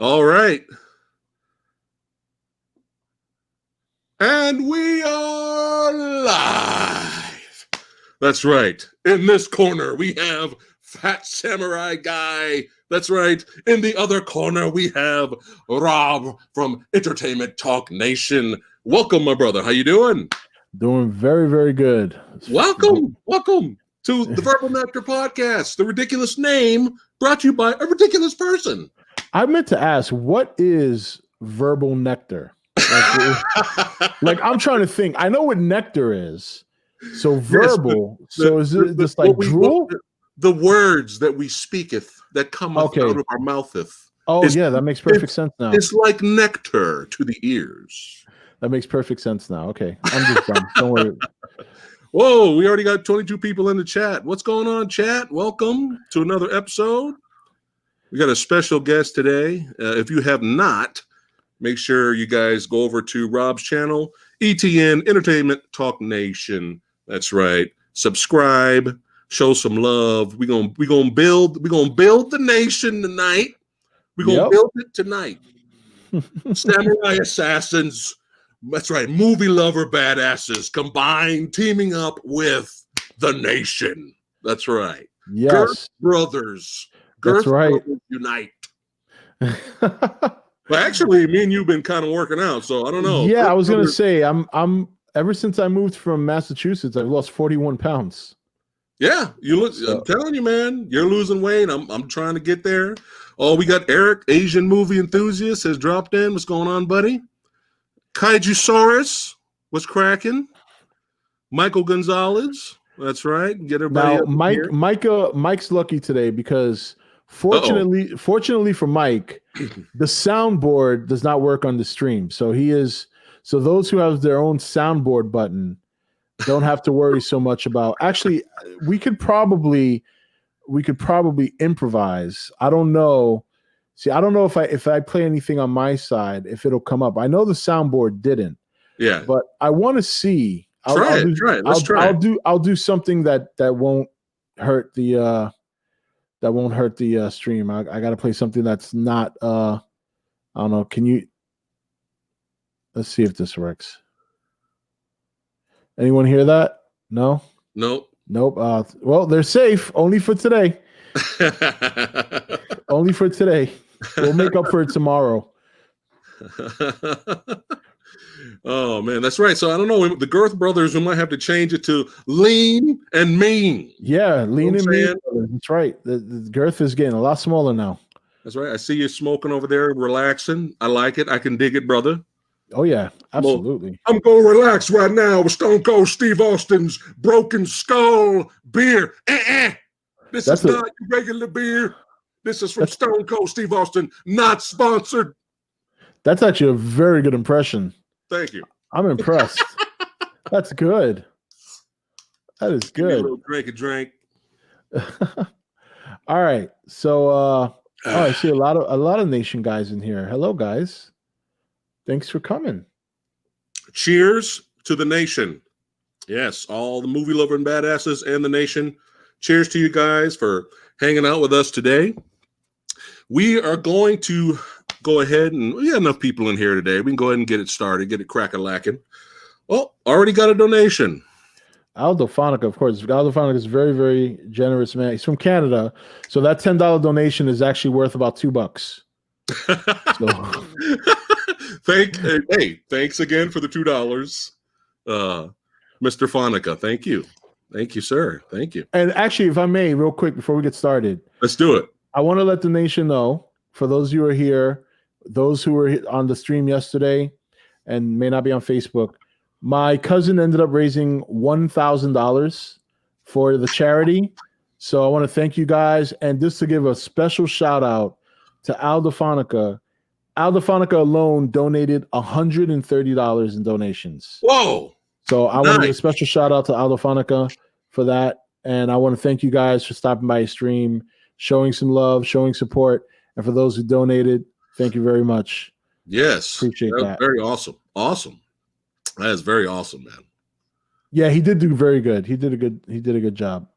All right. And we are live. That's right. In this corner, we have Phat Samurai Guy. That's right. In the other corner, we have Rob from Entertainment Talk Nation. Welcome, my brother. How you doing? Doing very, very good. Welcome to the Verbal Nectar podcast. The ridiculous name brought to you by a ridiculous person. I meant to ask, what is verbal nectar? Like I'm trying to think. I know what nectar is. So verbal. Yes, so is it just like drool? The words that we speaketh that cometh out of our moutheth. Oh, yeah, that makes perfect sense now. It's like nectar to the ears. That makes perfect sense now. Okay, I'm just done. Don't worry. Whoa, we already got 22 people in the chat. What's going on, chat? Welcome to another episode. We got a special guest today. If you have not, make sure you guys go over to Rob's channel, ETN Entertainment Talk Nation. That's right. Subscribe, show some love. We're gonna build the nation tonight. We're gonna build it tonight. Samurai assassins. That's right. Movie lover badasses combined, teaming up with the nation. That's right. Yes. Girth brothers. That's right. Brothers unite. But actually, me and you've been kind of working out, so I don't know. Yeah, I was gonna say I'm ever since I moved from Massachusetts, I've lost 41 pounds. Yeah, you look. So. I'm telling you, man, you're losing weight. I'm trying to get there. Oh, we got Eric, Asian movie enthusiast, has dropped in. What's going on, buddy? Kaijusaurus was cracking. Michael Gonzalez. That's right. Get everybody. Now, Mike's lucky today because fortunately for Mike, the soundboard does not work on the stream. So those who have their own soundboard button don't have to worry so much about. Actually, we could probably improvise. I don't know. See, I don't know if I play anything on my side, if it'll come up. I know the soundboard didn't. Yeah. But I want to see. Try it. Let's try it. I'll do something that won't hurt the stream. I got to play something that's not I don't know. Let's see if this works. Anyone hear that? No? Nope. Well, they're safe only for today. Only for today. We'll make up for it tomorrow. Oh man, that's right. So I don't know. The Girth brothers, we might have to change it to lean and mean. Yeah, lean and mean. That's right. The Girth is getting a lot smaller now. That's right. I see you smoking over there, relaxing. I like it. I can dig it, brother. Oh yeah, absolutely. I'm going to relax right now with Stone Cold Steve Austin's Broken Skull beer. This is not regular beer. This is from Stone Cold Steve Austin, not sponsored. That's actually a very good impression. Thank you. I'm impressed. That's good. That is good. Give me a little drink. All right. So I see a lot of nation guys in here. Hello, guys. Thanks for coming. Cheers to the nation. Yes, all the movie loving badasses and the nation. Cheers to you guys for hanging out with us today. We are going to go ahead and we got enough people in here today. We can go ahead and get it started, get it crack-a-lacking. Oh, already got a donation. Aldo Fonica, of course. Aldo Fonica is very, very generous man. He's from Canada, so that $10 donation is actually worth about $2. So. Thanks again for the $2, Mr. Fonica. Thank you, sir. Thank you. And actually, if I may, real quick before we get started, let's do it. I want to let the nation know, for those who are here, those who were on the stream yesterday and may not be on Facebook, my cousin ended up raising $1,000 for the charity. So I want to thank you guys. And just to give a special shout out to Aldo Fonica. Aldo Fonica alone donated $130 in donations. Whoa. So I want to give a special shout out to Aldo Fonica for that. And I want to thank you guys for stopping by a stream, showing some love, showing support. And for those who donated, thank you very much. Yes. Appreciate that. Very awesome. Awesome. That is very awesome, man. Yeah, he did do very good. He did a good job.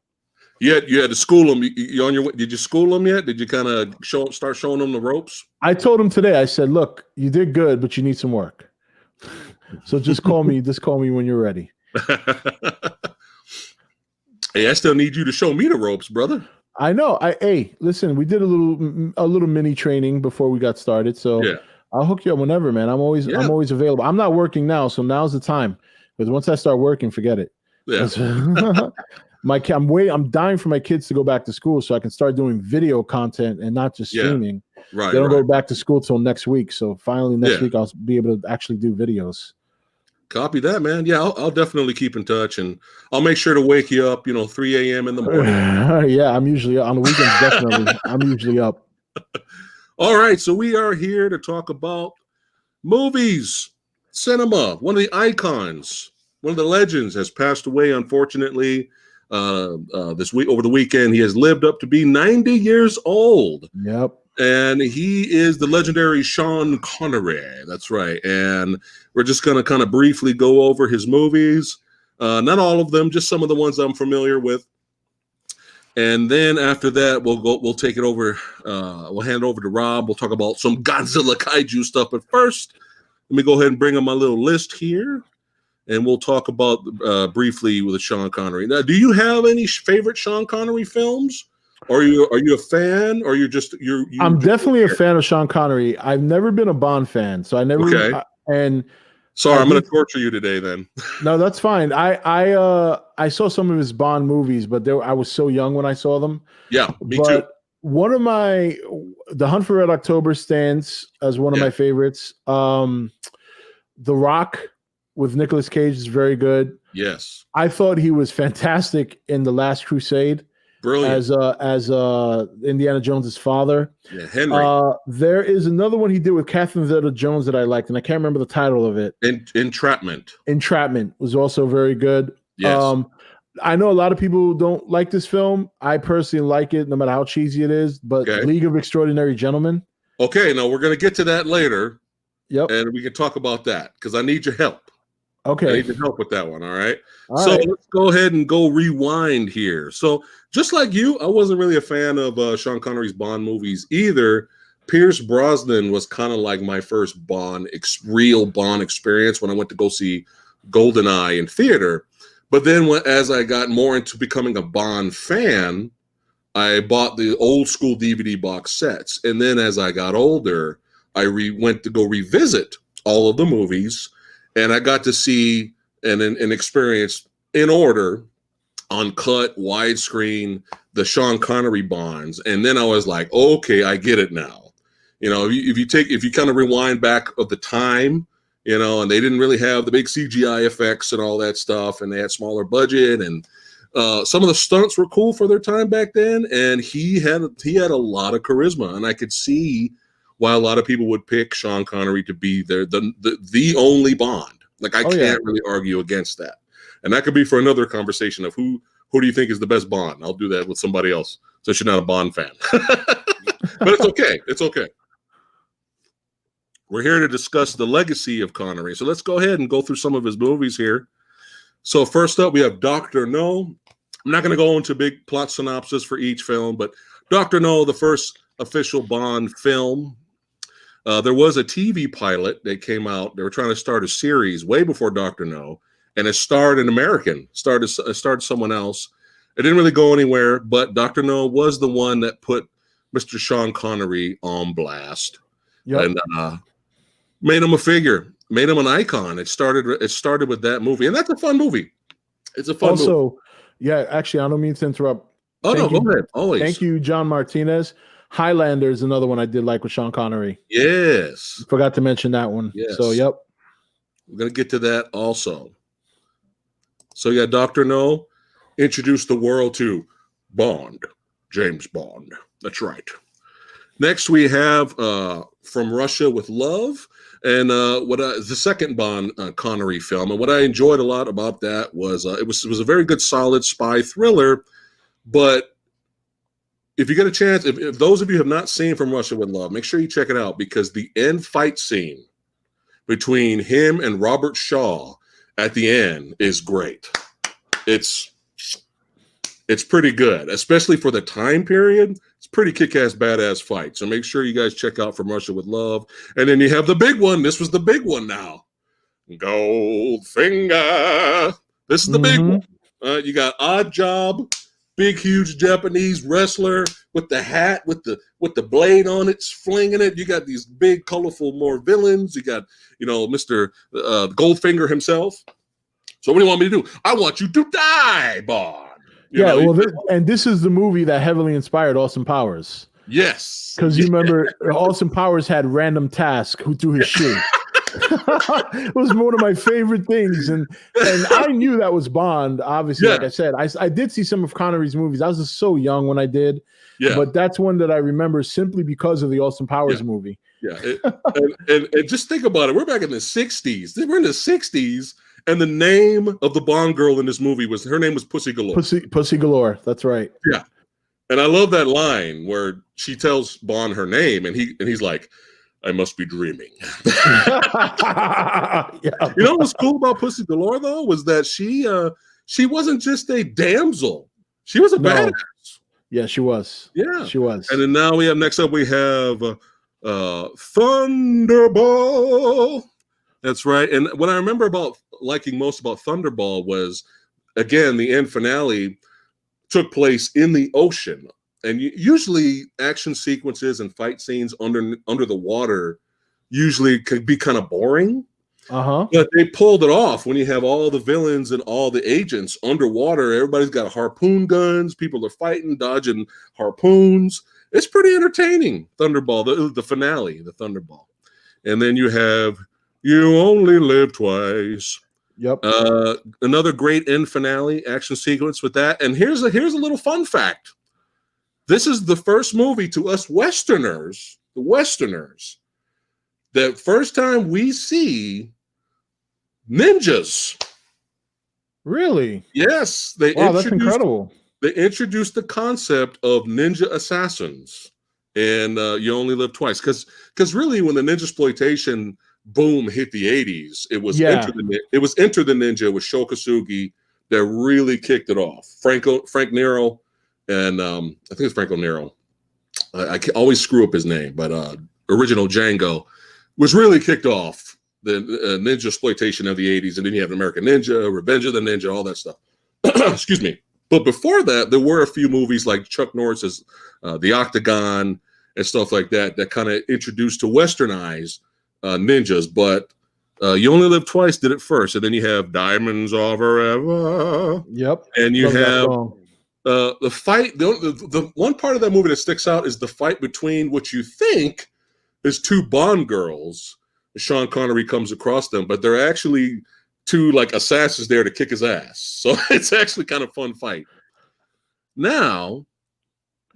You had to school them. You on your way? Did you school them yet? Did you kind of start showing them the ropes? I told him today. I said, "Look, you did good, but you need some work. So just call me. Just call me when you're ready." Hey, I still need you to show me the ropes, brother. I know. Hey, listen, we did a little mini training before we got started, so Yeah. I'll hook you up whenever, man. I'm always available. I'm not working now, so now's the time. Because once I start working, forget it. Yeah. I'm dying for my kids to go back to school so I can start doing video content and not just streaming. Right. They don't go back to school till next week, so finally next week I'll be able to actually do videos. Copy that, man. Yeah, I'll definitely keep in touch, and I'll make sure to wake you up, 3 a.m. in the morning. Yeah, I'm usually on the weekends. Definitely, I'm usually up. All right, so we are here to talk about movies, cinema. One of the icons, one of the legends, has passed away, unfortunately. This week, over the weekend, he has lived up to be 90 years old. Yep. And he is the legendary Sean Connery. That's right. And we're just going to kind of briefly go over his movies. Not all of them, just some of the ones I'm familiar with. And then after that, we'll take it over. We'll hand it over to Rob. We'll talk about some Godzilla kaiju stuff. But first, let me go ahead and bring up my little list here. And we'll talk about briefly with Sean Connery. Now, do you have any favorite Sean Connery films? Are you a fan, or I'm definitely a fan of Sean Connery. I've never been a Bond fan, so I never. Okay. Sorry, I'm going to torture you today. Then. No, that's fine. I saw some of his Bond movies, but I was so young when I saw them. Yeah, me too. One of The Hunt for Red October stands as one of my favorites. The Rock with Nicolas Cage is very good. Yes, I thought he was fantastic in The Last Crusade. Brilliant. As Indiana Jones's father. Yeah, Henry. There is another one he did with Catherine Zeta-Jones that I liked, and I can't remember the title of it. Entrapment. Entrapment was also very good. Yes. I know a lot of people don't like this film. I personally like it, no matter how cheesy it is. But League of Extraordinary Gentlemen. Okay, now we're going to get to that later. Yep. And we can talk about that because I need your help. Okay. I need your help with that one. All right. Let's go ahead and go rewind here. So just like you, I wasn't really a fan of Sean Connery's Bond movies either. Pierce Brosnan was kind of like my first real Bond experience when I went to go see GoldenEye in theater. But then as I got more into becoming a Bond fan, I bought the old school DVD box sets. And then as I got older, I went to go revisit all of the movies. And I got to see and experience in order, uncut, widescreen, the Sean Connery Bonds. And then I was like, okay, I get it now. If you kind of rewind back of the time, and they didn't really have the big CGI effects and all that stuff, and they had smaller budget, and some of the stunts were cool for their time back then. And he had a lot of charisma, and I could see why a lot of people would pick Sean Connery to be the only Bond. Like I can't really argue against that. And that could be for another conversation of who do you think is the best Bond? I'll do that with somebody else since you're not a Bond fan. But it's okay. It's okay. We're here to discuss the legacy of Connery. So let's go ahead and go through some of his movies here. So first up, we have Dr. No. I'm not going to go into big plot synopsis for each film, but Dr. No, the first official Bond film. There was a TV pilot that came out. They were trying to start a series way before Dr. No, and it starred an American. Starred someone else. It didn't really go anywhere, but Dr. No was the one that put Mr. Sean Connery on blast. Yep. And made him a figure, made him an icon. It started with that movie, and that's a fun movie. It's a fun movie. Yeah, actually, I don't mean to interrupt. Go ahead. Always. Thank you, John Martinez. Highlander is another one I did like with Sean Connery. Yes. Forgot to mention that one. Yes. So, yep. We're going to get to that also. So, yeah, Dr. No introduced the world to Bond, James Bond. That's right. Next, we have From Russia with Love, and the second Bond Connery film. And what I enjoyed a lot about that was it was a very good, solid spy thriller. But if you get a chance, if those of you have not seen From Russia with Love, make sure you check it out, because the end fight scene between him and Robert Shaw at the end is great. It's It's pretty good, especially for the time period. It's pretty kick-ass, badass fight. So make sure you guys check out From Russia with Love. And then you have the big one. This was the big one now. Goldfinger. This is the big one. You got Odd Job, big, huge Japanese wrestler with the hat, with the blade on it, flinging it. You got these big, colorful, more villains. You got, Mr. Goldfinger himself. So what do you want me to do? I want you to die, Bond. This is the movie that heavily inspired Austin Powers. Yes. Because you remember Austin Powers had random task who threw his shoe. It was one of my favorite things. And I knew that was Bond, obviously, like I said. I did see some of Connery's movies. I was just so young when I did. Yeah. But that's one that I remember simply because of the Austin Powers movie. Yeah. And just think about it. We're back in the 60s. We're in the 60s. And the name of the Bond girl in this movie her name was Pussy Galore. Pussy Galore. That's right. Yeah. And I love that line where she tells Bond her name and he's like, I must be dreaming. You know what's cool about Pussy Galore though was that she wasn't just a damsel. She was a badass. Yeah, she was. Yeah. She was. And then now next up we have Thunderball. That's right. And what I remember liking most about Thunderball was, again, the end finale took place in the ocean. And usually action sequences and fight scenes under the water usually could be kind of boring. But they pulled it off when you have all the villains and all the agents underwater. Everybody's got harpoon guns. People are fighting, dodging harpoons. It's pretty entertaining, Thunderball, the finale, the Thunderball. And then you have You Only Live Twice. Yep. Another great end finale action sequence with that. And here's a little fun fact. This is the first movie to us Westerners, the first time we see ninjas. Really? Yes. That's incredible. They introduced the concept of ninja assassins and You Only Live Twice. Because really when the ninjasploitation boom hit the 80s, it was Enter the Ninja with Sho Kosugi that really kicked it off. Frank Nero and I think it's Franco Nero. I always screw up his name, but original Django was really kicked off the ninja exploitation of the 80s. And then you have American Ninja, Revenge of the Ninja, all that stuff. Excuse me. But before that, there were a few movies like Chuck Norris's The Octagon and stuff like that kind of introduced to westernize ninjas. But You Only Live Twice did it first. And then you have Diamonds Are Forever. Yep. And you have the fight. The one part of that movie that sticks out is the fight between what you think is two Bond girls. Sean Connery comes across them, but they're actually two like assassins there to kick his ass. So it's actually kind of fun fight. Now,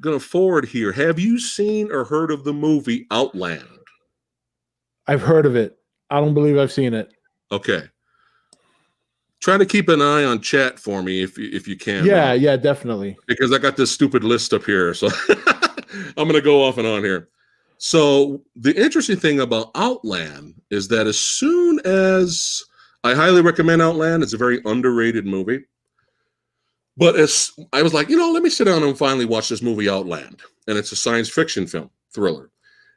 going forward here, have you seen or heard of the movie Outland? I've heard of it. I don't believe I've seen it. Okay. Try to keep an eye on chat for me if you can. Yeah, definitely. Because I got this stupid list up here, so I'm going to go off and on here. So the interesting thing about Outland is that as soon as I highly recommend Outland, it's a very underrated movie. But as I was like, let me sit down and finally watch this movie Outland. And it's a science fiction thriller.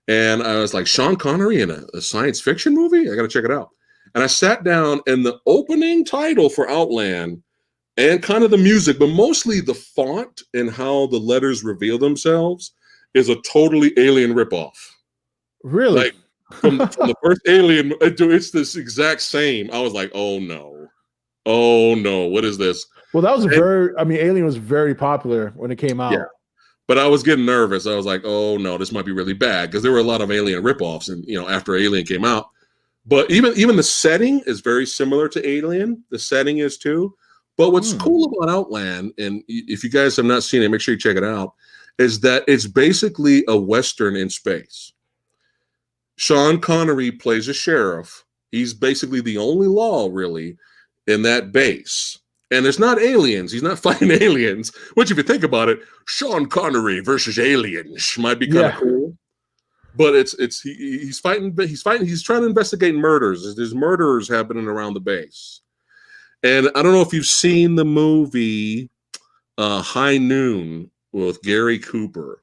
And I was like, Sean Connery in a science fiction movie? I got to check it out. And I sat down, and the opening title for Outland and kind of the music, but mostly the font and how the letters reveal themselves is a totally Alien ripoff. Really? Like from the first Alien, it's this exact same. I was like, oh no, what is this? Well, that was Alien was very popular when it came out. Yeah. But I was getting nervous. I was like, oh no, this might be really bad, because there were a lot of Alien ripoffs, and after Alien came out. But even the setting is very similar to Alien. The setting is too. But what's cool about Outland, and if you guys have not seen it, make sure you check it out, is that it's basically a Western in space. Sean Connery plays a sheriff. He's basically the only law, really, in that base. And it's not aliens. He's not fighting aliens, which, if you think about it, Sean Connery versus aliens might be kind of cool. But he's fighting. He's trying to investigate murders. There's murderers happening around the base. And I don't know if you've seen the movie High Noon with Gary Cooper.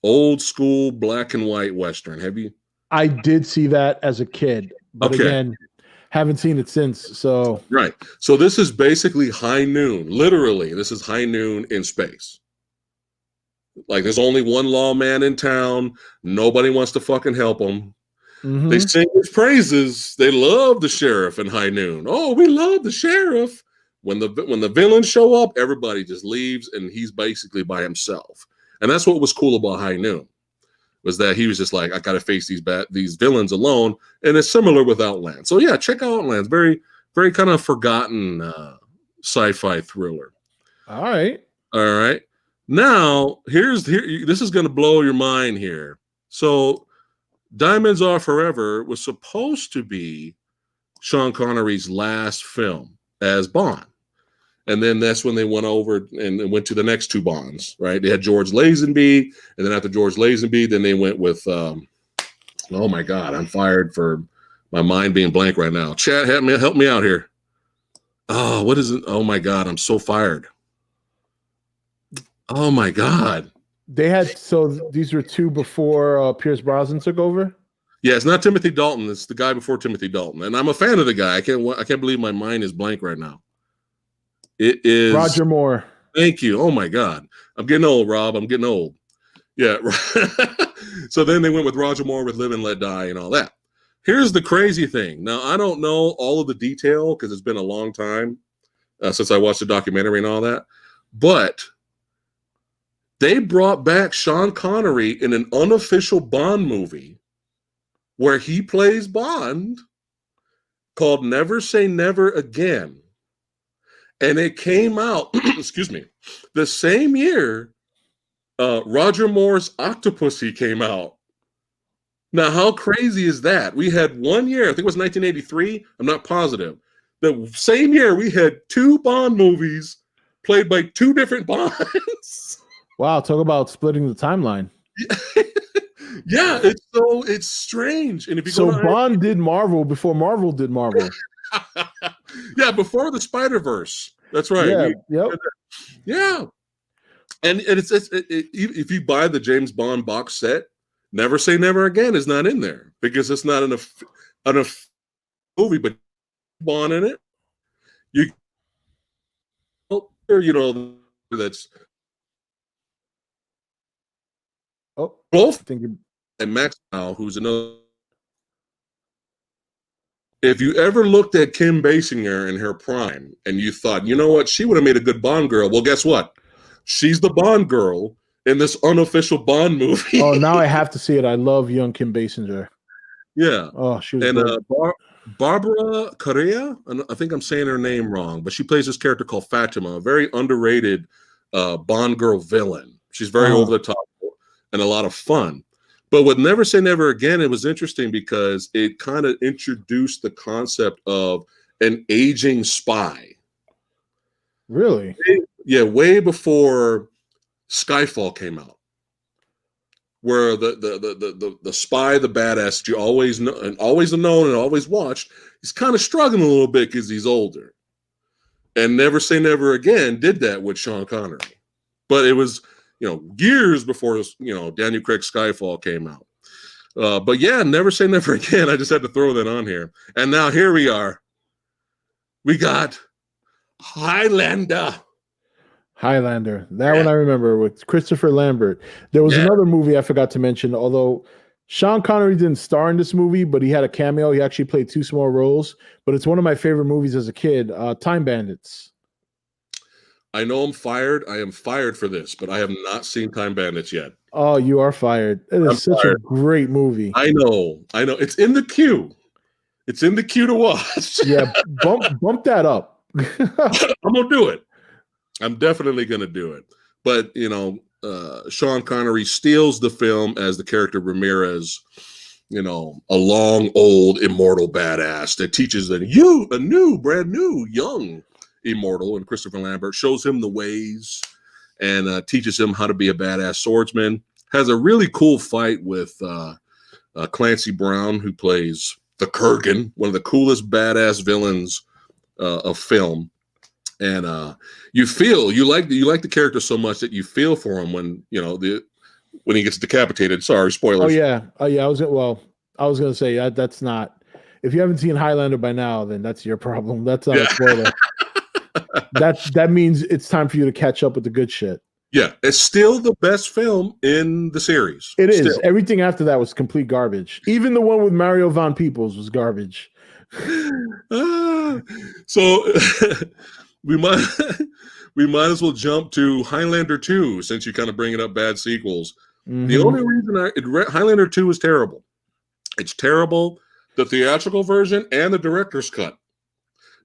Old school black and white Western. Have you? I did see that as a kid, but Okay. again, haven't seen it since. So Right. So this is basically High Noon. Literally, this is High Noon in space. Like there's only one lawman in town. Nobody wants to fucking help him. mhm. They sing his praises. They love the sheriff in High Noon. Oh, we love the sheriff. When the villains show up, everybody just leaves, and he's basically by himself. And that's what was cool about High Noon, was that he was just like, I got to face these villains alone. And it's similar with Outland. So yeah, check out Outland. Very, very kind of forgotten sci-fi thriller. All right. All right. Now, this is going to blow your mind here. So Diamonds Are Forever was supposed to be Sean Connery's last film as Bond. And then that's when they went over and went to the next two Bonds, right? They had George Lazenby, and then after George Lazenby, then they went with, oh my God, I'm fired for my mind being blank right now. Chat, help me out here. Oh, what is it? Oh my God, I'm so fired. Oh my God. So these were two before Pierce Brosnan took over? Yeah, it's not Timothy Dalton. It's the guy before Timothy Dalton. And I'm a fan of the guy. I can't believe my mind is blank right now. It is Roger Moore. Thank you. Oh my God. I'm getting old, Rob. I'm getting old. Yeah. So then they went with Roger Moore with Live and Let Die and all that. Here's the crazy thing. Now, I don't know all of the detail because it's been a long time since I watched the documentary and all that. But they brought back Sean Connery in an unofficial Bond movie where he plays Bond called Never Say Never Again. And it came out, excuse me, the same year Roger Moore's Octopussy came out. Now, how crazy is that? We had 1 year, I think it was 1983. I'm not positive. The same year we had two Bond movies played by two different Bonds. Wow, talk about splitting the timeline. Yeah, it's strange. And if you Bond did Marvel before Marvel did Marvel. Yeah, before the Spider-Verse. That's right. Yeah, yep. Yeah. And if you buy the James Bond box set, Never Say Never Again is not in there because it's not an movie, but Bond in it. That's both. And Max now, who's another. If you ever looked at Kim Basinger in her prime and you thought, you know what, she would have made a good Bond girl. Well, guess what? She's the Bond girl in this unofficial Bond movie. Oh, now I have to see it. I love young Kim Basinger. Yeah. Oh, she was and Barbara Correa, I think I'm saying her name wrong, but she plays this character called Fatima, a very underrated Bond girl villain. She's very over the top and a lot of fun. But with Never Say Never Again, it was interesting because it kind of introduced the concept of an aging spy. Really? Yeah, way before Skyfall came out, where the spy, the badass that you always know and always known and always watched, he's kind of struggling a little bit because he's older. And Never Say Never Again did that with Sean Connery, but it was years before Daniel Craig's Skyfall came out. But yeah, Never Say Never Again. I just had to throw that on here, and now here we are. We got Highlander. That one I remember with Christopher Lambert. There was another movie I forgot to mention, although Sean Connery didn't star in this movie, but he had a cameo. He actually played two small roles, but it's one of my favorite movies as a kid, Time Bandits. I know I'm fired. I am fired for this, but I have not seen Time Bandits yet. Oh, you are fired. It is such a great movie. I know. It's in the queue. It's in the queue to watch. Yeah, bump that up. I'm going to do it. I'm definitely going to do it. But, Sean Connery steals the film as the character Ramirez, a long, old, immortal badass that teaches a brand new, young immortal, and Christopher Lambert shows him the ways and teaches him how to be a badass swordsman. Has a really cool fight with Clancy Brown, who plays the Kurgan, one of the coolest badass villains of film. And you like the character so much that you feel for him when when he gets decapitated. Sorry, spoilers. Oh yeah. I was gonna say that's not. If you haven't seen Highlander by now, then that's your problem. That's not a spoiler. That means it's time for you to catch up with the good shit. Yeah, it's still the best film in the series. It is. Still. Everything after that was complete garbage. Even the one with Mario Van Peebles was garbage. So we might as well jump to Highlander 2 since you kind of bringing up bad sequels. Mm-hmm. The only reason Highlander 2 is terrible. It's terrible, the theatrical version and the director's cut.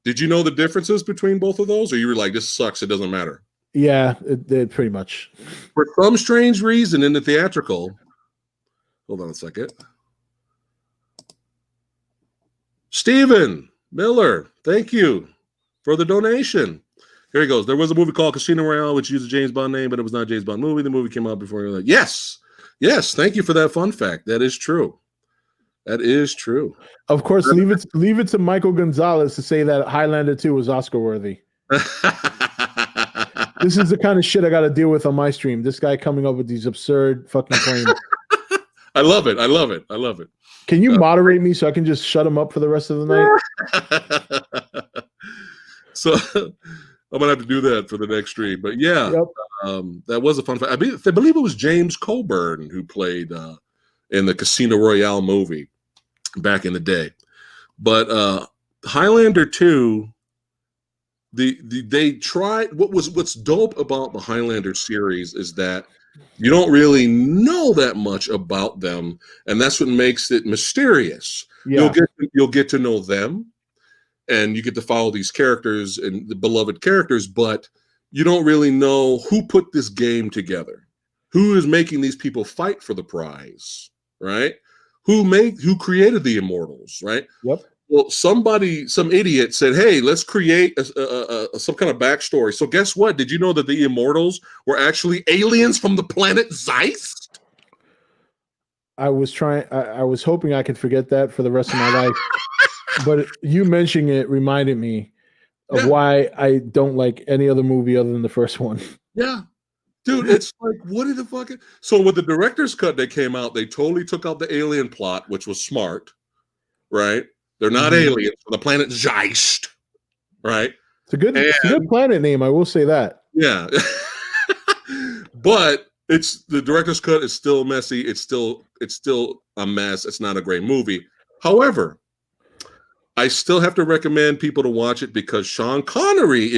Did you know the differences between both of those, or you were like, this sucks, it doesn't matter? Yeah, it pretty much. For some strange reason in the theatrical, hold on a second. Stephen Miller, thank you for the donation. Here he goes. There was a movie called Casino Royale, which used a James Bond name, but it was not a James Bond movie. The movie came out before. Like, yes. Thank you for that fun fact. That is true. Of course, leave it to Michael Gonzalez to say that Highlander 2 was Oscar worthy. This is the kind of shit I got to deal with on my stream. This guy coming up with these absurd fucking claims. I love it. Can you moderate me so I can just shut him up for the rest of the night? So I'm gonna have to do that for the next stream. But yeah, that was a fun fact. I believe it was James Coburn who played in the Casino Royale movie back in the day. But Highlander 2. They tried what's dope about the Highlander series is that you don't really know that much about them, and that's what makes it mysterious. Yeah. You'll get to know them, and you get to follow these characters and the beloved characters, but you don't really know who put this game together, who is making these people fight for the prize, right? Who created the immortals, right? Yep. Well, some idiot said, hey, let's create some kind of backstory. So guess what? Did you know that the immortals were actually aliens from the planet Zeist? I was hoping I could forget that for the rest of my life. But you mentioning it reminded me of why I don't like any other movie other than the first one. Yeah. Dude, it's like, what did the fucking... So with the director's cut that came out, they totally took out the alien plot, which was smart, right? They're not aliens from the planet Zeist, right? It's a good planet name, I will say that. Yeah. But the director's cut is still messy. It's still a mess. It's not a great movie. However, I still have to recommend people to watch it because Sean Connery,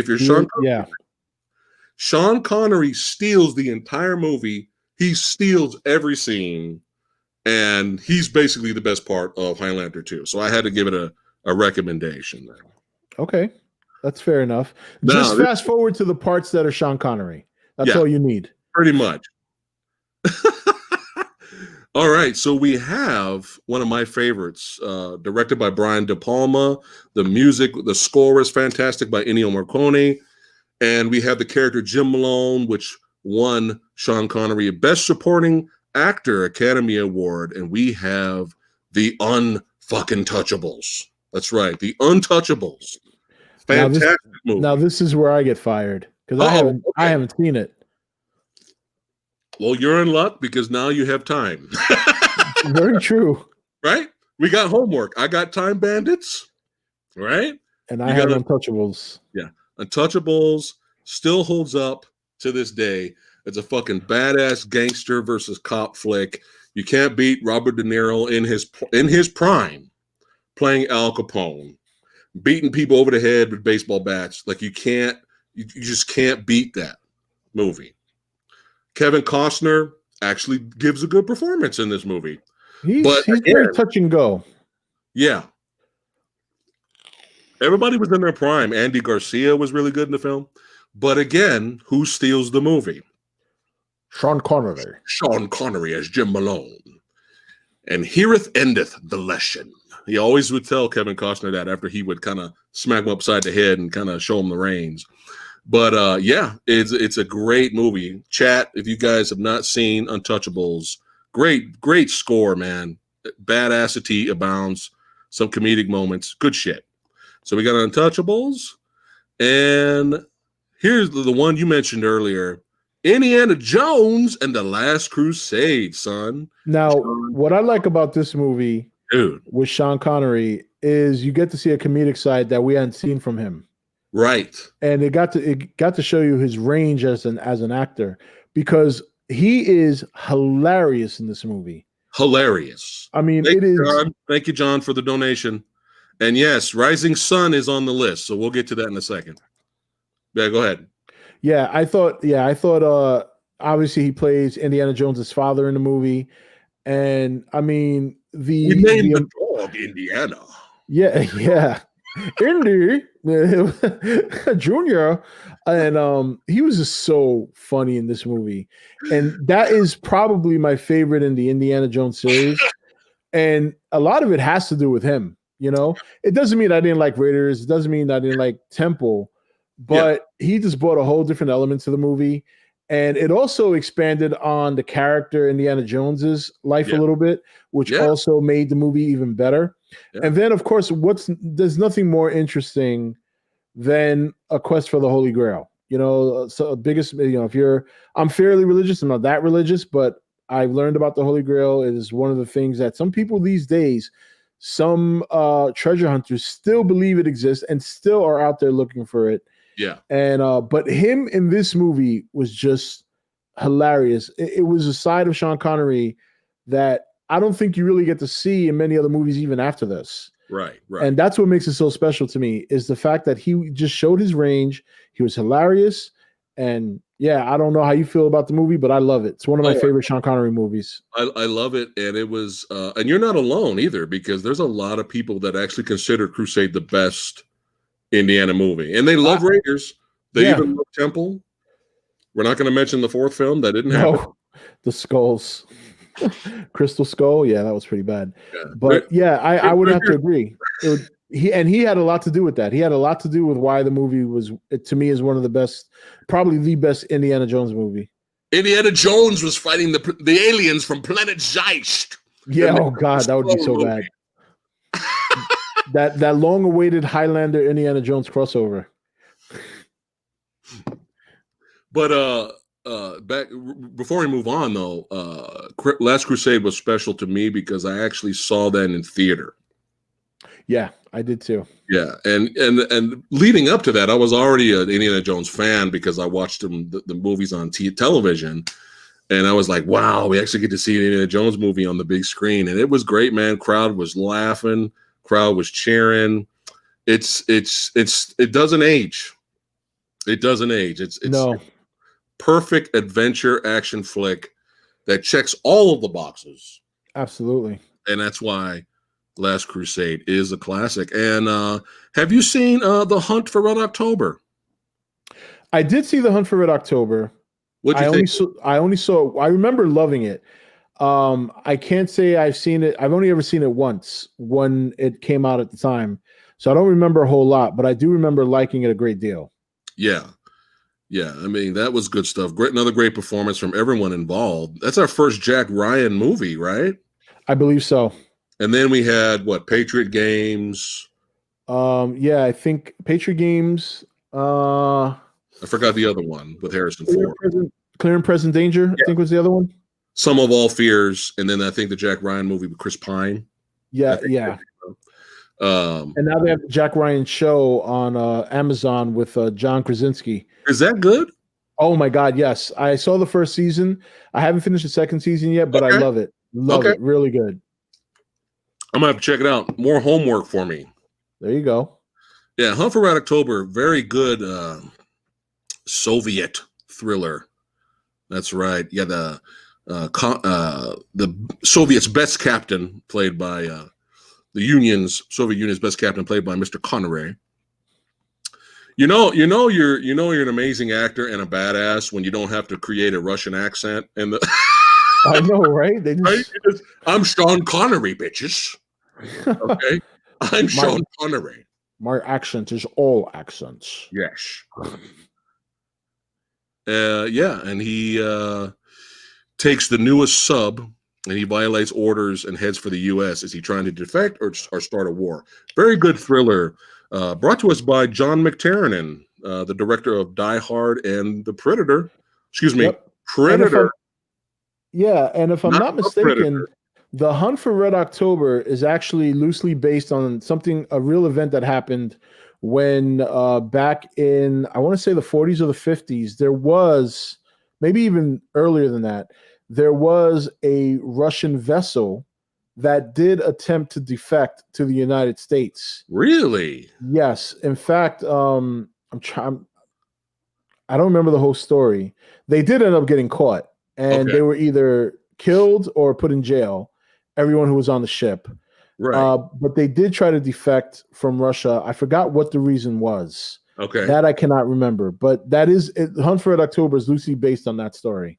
Sean Connery steals the entire movie. He steals every scene. And he's basically the best part of Highlander 2. So I had to give it a recommendation. Okay. That's fair enough. Just fast forward to the parts that are Sean Connery. That's all you need. Pretty much. All right. So we have one of my favorites, directed by Brian De Palma. The score is fantastic by Ennio Morricone. And we have the character Jim Malone, which won Sean Connery a Best Supporting Actor Academy Award, and we have the Untouchables. That's right, the Untouchables. Fantastic movie. Now this is where I get fired because I haven't seen it. Well, you're in luck because now you have time. Very true. Right? We got homework. I got Time Bandits, right? And I have Untouchables. Yeah, Untouchables still holds up to this day. It's a fucking badass gangster versus cop flick. You can't beat Robert De Niro in his prime, playing Al Capone, beating people over the head with baseball bats. Like you just can't beat that movie. Kevin Costner actually gives a good performance in this movie. He's very touch and go. Yeah. Everybody was in their prime. Andy Garcia was really good in the film. But again, who steals the movie? Sean Connery. Sean Connery as Jim Malone. And heareth endeth the lesson. He always would tell Kevin Costner that after he would kind of smack him upside the head and kind of show him the reins. But yeah, it's a great movie. Chat, if you guys have not seen Untouchables, great score, man. Badassity abounds. Some comedic moments. Good shit. So we got Untouchables. And Here's the one you mentioned earlier. Indiana Jones and the Last Crusade, son. Now, what I like about this movie, dude, with Sean Connery is you get to see a comedic side that we hadn't seen from him. Right. And it got to show you his range as an actor, because he is hilarious in this movie. Hilarious. I mean, it is. John. Thank you, John, for the donation. And yes, Rising Sun is on the list, so we'll get to that in a second. Yeah, go ahead. Yeah, I thought obviously he plays Indiana Jones's father in the movie. And I mean, we named the dog Indiana. Yeah. Indy Junior. And he was just so funny in this movie. And that is probably my favorite in the Indiana Jones series. And a lot of it has to do with him. You know, it doesn't mean I didn't like Raiders. It doesn't mean I didn't like Temple, but he just brought a whole different element to the movie. And it also expanded on the character Indiana Jones's life a little bit, which also made the movie even better. Yeah. And then, of course, there's nothing more interesting than a quest for the Holy Grail. You know, so biggest, I'm fairly religious. I'm not that religious, but I've learned about the Holy Grail. It is one of the things that some people these days, some treasure hunters still believe it exists and still are out there looking for it. Yeah. And but him in this movie was just hilarious. It was a side of Sean Connery that I don't think you really get to see in many other movies even after this. Right. And that's what makes it so special to me, is the fact that he just showed his range. He was hilarious. And yeah, I don't know how you feel about the movie, but I love it. It's one of my favorite Sean Connery movies. I love it. And it was, and you're not alone either, because there's a lot of people that actually consider Crusade the best Indiana movie. And they love Raiders. They even love Temple. We're not going to mention the fourth film. That didn't happen. The skulls. Crystal Skull. Yeah, that was pretty bad. Yeah. But I would have to agree. He had a lot to do with that. He had a lot to do with why the movie was, to me, is one of the best, probably the best Indiana Jones movie. Indiana Jones was fighting the aliens from planet Zeist. Yeah, oh God, that would be so bad. that long-awaited Highlander Indiana Jones crossover. But back before we move on, though, Last Crusade was special to me because I actually saw that in theater. Yeah, I did too. Yeah, and leading up to that, I was already an Indiana Jones fan because I watched the movies on television, and I was like, wow, we actually get to see an Indiana Jones movie on the big screen, and it was great, man. Crowd was laughing, crowd was cheering. It doesn't age. It doesn't age. It's no. Perfect adventure action flick that checks all of the boxes. Absolutely. And that's why Last Crusade is a classic. And have you seen The Hunt for Red October? I did see The Hunt for Red October. What'd you think? I remember loving it. I can't say I've seen it. I've only ever seen it once when it came out at the time. So I don't remember a whole lot, but I do remember liking it a great deal. Yeah. Yeah, I mean, that was good stuff. Another great performance from everyone involved. That's our first Jack Ryan movie, right? I believe so. And then we had Patriot Games. Yeah, I think Patriot Games. I forgot the other one with Harrison Ford. Clear and Present Danger, I think was the other one. Some of All Fears, and then I think the Jack Ryan movie with Chris Pine. Yeah. And now they have the Jack Ryan show on Amazon with John Krasinski. Is that good? Oh my God, yes. I saw the first season. I haven't finished the second season yet, but I love it. Love it. Really good. I'm gonna have to check it out. More homework for me. There you go. Yeah, Hunt for Red October, very good Soviet thriller. That's right. Yeah, the Soviet's best captain, played by the Soviet Union's best captain, played by Mr. Connery. You're an amazing actor and a badass when you don't have to create a Russian accent. And I know, right? I'm Sean Connery, bitches. Okay, I'm Sean Connery. My accent is all accents. Yes. And he takes the newest sub and he violates orders and heads for the U.S. Is he trying to defect or start a war? Very good thriller. Brought to us by John McTiernan. the director of Die Hard and The Predator. Excuse me, Yep. Predator. And if I'm not mistaken, The Hunt for Red October is actually loosely based on a real event that happened when back in, I want to say the 40s or the 50s, there was, maybe even earlier than that, there was a Russian vessel that did attempt to defect to the United States. Really? Yes. In fact, I don't remember the whole story. They did end up getting caught, and they were either killed or put in jail, everyone who was on the ship. Right. But they did try to defect from Russia. I forgot what the reason was. Okay. That I cannot remember. But Hunt for Red October is loosely based on that story.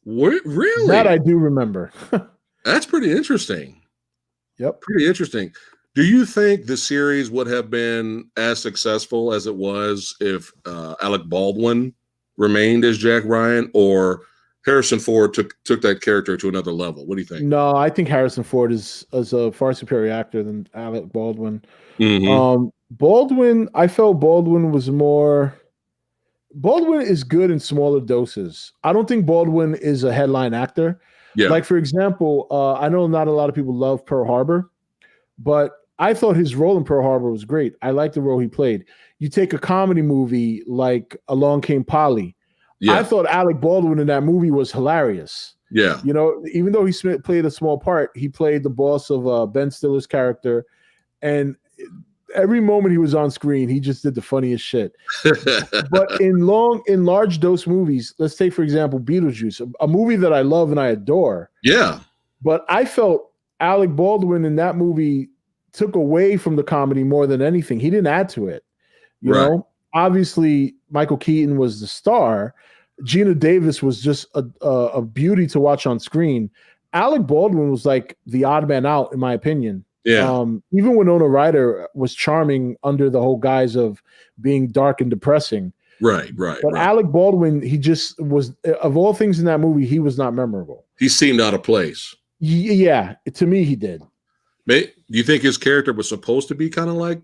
Really? That I do remember. That's pretty interesting. Yep. Pretty interesting. Do you think the series would have been as successful as it was if Alec Baldwin remained as Jack Ryan, or Harrison Ford took that character to another level? What do you think? No, I think Harrison Ford is a far superior actor than Alec Baldwin. Mm-hmm. I felt Baldwin is good in smaller doses. I don't think Baldwin is a headline actor. Yeah. Like, for example, I know not a lot of people love Pearl Harbor, but I thought his role in Pearl Harbor was great. I liked the role he played. You take a comedy movie like Along Came Polly. Yeah. I thought Alec Baldwin in that movie was hilarious. Yeah. You know, even though he played a small part, he played the boss of Ben Stiller's character. And every moment he was on screen, he just did the funniest shit. But in large dose movies, let's take, for example, Beetlejuice, a movie that I love and I adore. Yeah. But I felt Alec Baldwin in that movie took away from the comedy more than anything. He didn't add to it. You know, obviously Michael Keaton was the star. Gina Davis was just a beauty to watch on screen. Alec Baldwin was like the odd man out, in my opinion. Yeah. Even Winona Ryder was charming under the whole guise of being dark and depressing. Right. But Alec Baldwin, he just was, of all things in that movie, he was not memorable. He seemed out of place. Yeah, to me, he did. Do you think his character was supposed to be kind of like?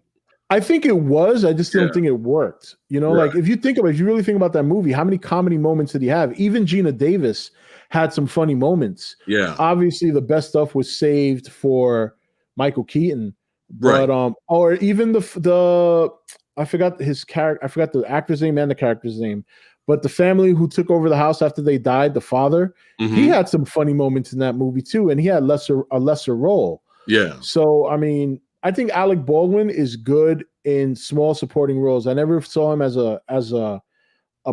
I think it was. I just don't think it worked. You know, like if you really think about that movie, how many comedy moments did he have? Even Gina Davis had some funny moments. Yeah. Obviously, the best stuff was saved for Michael Keaton. But or even the I forgot his character. I forgot the actor's name and the character's name. But the family who took over the house after they died, the father, he had some funny moments in that movie too, and he had a lesser role. Yeah. So I mean, I think Alec Baldwin is good in small supporting roles. I never saw him as a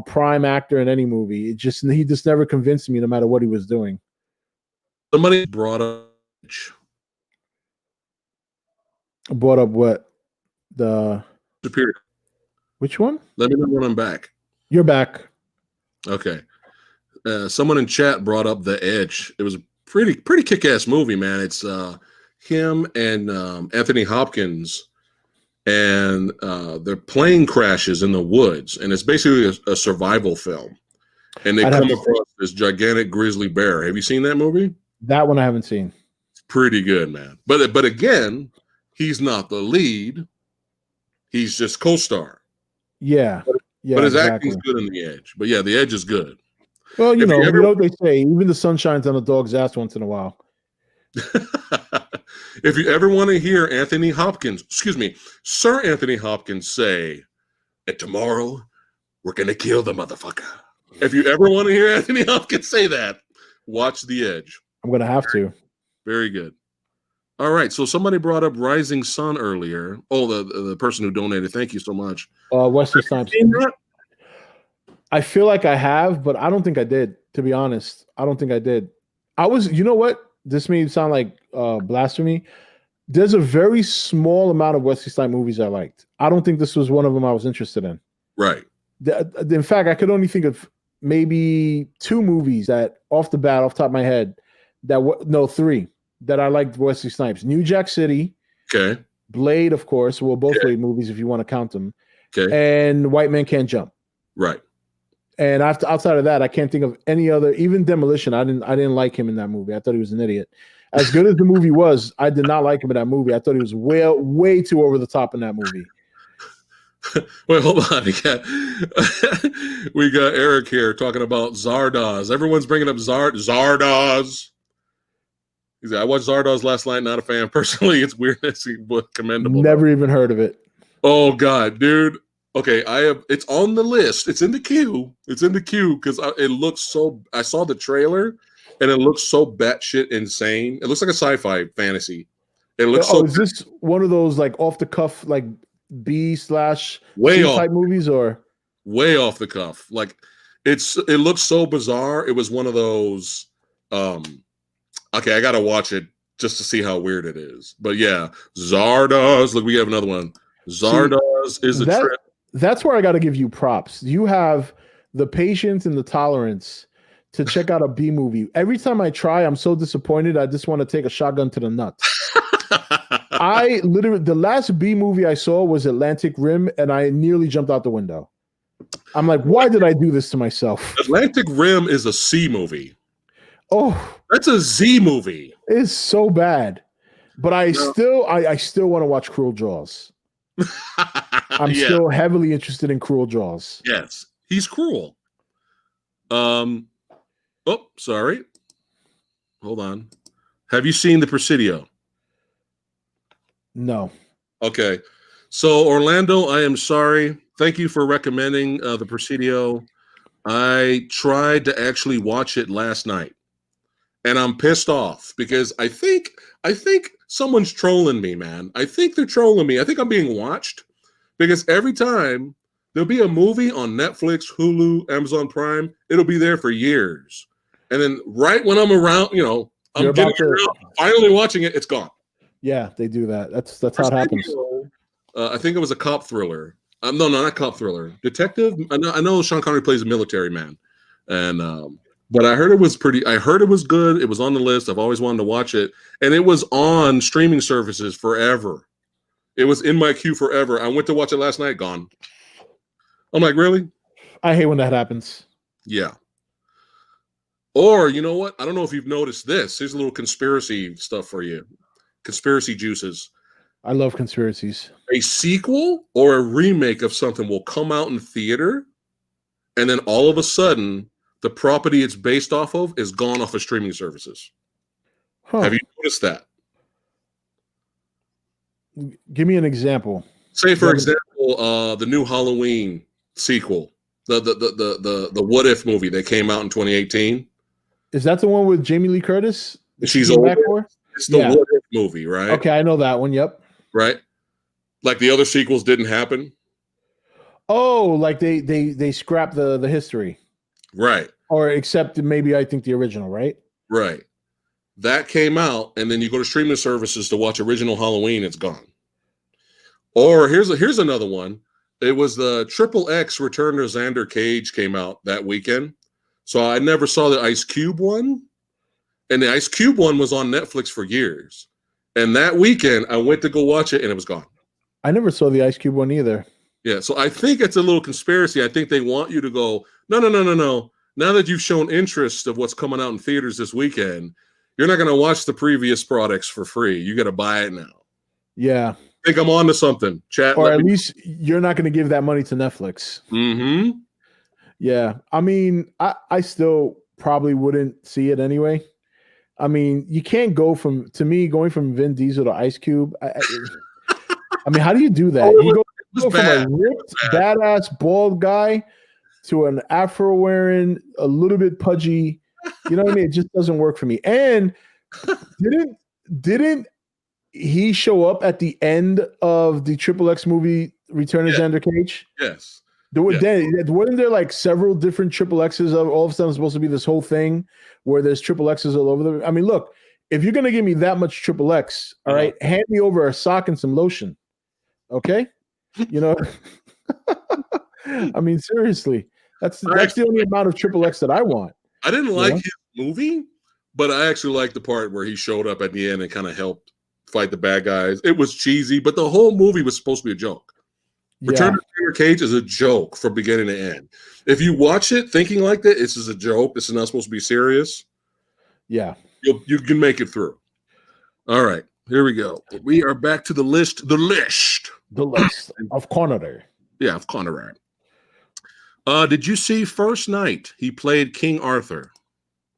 prime actor in any movie. He just never convinced me, no matter what he was doing. Somebody brought up what? The Superior. Which one? Let me know when I'm back. You're back. Okay. Someone in chat brought up The Edge. It was a pretty kick-ass movie, man. It's him and Anthony Hopkins, and their plane crashes in the woods, and it's basically a survival film. And they come across this gigantic grizzly bear. Have you seen that movie? That one I haven't seen. It's pretty good, man. But again, he's not the lead. He's just co-star. Yeah. But his acting's good in The Edge. But yeah, The Edge is good. Well, you know what they say. Even the sun shines on a dog's ass once in a while. If you ever want to hear Sir Anthony Hopkins say, "And tomorrow we're gonna kill the motherfucker." If you ever want to hear Anthony Hopkins say that, watch The Edge. I'm gonna have to. Very good. All right. So somebody brought up Rising Sun earlier. Oh, the person who donated. Thank you so much. Wesley Snipes. I feel like I have, but I don't think I did. To be honest, I don't think I did. You know what? This may sound like blasphemy. There's a very small amount of Wesley Snipes movies I liked. I don't think this was one of them I was interested in. Right. In fact, I could only think of maybe 2 movies that, off the top of my head, 3 that I liked Wesley Snipes. New Jack City. Okay. Blade, of course. Well, both Blade movies, if you want to count them. Okay. And White Man Can't Jump. Right. And outside of that, I can't think of any other. Even Demolition, I didn't like him in that movie. I thought he was an idiot. As good as the movie was, I did not like him in that movie. I thought he was way too over the top in that movie. Wait, hold on. We got Eric here talking about Zardoz. Everyone's bringing up Zardoz. He's like, I watched Zardoz last night. Not a fan personally. It's weird, but commendable. Never even heard of it. Oh God, dude. Okay, it's on the list. It's in the queue. It's in the queue because it looks so. I saw the trailer, and it looks so batshit insane. It looks like a sci-fi fantasy. It looks so. Is this one of those like off the cuff like B/C way off type movies or way off the cuff? Like it looks so bizarre. It was one of those. Okay, I gotta watch it just to see how weird it is. But yeah, Zardoz. Look, we have another one. Zardoz is a trip. That's where I got to give you props. You have the patience and the tolerance to check out a B movie. Every time I try, I'm so disappointed. I just want to take a shotgun to the nuts. I literally, the last B movie I saw was Atlantic Rim, and I nearly jumped out the window. I'm like, why did I do this to myself? Atlantic Rim is a C movie. Oh, that's a Z movie. It's so bad. But I still want to watch Cruel Jaws. I'm still heavily interested in Cruel Jaws. Yes, he's cruel. Oh, sorry. Hold on. Have you seen the Presidio? No. Okay. So Orlando, I am sorry. Thank you for recommending the Presidio. I tried to actually watch it last night, and I'm pissed off because I think someone's trolling me, man. I think they're trolling me. I think I'm being watched because every time there'll be a movie on Netflix, Hulu, Amazon Prime, it'll be there for years. And then right when I'm around, I'm getting around, finally watching it, it's gone. Yeah, they do that. That's how it happens. I think it was a cop thriller. No, not cop thriller. Detective. I know Sean Connery plays a military man. And but I heard it was good. It was on the list. I've always wanted to watch it. And it was on streaming services forever. It was in my queue forever. I went to watch it last night, gone. I'm like, really? I hate when that happens. Yeah. Or, you know what? I don't know if you've noticed this. Here's a little conspiracy stuff for you. Conspiracy juices. I love conspiracies. A sequel or a remake of something will come out in theater, and then all of a sudden, the property it's based off of is gone off of streaming services. Huh. Have you noticed that? Give me an example. Say, for example, the new Halloween sequel, the What If movie that came out in 2018. Is that the one with Jamie Lee Curtis? She's older. It's the What If movie, right? Okay, I know that one. Yep. Right. Like the other sequels didn't happen. Oh, like they scrapped the history. Right. Or except maybe I think the original, right? Right. That came out, and then you go to streaming services to watch original Halloween, it's gone. Or here's another one. It was the XXX Return to Xander Cage came out that weekend. So I never saw the Ice Cube one. And the Ice Cube one was on Netflix for years. And that weekend, I went to go watch it, and it was gone. I never saw the Ice Cube one either. Yeah, so I think it's a little conspiracy. I think they want you to go, no. Now that you've shown interest of what's coming out in theaters this weekend, you're not going to watch the previous products for free. You got to buy it now. Yeah. I think I'm on to something. Chat. Or at least you're not going to give that money to Netflix. Mm-hmm. Yeah. I mean, I still probably wouldn't see it anyway. I mean, you can't go going from Vin Diesel to Ice Cube. I mean, how do you do that? You go from a ripped, badass, bald guy to an afro-wearing, a little bit pudgy. You know what I mean? It just doesn't work for me. And didn't he show up at the end of the XXX movie Return of Xander Cage? Yes. Wasn't there like several different XXXs all of a sudden supposed to be this whole thing where there's XXXs all over them? I mean, look, if you're gonna give me that much XXX, all right, hand me over a sock and some lotion. Okay? You know, I mean, seriously, that's the only amount of XXX that I want. I didn't like his movie, but I actually liked the part where he showed up at the end and kind of helped fight the bad guys. It was cheesy, but the whole movie was supposed to be a joke. Return to Xander Cage is a joke from beginning to end. If you watch it thinking like that, this is a joke. This is not supposed to be serious. Yeah, you can make it through. All right, here we go. We are back to the list. The list of Connery. Yeah, of Connery. Did you see First Night? He played King Arthur.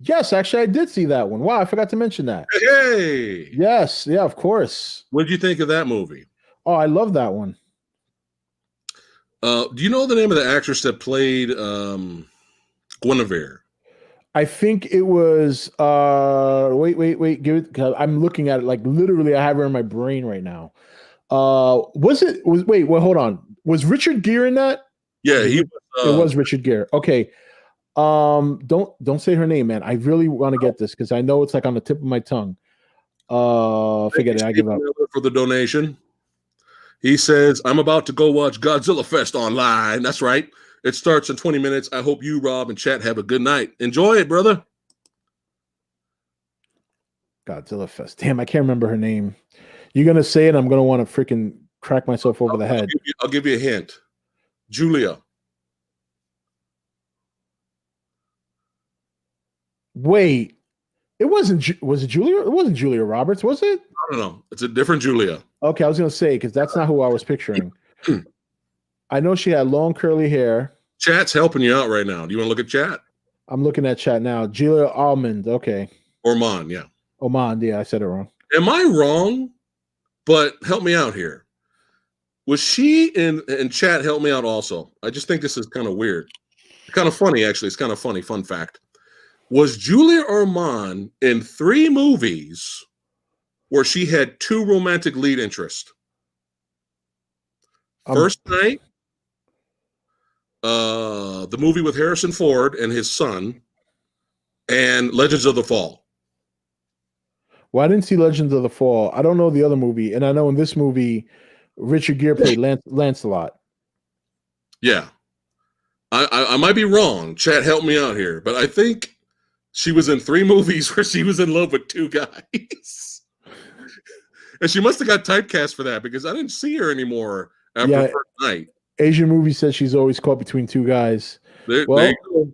Yes, actually, I did see that one. Wow, I forgot to mention that. Hey! Yes, yeah, of course. What did you think of that movie? Oh, I love that one. Do you know the name of the actress that played Guinevere? I think it was wait, give it. I'm looking at it like literally I have her in my brain right now. Wait, hold on. Was Richard Gere in that? Yeah, it was Richard Gere. Okay. Don't say her name, man. I really want to get this because I know it's like on the tip of my tongue. Forget it. I give up. For the donation. He says, I'm about to go watch Godzilla Fest online. That's right. It starts in 20 minutes. I hope you, Rob, and chat have a good night. Enjoy it, brother. Godzilla Fest. Damn, I can't remember her name. You're going to say it, I'm going to want to freaking crack myself over the head. I'll give you a hint. Julia. Wait. Was it Julia? It wasn't Julia Roberts, was it? I don't know. It's a different Julia. Okay, I was going to say, because that's not who I was picturing. I know she had long curly hair. Chat's helping you out right now. Do you want to look at chat? I'm looking at chat now. Julia Almond. Okay. Ormond, yeah. Ormond, yeah, I said it wrong. Am I wrong? But help me out here. Was she in chat? Help me out also. I just think this is kind of weird. Kind of funny, actually. It's kind of funny. Fun fact. Was Julia Ormond in 3 movies where she had 2 romantic lead interests? First Night, the movie with Harrison Ford and his son, and Legends of the Fall. Well, I didn't see Legends of the Fall. I don't know the other movie, and I know in this movie, Richard Gere played Lancelot. Yeah, I might be wrong. Chat, help me out here, but I think she was in 3 movies where she was in love with 2 guys, and she must have got typecast for that because I didn't see her anymore after First Night. Asian movie says she's always caught between 2 guys. There you go.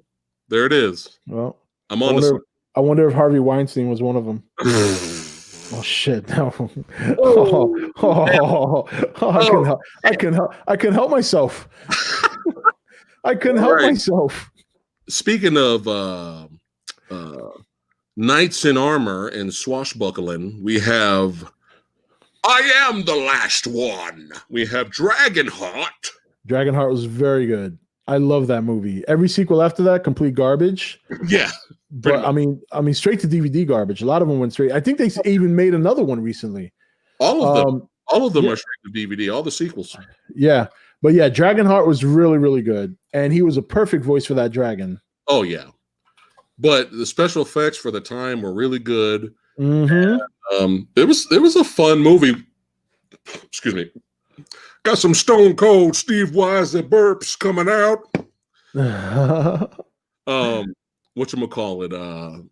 There it is. Well, I'm on this. I wonder if Harvey Weinstein was one of them. Oh shit! No. I can help myself. I can help myself. Speaking of knights in armor and swashbuckling, we have I Am the Last One. We have Dragonheart. Dragonheart was very good. I love that movie. Every sequel after that, complete garbage. Yeah. But I mean, straight to DVD garbage. A lot of them went straight. I think they even made another one recently. All of them are straight to DVD. All the sequels. Yeah, but yeah, Dragonheart was really, really good, and he was a perfect voice for that dragon. Oh yeah, but the special effects for the time were really good. Mm-hmm. And, it was a fun movie. Excuse me. Got some Stone Cold Steve Weiser burps coming out. Whatchamacallit?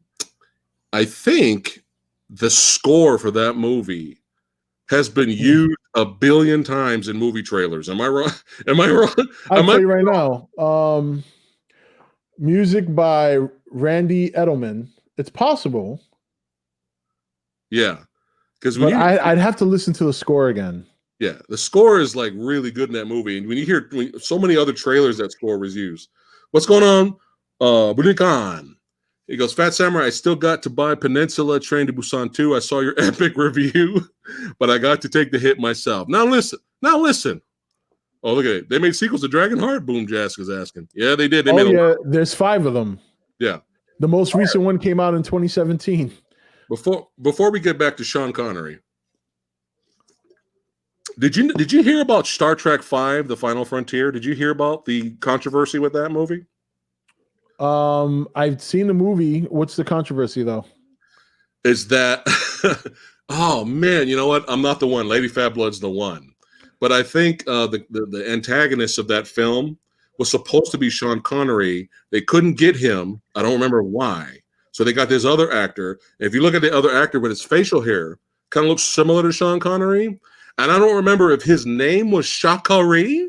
I think the score for that movie has been used 1 billion times in movie trailers. Am I wrong? I'll tell you right now. Music by Randy Edelman. It's possible. Yeah. Because I'd have to listen to the score again. Yeah, the score is like really good in that movie. And when you hear so many other trailers, that score was used. What's going on? Budokan. He goes, Phat Samurai, I still got to buy Peninsula Train to Busan 2. I saw your epic review, but I got to take the hit myself. Now listen. Oh, look at it. They made sequels to Dragonheart? Boom Jaska's asking. Yeah, they did. There's 5 of them. Yeah. The most recent one came out in 2017. Before we get back to Sean Connery, did you hear about Star Trek V, The Final Frontier? Did you hear about the controversy with that movie? I've seen the movie. What's the controversy though? Is that oh man, you know what? I'm not the one. Lady Fat Blood's the one. But I think the antagonist of that film was supposed to be Sean Connery. They couldn't get him. I don't remember why. So they got this other actor. And if you look at the other actor with his facial hair, kind of looks similar to Sean Connery. And I don't remember if his name was Shakari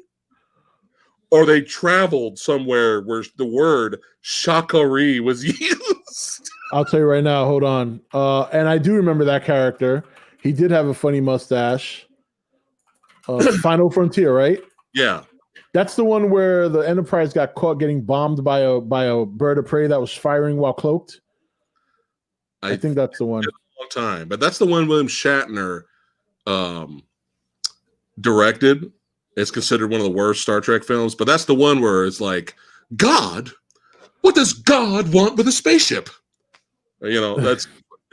or they traveled somewhere where the word Shakari was used. I'll tell you right now. Hold on. And I do remember that character. He did have a funny mustache. Final Frontier, right? Yeah. That's the one where the Enterprise got caught getting bombed by a bird of prey that was firing while cloaked. I think that's the one. A long time, but that's the one William Shatner directed. It's considered one of the worst Star Trek films, but that's the one where it's like, God, what does God want with a spaceship? You know,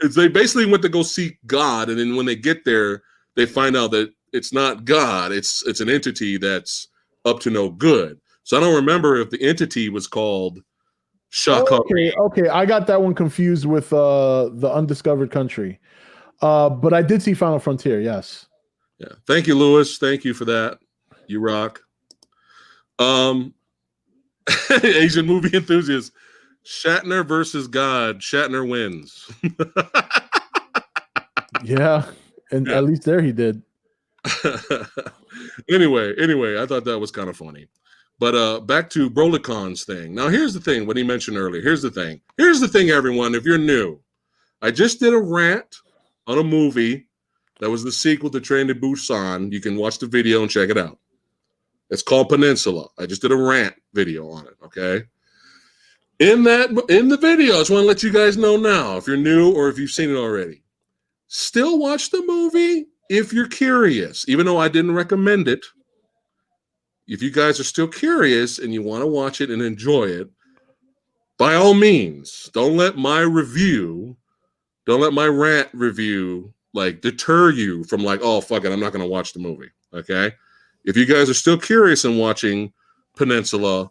they basically went to go seek God, and then when they get there, they find out that it's not God. It's an entity that's up to no good. So I don't remember if the entity was called Sean Connery. Okay, I got that one confused with the Undiscovered Country. But I did see Final Frontier, yes. Yeah. Thank you, Lewis. Thank you for that. You rock. Asian movie enthusiast. Shatner versus God. Shatner wins. Yeah. And at least there he did. Anyway, I thought that was kind of funny. But back to Brolicon's thing. Now, here's the thing, what he mentioned earlier. Here's the thing, everyone, if you're new. I just did a rant on a movie that was the sequel to Train to Busan. You can watch the video and check it out. It's called Peninsula. I just did a rant video on it, okay? In the video, I just want to let you guys know now, if you're new or if you've seen it already. Still watch the movie if you're curious, even though I didn't recommend it. If you guys are still curious and you want to watch it and enjoy it, by all means, don't let my rant review like deter you from like, oh, fuck it, I'm not going to watch the movie, okay? If you guys are still curious in watching Peninsula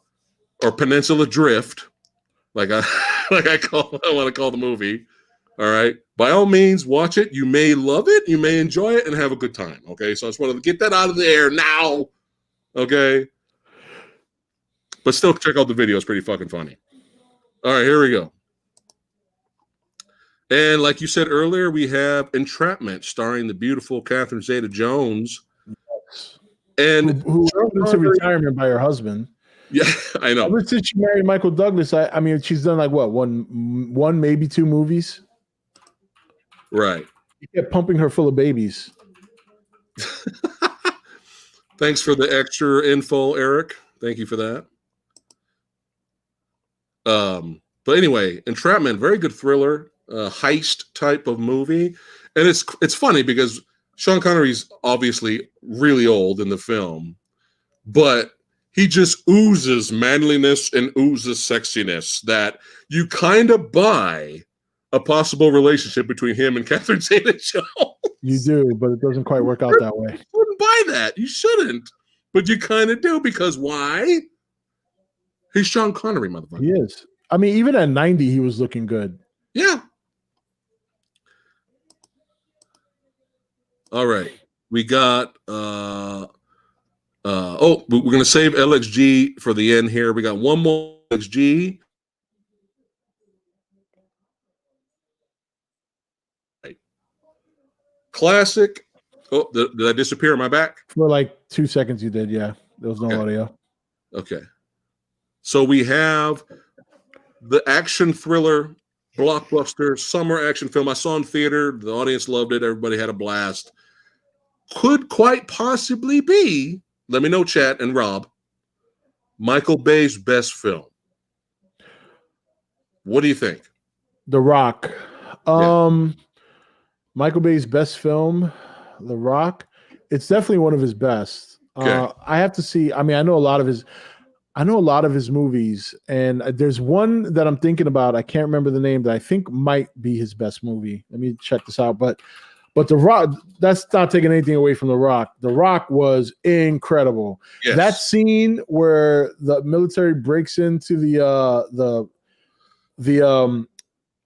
or Peninsula Drift, like I want to call the movie, all right, by all means, watch it. You may love it, you may enjoy it, and have a good time, okay? So I just wanted to get that out of there now, okay? But still, check out the video. It's pretty fucking funny. All right, here we go. And like you said earlier, we have Entrapment, starring the beautiful Catherine Zeta-Jones. Yes. And who went into retirement by her husband. Yeah, I know. Ever since she married Michael Douglas, I mean, she's done like what, one, maybe two movies. Right. He kept pumping her full of babies. Thanks for the extra info, Eric. Thank you for that. But anyway, Entrapment, very good thriller, heist type of movie. And it's funny because Sean Connery's obviously really old in the film, but he just oozes manliness and oozes sexiness that you kind of buy a possible relationship between him and Catherine Zeta-Jones. You do, but it doesn't quite work out that way. You wouldn't buy that. You shouldn't. But you kind of do, because why? He's Sean Connery, motherfucker. He is. I mean, even at 90, he was looking good. Yeah. All right. We got we're going to save LXG for the end here. We got one more LXG. Right. Classic. Oh, did I disappear? Am I back? For like 2 seconds you did, yeah. There was no audio. Okay. So we have the action thriller, blockbuster, summer action film. I saw in theater. The audience loved it. Everybody had a blast. Could quite possibly be, let me know, chat and Rob, Michael Bay's best film. What do you think? The Rock. Michael Bay's best film, The Rock. It's definitely one of his best. Okay. I have to see. I mean, I know a lot of his movies, and there's one that I'm thinking about. I can't remember the name that I think might be his best movie. Let me check this out. But The Rock, that's not taking anything away from The Rock. The Rock was incredible. Yes. That scene where the military breaks into the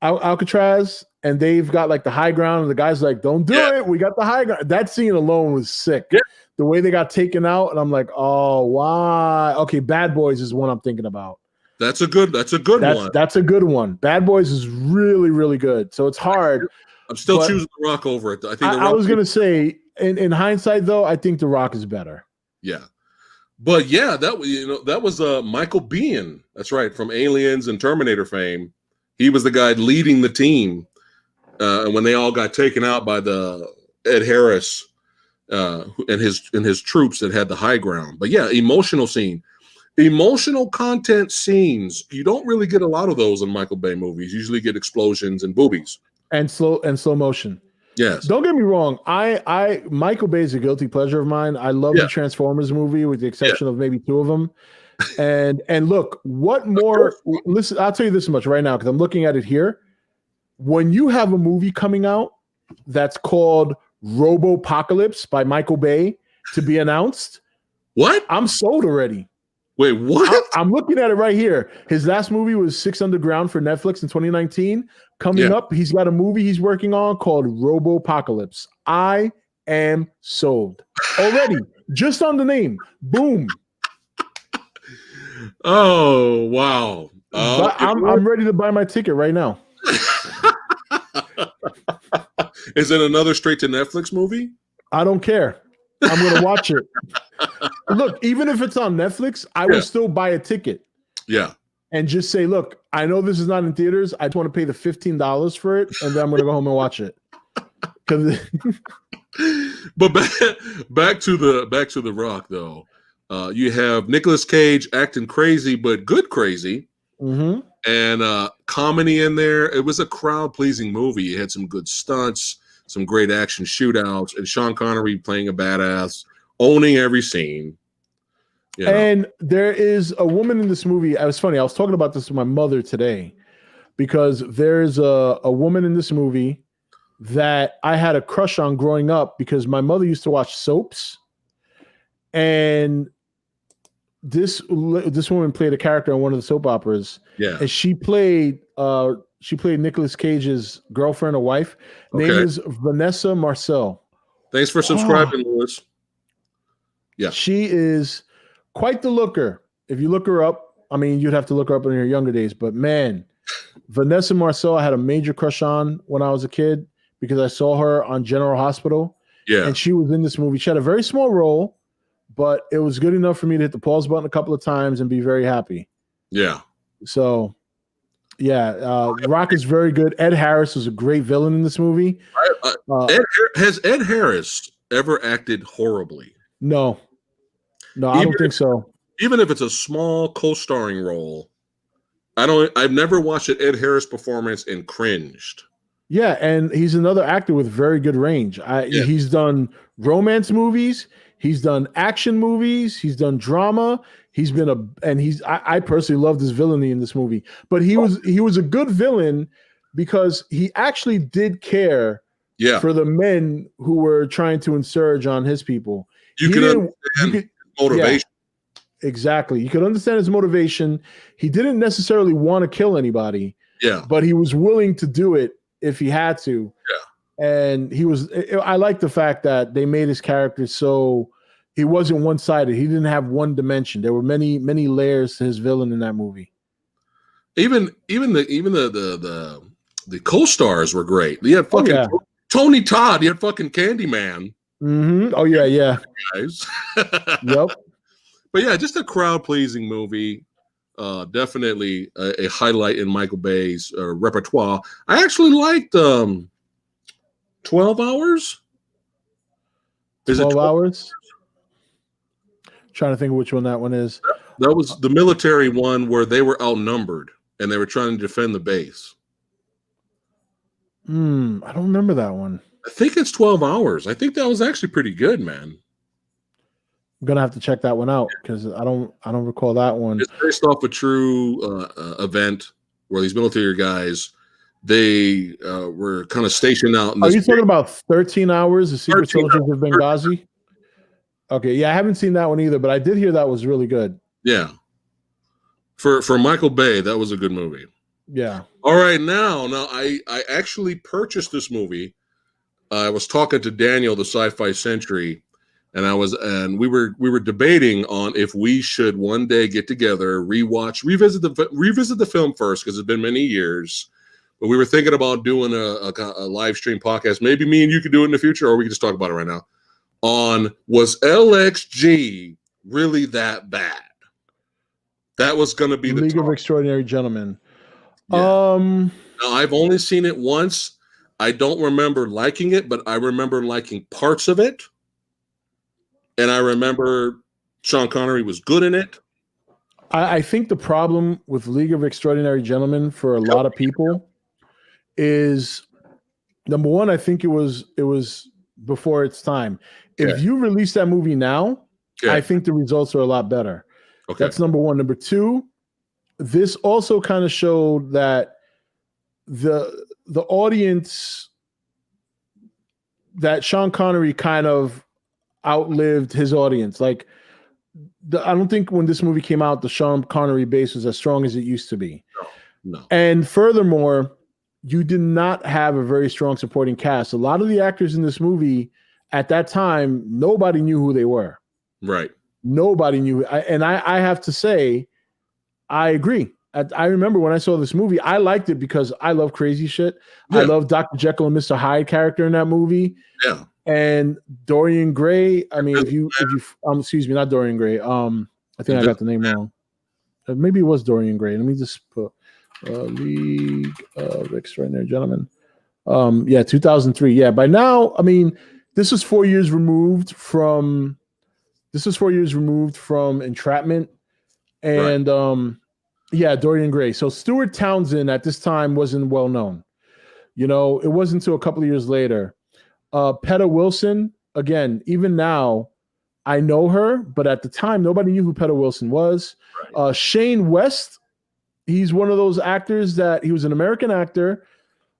Alcatraz, and they've got like the high ground, and the guy's like, "Don't do it. We got the high ground." That scene alone was sick. Yeah. The way they got taken out, and I'm like, "Oh, why?" Okay, Bad Boys is one I'm thinking about. That's a good one. That's a good one. Bad Boys is really, really good. So it's hard. I'm still choosing The Rock over it. I think I was gonna say, in hindsight, though, I think The Rock is better. Yeah, but yeah, that was Michael Biehn. That's right, from Aliens and Terminator fame. He was the guy leading the team, and when they all got taken out by the Ed Harris and his troops that had the high ground. But yeah, emotional content scenes. You don't really get a lot of those in Michael Bay movies. You usually get explosions and boobies and slow motion. Yes. Don't get me wrong. Michael Bay is a guilty pleasure of mine. I love the Transformers movie, with the exception of maybe 2 of them. And look, what more? Listen, I'll tell you this much right now, because I'm looking at it here. When you have a movie coming out that's called Robopocalypse by Michael Bay to be announced, what? I'm sold already. Wait, what? I'm looking at it right here. His last movie was Six Underground for Netflix in 2019. Coming up, he's got a movie he's working on called Robopocalypse. I am sold already. Just on the name. Boom. Oh, wow. I'm ready to buy my ticket right now. Is it another straight to Netflix movie? I don't care. I'm going to watch it. Look, even if it's on Netflix, I will still buy a ticket. Yeah. And just say, look, I know this is not in theaters. I just want to pay the $15 for it, and then I'm going to go home and watch it. But back to the Rock though. You have Nicolas Cage acting crazy, but good crazy, and comedy in there. It was a crowd-pleasing movie. It had some good stunts, some great action shootouts, and Sean Connery playing a badass, owning every scene. You know? And there is a woman in this movie. It was funny. I was talking about this with my mother today, because there's a woman in this movie that I had a crush on growing up, because my mother used to watch soaps, and this woman played a character in one of the soap operas. Yeah, and she played Nicolas Cage's girlfriend or wife. Name is Vanessa Marcel. Thanks for subscribing, Lewis. Yeah, she is quite the looker. If you look her up, I mean, you'd have to look her up in her younger days, but man, Vanessa Marcel, I had a major crush on when I was a kid, because I saw her on General Hospital. Yeah. And she was in this movie. She had a very small role, but it was good enough for me to hit the pause button a couple of times and be very happy. Yeah. So, yeah, Rock is very good. Ed Harris is a great villain in this movie. Has Ed Harris ever acted horribly? No, I don't think so. Even if it's a small co-starring role, I've never watched an Ed Harris performance and cringed. Yeah, and he's another actor with very good range. He's done romance movies, he's done action movies, he's done drama. I personally loved his villainy in this movie. But he was a good villain because he actually did care for the men who were trying to insurge on his people. You could understand motivation. Yeah, exactly. You could understand his motivation. He didn't necessarily want to kill anybody. Yeah. But he was willing to do it if he had to. Yeah. And I like the fact that they made his character so he wasn't one-sided. He didn't have one dimension. There were many, many layers to his villain in that movie. Even the co-stars were great. You had fucking Tony Todd. You had fucking Candyman. Mm-hmm. Oh yeah. Guys. Yep. But yeah, just a crowd-pleasing movie. Definitely a highlight in Michael Bay's repertoire. I actually liked 12 Hours. Is 12 Hours? Trying to think of which one that one is. That was the military one where they were outnumbered and they were trying to defend the base. I don't remember that one. I think it's 12 Hours. I think that was actually pretty good, man. I'm gonna have to check that one out because I don't recall that one. It's based off a true event where these military guys they were kind of stationed out. Are you talking about 13 Hours? The Secret Soldiers of Benghazi. Okay, yeah, I haven't seen that one either, but I did hear that was really good. Yeah, for Michael Bay, that was a good movie. Yeah. All right, now I actually purchased this movie. I was talking to Daniel, the Sci-Fi Century. And we were debating on if we should one day get together, revisit the film first because it's been many years. But we were thinking about doing a live stream podcast. Maybe me and you could do it in the future, or we could just talk about it right now. Was LXG really that bad? That was going to be the League of Extraordinary Gentlemen. Yeah. Now, I've only seen it once. I don't remember liking it, but I remember liking parts of it. and I remember Sean Connery was good in it. I think the problem with League of Extraordinary Gentlemen for a lot of people is, number one, I think it was before its time. Okay. If you release that movie now, I think the results are a lot better. Okay. That's number one. Number two, this also kind of showed that the audience, that Sean Connery kind of outlived his audience. Like, I don't think when this movie came out, the Sean Connery base was as strong as it used to be. No. And furthermore, you did not have a very strong supporting cast. A lot of the actors in this movie at that time, nobody knew who they were. Right. Nobody knew. I have to say, I agree. I remember when I saw this movie, I liked it because I love crazy shit. Yeah. I love Dr. Jekyll and Mr. Hyde character in that movie. Yeah. And Dorian Gray. I mean, if you excuse me, not Dorian Gray. I think I got the name wrong. Maybe it was Dorian Gray. Let me just put League of Extraordinary Gentlemen. 2003. Yeah. By now, I mean, this is 4 years removed from Entrapment, and Dorian Gray. So Stuart Townsend at this time wasn't well known. You know, it wasn't until a couple of years later. Petta Wilson, again, even now, I know her, but at the time, nobody knew who Petta Wilson was. Right. Shane West, he's one of those actors that he was an American actor,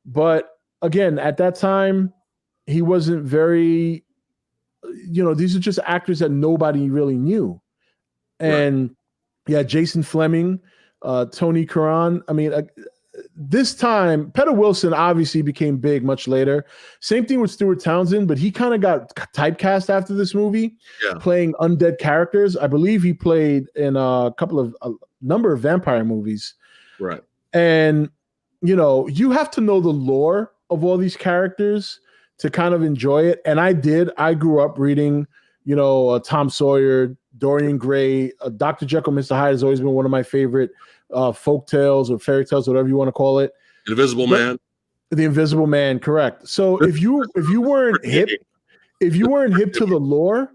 but again, at that time, he wasn't very, these are just actors that nobody really knew. And Jason Fleming, Tony Curran. I mean, this time, Petta Wilson obviously became big much later. Same thing with Stuart Townsend, but he kind of got typecast after this movie, playing undead characters. I believe he played in a number of vampire movies. Right. And, you have to know the lore of all these characters to kind of enjoy it. And I did. I grew up reading, Tom Sawyer, Dorian Gray, Dr. Jekyll, Mr. Hyde has always been one of my favorite folk tales or fairy tales, whatever you want to call it. Invisible Man. The Invisible Man, correct. So if you weren't hip to the lore,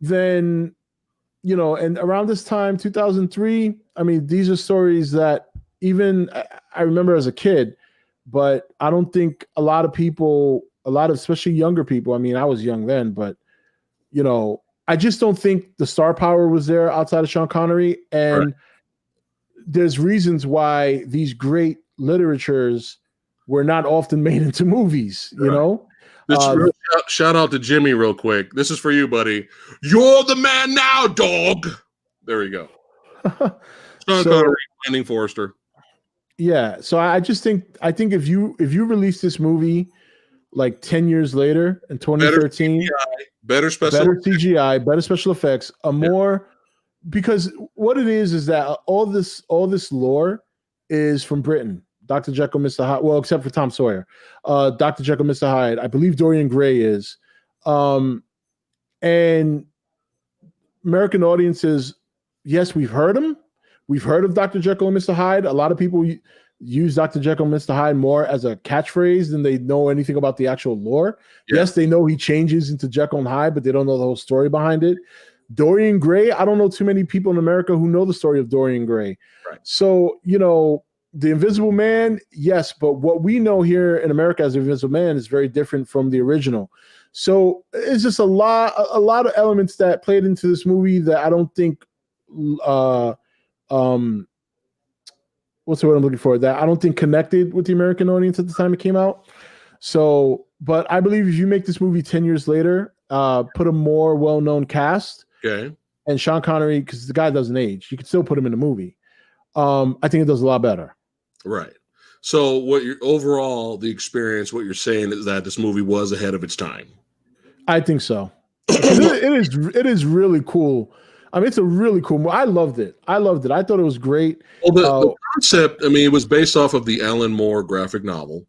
then and around this time, 2003, I mean, these are stories that even I remember as a kid, but I don't think a lot of people, especially younger people, I mean, I was young then, but I just don't think the star power was there outside of Sean Connery. And there's reasons why these great literatures were not often made into movies, Shout out to Jimmy real quick. This is for you, buddy. You're the man now, dog. There we go. Sean Connery, Landing Forrester. Yeah. So I think if you release this movie like 10 years later in 2013, better CGI, better special effects, because what it is that all this lore is from Britain. Dr. Jekyll, Mr. Hyde, well, except for Tom Sawyer. Dr. Jekyll, Mr. Hyde, I believe Dorian Gray is. And American audiences, yes, we've heard him. We've heard of Dr. Jekyll and Mr. Hyde. A lot of people use Dr. Jekyll and Mr. Hyde more as a catchphrase than they know anything about the actual lore. Yeah. Yes, they know he changes into Jekyll and Hyde, but they don't know the whole story behind it. Dorian Gray, I don't know too many people in America who know the story of Dorian Gray. Right. So, the Invisible Man, yes, but what we know here in America as the Invisible Man is very different from the original. So it's just a lot of elements that played into this movie that I don't think what's the word I'm looking for? That I don't think connected with the American audience at the time it came out. So, but I believe if you make this movie 10 years later, put a more well-known cast, and Sean Connery, because the guy doesn't age, you could still put him in the movie. I think it does a lot better. Right. So the experience, what you're saying is that this movie was ahead of its time. I think so. It is really cool. I mean, it's a really cool movie. I loved it. I thought it was great. Well, the concept, I mean, it was based off of the Alan Moore graphic novel,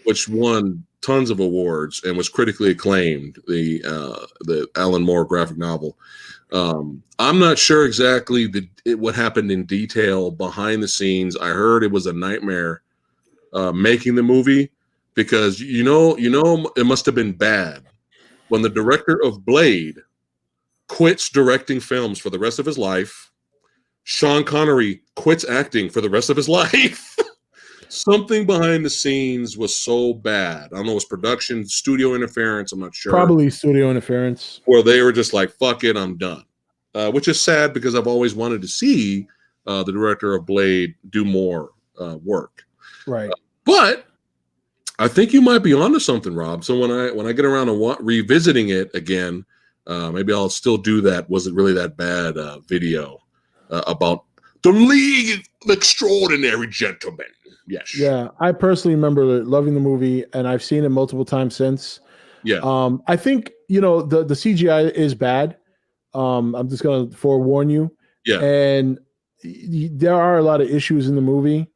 which won tons of awards and was critically acclaimed, the Alan Moore graphic novel. I'm not sure exactly what happened in detail behind the scenes. I heard it was a nightmare making the movie because it must have been bad when the director of Blade quits directing films for the rest of his life, Sean Connery quits acting for the rest of his life. Something behind the scenes was so bad. I don't know, it was production, studio interference, I'm not sure. Probably studio interference. Where they were just like, fuck it, I'm done. Which is sad because I've always wanted to see the director of Blade do more work. Right. But I think you might be onto something, Rob. So when I get around to revisiting it again, maybe I'll still do that. Was it really that bad? Video about the League of Extraordinary Gentlemen. Yes. Yeah, I personally remember loving the movie, and I've seen it multiple times since. Yeah. I think the CGI is bad. I'm just gonna forewarn you. Yeah. And there are a lot of issues in the movie.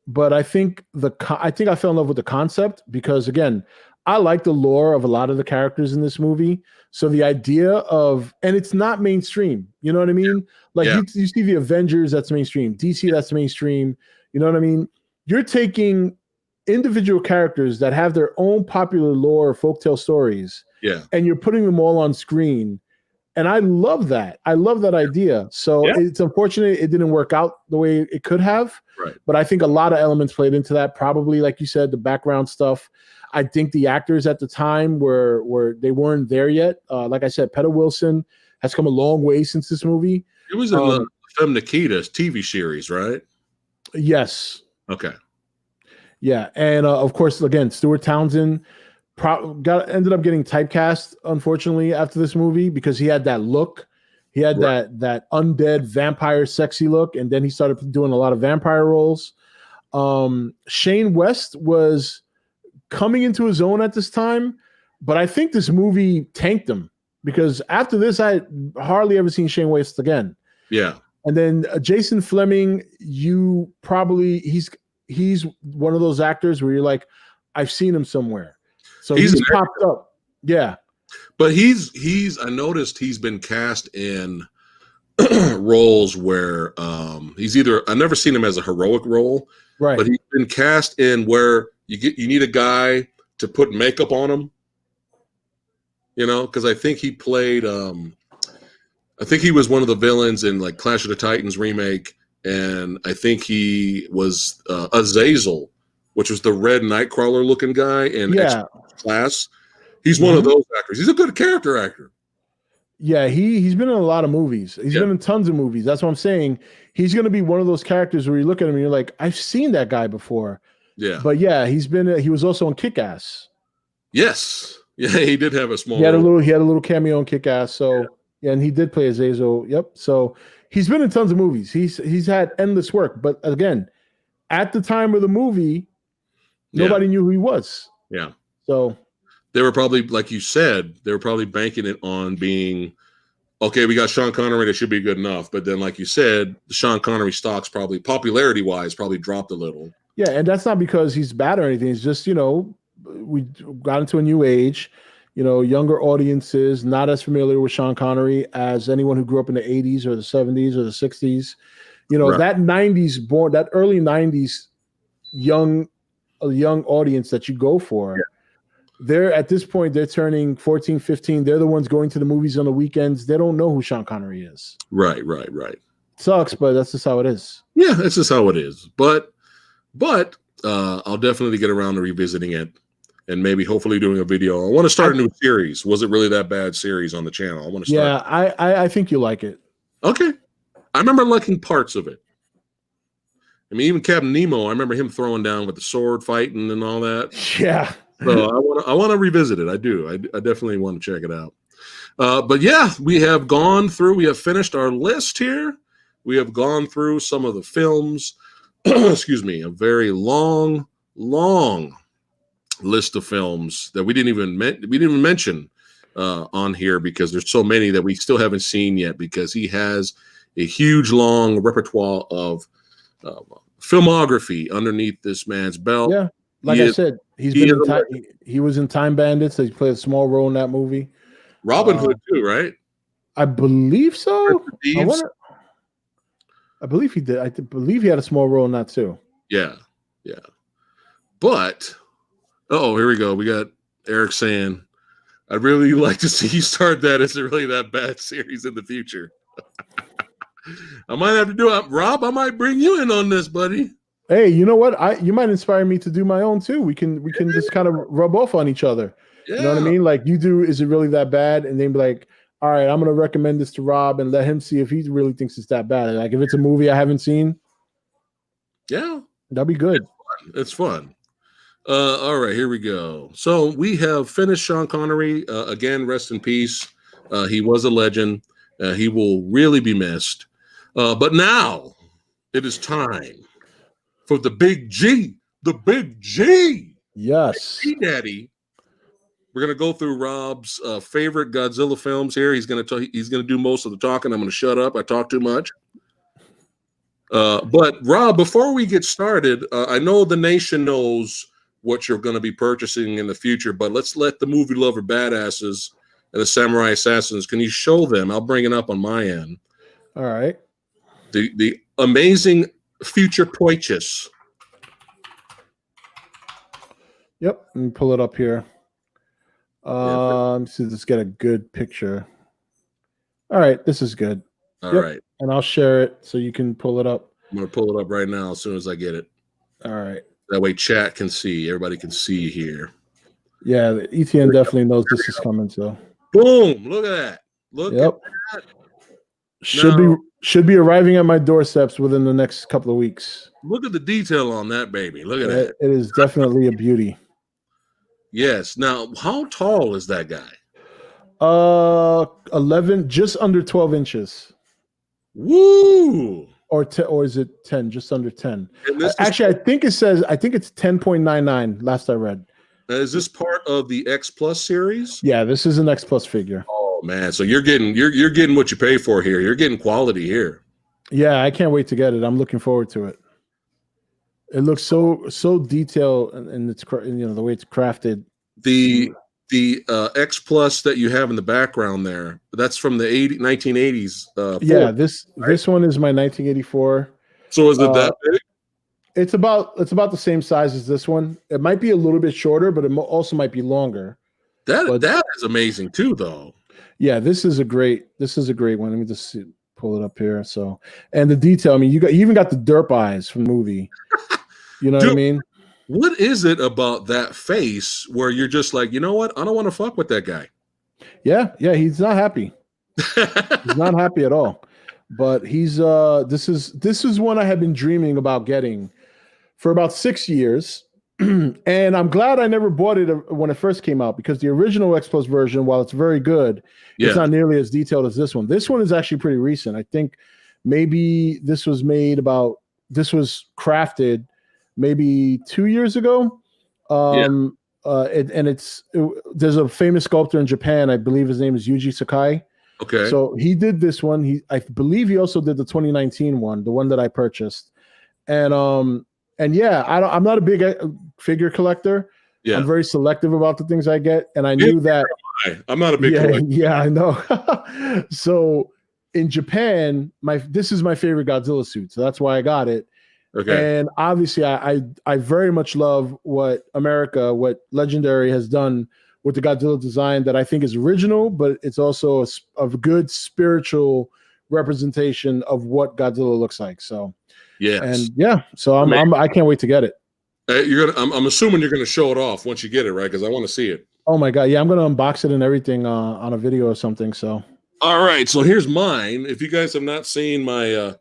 But I think I fell in love with the concept because, again, I like the lore of a lot of the characters in this movie. So the idea of, and it's not mainstream, you know what I mean? Like you see the Avengers, that's mainstream. DC, that's mainstream. You know what I mean? You're taking individual characters that have their own popular lore, folktale stories, and you're putting them all on screen. And I love that. I love that idea. So it's unfortunate it didn't work out the way it could have. Right. But I think a lot of elements played into that. Probably, like you said, the background stuff. I think the actors at the time they weren't there yet. Like I said, Peter Wilson has come a long way since this movie. It was in the Fem Nikita's TV series, right? Yes. Okay. Yeah, and of course, again, Stuart Townsend ended up getting typecast, unfortunately, after this movie because he had that look. He had that undead vampire sexy look, and then he started doing a lot of vampire roles. Shane West was coming into his own at this time, but I think this movie tanked him because after this, I had hardly ever seen Shane West again. Yeah. And then Jason Fleming, he's one of those actors where you're like, I've seen him somewhere. So he's popped up. Yeah. But I noticed he's been cast in roles where I've never seen him as a heroic role, right? But he's been cast in where you need a guy to put makeup on him, because I think he played I think he was one of the villains in like Clash of the Titans remake, and I think he was Azazel, which was the red Nightcrawler looking guy in X-Class. He's one of those actors. He's a good character actor. Yeah, he's been in a lot of movies. He's been in tons of movies. That's what I'm saying. He's going to be one of those characters where you look at him and you're like, I've seen that guy before. Yeah. But yeah, he was also on Kick-Ass. Yes. Yeah, he did have a small He had a little cameo on Kick-Ass. So and he did play Azazel. Yep. So he's been in tons of movies. He's had endless work. But again, at the time of the movie, nobody knew who he was. Yeah. So they were probably, like you said, they were probably banking it on being, okay, we got Sean Connery, that should be good enough. But then, like you said, the Sean Connery stocks probably, popularity-wise, probably dropped a little. Yeah, and that's not because he's bad or anything. It's just, we got into a new age, younger audiences, not as familiar with Sean Connery as anyone who grew up in the 80s or the 70s or the 60s. That 90s born, that early 90s young audience that you go for. Yeah. They're at this point, they're turning 14, 15. They're the ones going to the movies on the weekends. They don't know who Sean Connery is. Right. Sucks, but that's just how it is. Yeah, that's just how it is. But I'll definitely get around to revisiting it and maybe hopefully doing a video. I want to start a new series. Was it really that bad series on the channel? I want to start. Yeah, I think you like it. Okay. I remember liking parts of it. I mean, even Captain Nemo, I remember him throwing down with the sword fighting and all that. Yeah. So I want to revisit it. I do. I definitely want to check it out. But yeah, we have finished our list here. We have gone through some of the films. Excuse me, a very long list of films that we didn't even mention on here because there's so many that we still haven't seen yet because he has a huge long repertoire of filmography underneath this man's belt. Yeah. Like I said, he was in Time Bandits. So he played a small role in that movie. Robin Hood too, right? I believe so. I believe he did. I believe he had a small role in that too. Yeah. But here we go. We got Eric saying, I'd really like to see you start that. Is it really that bad series in the future? I might have to do it. Rob, I might bring you in on this, buddy. Hey, you know what? You might inspire me to do my own too. We can just kind of rub off on each other. Yeah. You know what I mean? Like you do, is it really that bad? And then be like, all right, I'm gonna recommend this to Rob and let him see if he really thinks it's that bad. Like if it's a movie I haven't seen, yeah, that'd be good. It's fun. All right, here we go. So we have finished Sean Connery. Again, rest in peace. He was a legend. He will really be missed. But now it is time for the big G. The big G. Yes. G Daddy. We're gonna go through Rob's favorite Godzilla films here. He's gonna do most of the talking. I'm gonna shut up. I talk too much. But Rob, before we get started, I know the nation knows what you're going to be purchasing in the future, but let's let the movie lover badasses and the samurai assassins. Can you show them? I'll bring it up on my end. All right. The amazing future purchase. Yep. Let me pull it up here. So let's get a good picture. All right, this is good. All right. And I'll share it so you can pull it up. I'm gonna pull it up right now as soon as I get it. All right. That way chat can see. Everybody can see here. Yeah, the ETN definitely knows this is coming. So boom! Look at that. Look at that. Should be arriving at my doorsteps within the next couple of weeks. Look at the detail on that baby. Look at that. It is definitely a beauty. Yes. Now, how tall is that guy? 11, just under 12 inches. Woo! Or is it 10? Just under 10. Actually, I think it's 10.99 last I read. Is this part of the X Plus series? Yeah, this is an X Plus figure. Oh man, so you're getting what you pay for here. You're getting quality here. Yeah, I can't wait to get it. I'm looking forward to it. It looks so detailed, and it's the way it's crafted. The X Plus that you have in the background there, that's from the 1980s. Yeah, this one is my 1984. So is it that big? It's about the same size as this one. It might be a little bit shorter, but it also might be longer. That is amazing too, though. Yeah, this is a great one. Let me just pull it up here. So, and the detail. I mean, you even got the derp eyes from the movie. You know what I mean? What is it about that face where you're just like, you know what? I don't want to fuck with that guy. Yeah, he's not happy. He's not happy at all. But he's this is one I have been dreaming about getting for about 6 years. And I'm glad I never bought it when it first came out, because the original X Plus version, while it's very good, it's not nearly as detailed as this one. This one is actually pretty recent. I think maybe this was crafted maybe 2 years ago. There's a famous sculptor in Japan. I believe his name is Yuji Sakai. Okay. So he did this one. I believe he also did the 2019 one, the one that I purchased. And yeah, I'm not a big figure collector. Yeah. I'm very selective about the things I get. And I knew that. I'm not a big collector. Yeah, I know. So in Japan, this is my favorite Godzilla suit. So that's why I got it. Okay. And obviously I very much love what Legendary has done with the Godzilla design, that I think is original, but it's also a good spiritual representation of what Godzilla looks like. So so I can't wait to get it. I'm assuming you're gonna show it off once you get it, right? Because I want to see it. Oh my god, yeah, I'm gonna unbox it and everything on a video or something. So all right, so here's mine. If you guys have not seen my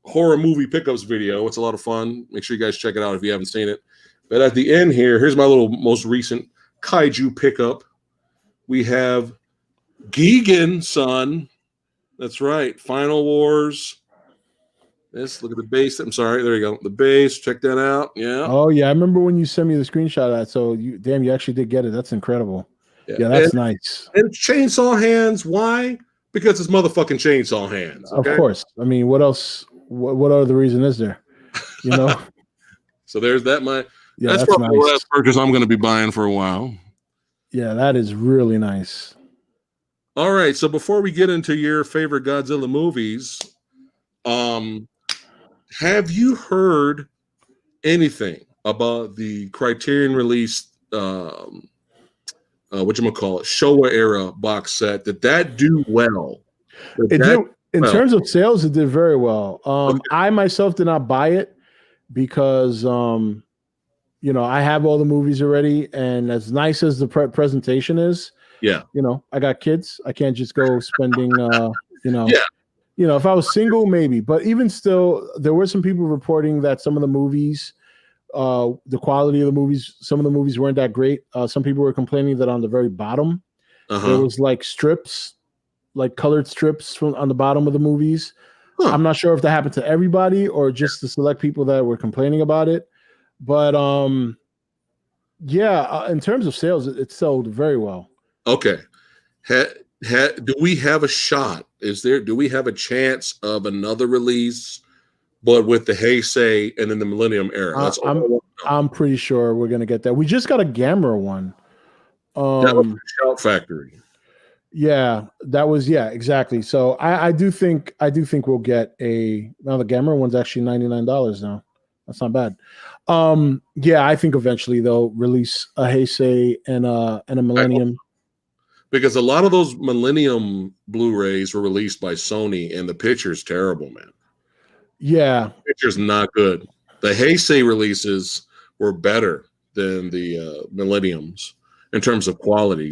horror movie pickups video, it's a lot of fun. Make sure you guys check it out if you haven't seen it. But at the end here's my little most recent kaiju pickup. We have Gigan, son. That's right. Final Wars. Look at the base. I'm sorry. There you go. The base. Check that out. Yeah. Oh yeah, I remember when you sent me the screenshot of that. So you actually did get it. That's incredible. Yeah, that's nice. And chainsaw hands. Why? Because it's motherfucking chainsaw hands. Okay? Of course. I mean, what else? What other reason is there? You know. So there's that. That's probably the last purchase I'm going to be buying for a while. Yeah, that is really nice. All right. So before we get into your favorite Godzilla movies, have you heard anything about the Criterion released whatchamacallit, Showa era box set. Did that do well? It did. In terms of sales, it did very well. I myself did not buy it because I have all the movies already, and as nice as the presentation is, I got kids. I can't just go spending, if I was single, maybe. But even still, there were some people reporting that some of the movies, the quality of the movies, some of the movies weren't that great. Some people were complaining that on the very bottom, there was like strips, like colored strips on the bottom of the movies. I'm not sure if that happened to everybody or just the select people that were complaining about it. But in terms of sales, it sold very well. Okay. Do we have a shot? Do we have a chance of another release, but with the Heisei and in the Millennium era? I'm pretty sure we're gonna get that. We just got a Gamera one. That was the Shout Factory. Yeah, that was exactly. So I do think we'll get the Gamera one's actually $99 now. That's not bad. I think eventually they'll release a Heisei and a Millennium. Because a lot of those Millennium Blu-rays were released by Sony, and the picture's terrible, man. Yeah, the picture's not good. The Heisei releases were better than the Millenniums in terms of quality.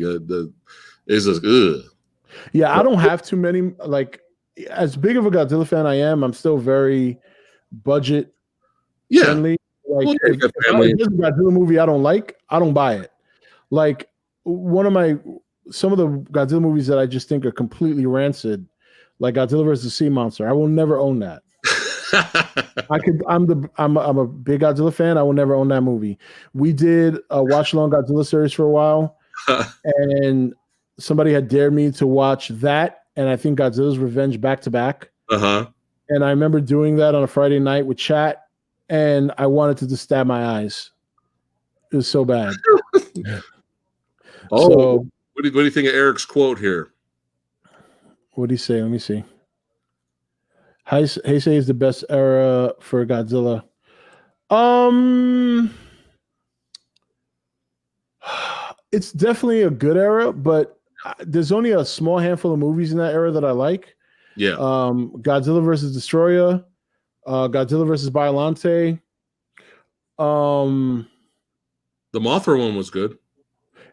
Yeah, I don't have too many. Like, as big of a Godzilla fan I am, I'm still very budget friendly. Like, if there's a Godzilla movie I don't like, I don't buy it. Like, some of the Godzilla movies that I just think are completely rancid, like Godzilla vs. Sea Monster, I will never own that. I'm a big Godzilla fan. I will never own that movie. We did a watch along Godzilla series for a while, and somebody had dared me to watch that, and I think Godzilla's Revenge back to back. And I remember doing that on a Friday night with chat, and I wanted to just stab my eyes. It was so bad. What do you think of Eric's quote here? What did he say? Let me see. Heisei is the best era for Godzilla. It's definitely a good era, but there's only a small handful of movies in that era that I like. Yeah. Godzilla versus Destroyer, Godzilla versus Biollante. The Mothra one was good.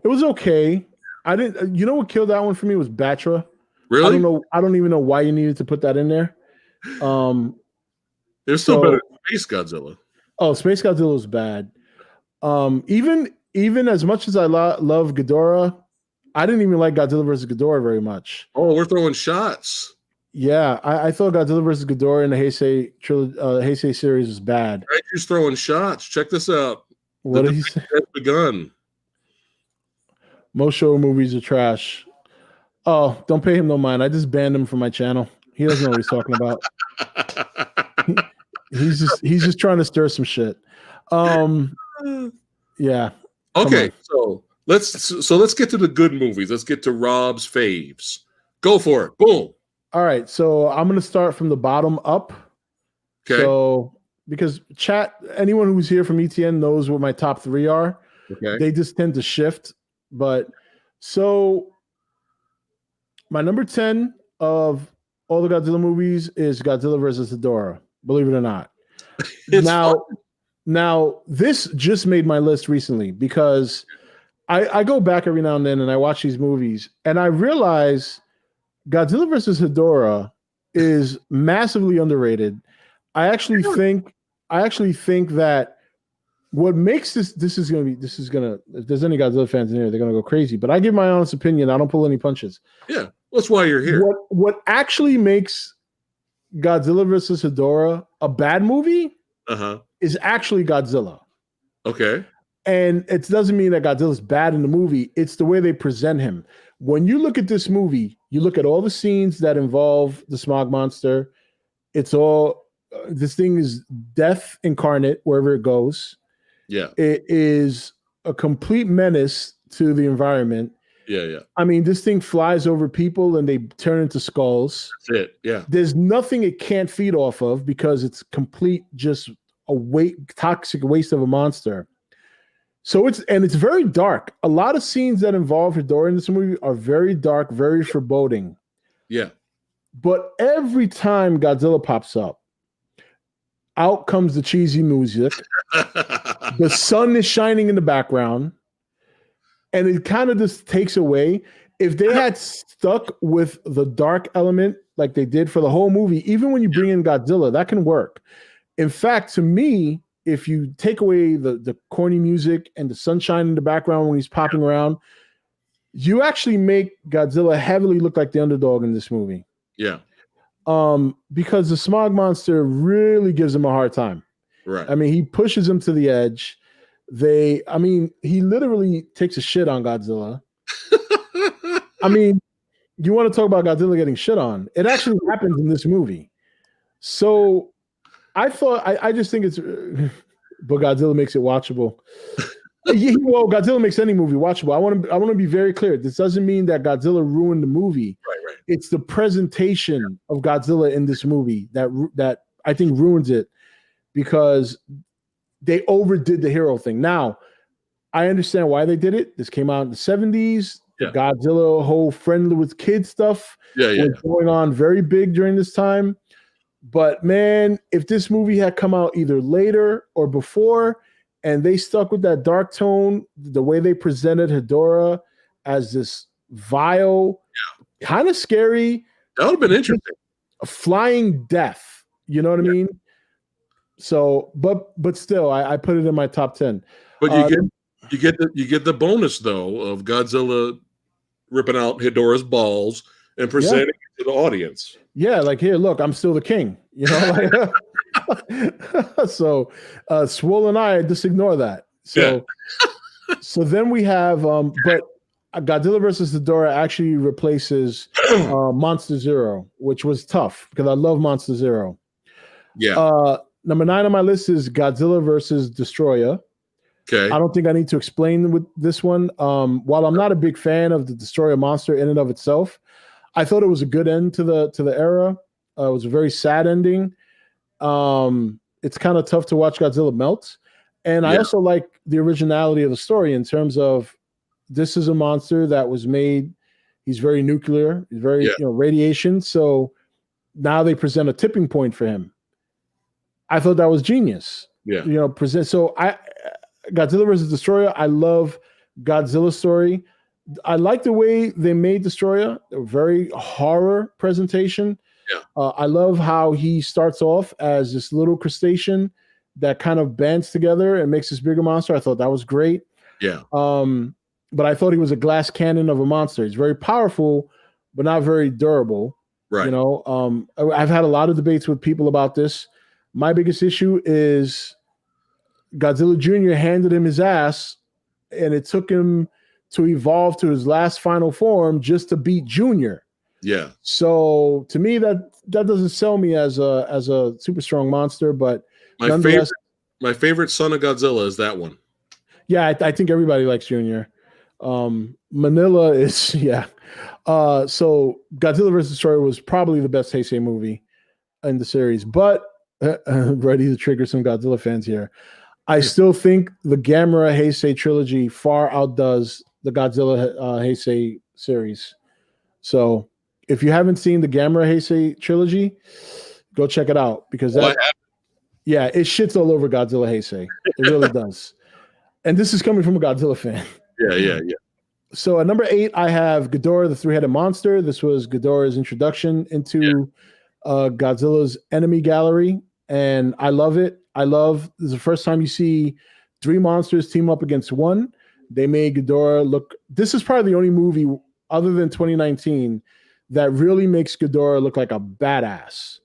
It was okay. I didn't. You know what killed that one for me was Batra. Really? I don't even know why you needed to put that in there. There's still better than Space Godzilla. Oh, Space Godzilla was bad. Even as much as I love Ghidorah, I didn't even like Godzilla vs. Ghidorah very much. Oh, we're throwing shots. Yeah, I thought Godzilla vs. Ghidorah in the Heisei series was bad. Kaiku's throwing shots. Check this out. What did he say? Has begun. Most show movies are trash. Oh, don't pay him no mind. I just banned him from my channel. He doesn't know what he's talking about. He's just trying to stir some shit. Yeah. Okay, so let's get to the good movies. Let's get to Rob's faves. Go for it. Boom. All right. So I'm gonna start from the bottom up. Okay. So because chat, anyone who's here from ETN knows what my top three are. Okay. They just tend to shift. But so my number 10 of all the Godzilla movies is Godzilla versus Fedora, believe it or not. Now this just made my list recently because I go back every now and then and I watch these movies and I realize Godzilla versus Fedora is massively underrated. I actually think that what makes this is gonna if there's any Godzilla fans in here, they're gonna go crazy. But I give my honest opinion. I don't pull any punches. Yeah, that's why you're here. What actually makes Godzilla versus Fedora a bad movie is actually Godzilla. Okay. And it doesn't mean that Godzilla's bad in the movie. It's the way they present him. When you look at this movie, you look at all the scenes that involve the smog monster. It's all this thing is death incarnate wherever it goes. Yeah. It is a complete menace to the environment. Yeah. I mean, this thing flies over people and they turn into skulls. That's it. Yeah. There's nothing it can't feed off of because it's complete just a toxic waste of a monster. So it's very dark. A lot of scenes that involve Fedora in this movie are very dark, very foreboding. Yeah. But every time Godzilla pops up, out comes the cheesy music. The sun is shining in the background, and it kind of just takes away. If they had stuck with the dark element like they did for the whole movie, even when you bring in Godzilla, that can work. In fact, to me, if you take away the corny music and the sunshine in the background when he's popping around, you actually make Godzilla heavily look like the underdog in this movie. Yeah. Because the smog monster really gives him a hard time. Right. I mean, he pushes him to the edge. He literally takes a shit on Godzilla. I mean, you want to talk about Godzilla getting shit on? It actually happens in this movie. So I just think it's, but Godzilla makes it watchable. Well, Godzilla makes any movie watchable. I want to be very clear. This doesn't mean that Godzilla ruined the movie. Right. It's the presentation of Godzilla in this movie that I think ruins it, because they overdid the hero thing. Now, I understand why they did it. This came out in the 70s. Yeah. Godzilla whole friendly with kids stuff was going on very big during this time. But man, if this movie had come out either later or before, and they stuck with that dark tone, the way they presented Hedorah as this vile, kind of scary, that would have been interesting. Flying death. You know what I mean? So, but still, I put it in my top 10. But you get the bonus though of Godzilla ripping out Hedorah's balls and presenting it to the audience. Yeah, like, here, look, I'm still the king. You know, like, so Swole and I just ignore that. So, so then we have, but Godzilla versus Hedorah actually replaces Monster Zero, which was tough because I love Monster Zero. Yeah. Number 9 on my list is Godzilla versus Destroyer. Okay. I don't think I need to explain with this one. While I'm not a big fan of the Destroyer monster in and of itself, I thought it was a good end to the era. It was a very sad ending. It's kind of tough to watch Godzilla melt. And I also like the originality of the story in terms of this is a monster that was made. He's very nuclear. He's very radiation. So now they present a tipping point for him. I thought that was genius. Yeah. So Godzilla versus Destroyer. I love Godzilla's story. I like the way they made Destroyer, a very horror presentation. Yeah. I love how he starts off as this little crustacean that kind of bands together and makes this bigger monster. I thought that was great. Yeah. But I thought he was a glass cannon of a monster. He's very powerful, but not very durable. Right. You know, I've had a lot of debates with people about this. My biggest issue is Godzilla Jr. handed him his ass, and it took him to evolve to his last final form just to beat Junior. Yeah. So to me, that doesn't sell me as a super strong monster. But my favorite son of Godzilla is that one. Yeah, I think everybody likes Junior. Manila is so Godzilla vs. Destroyer was probably the best Heisei movie in the series, but ready to trigger some Godzilla fans here. I still think the Gamera Heisei trilogy far outdoes the Godzilla Heisei series. So if you haven't seen the Gamera Heisei trilogy, go check it out because it shits all over Godzilla Heisei. It really does. And this is coming from a Godzilla fan. Yeah. So at number 8, I have Gador, the three-headed monster. This was Gador's introduction into Godzilla's enemy gallery, and I love it. This is the first time you see 3 monsters team up against one. They made Gador look. This is probably the only movie other than 2019 that really makes Gador look like a badass.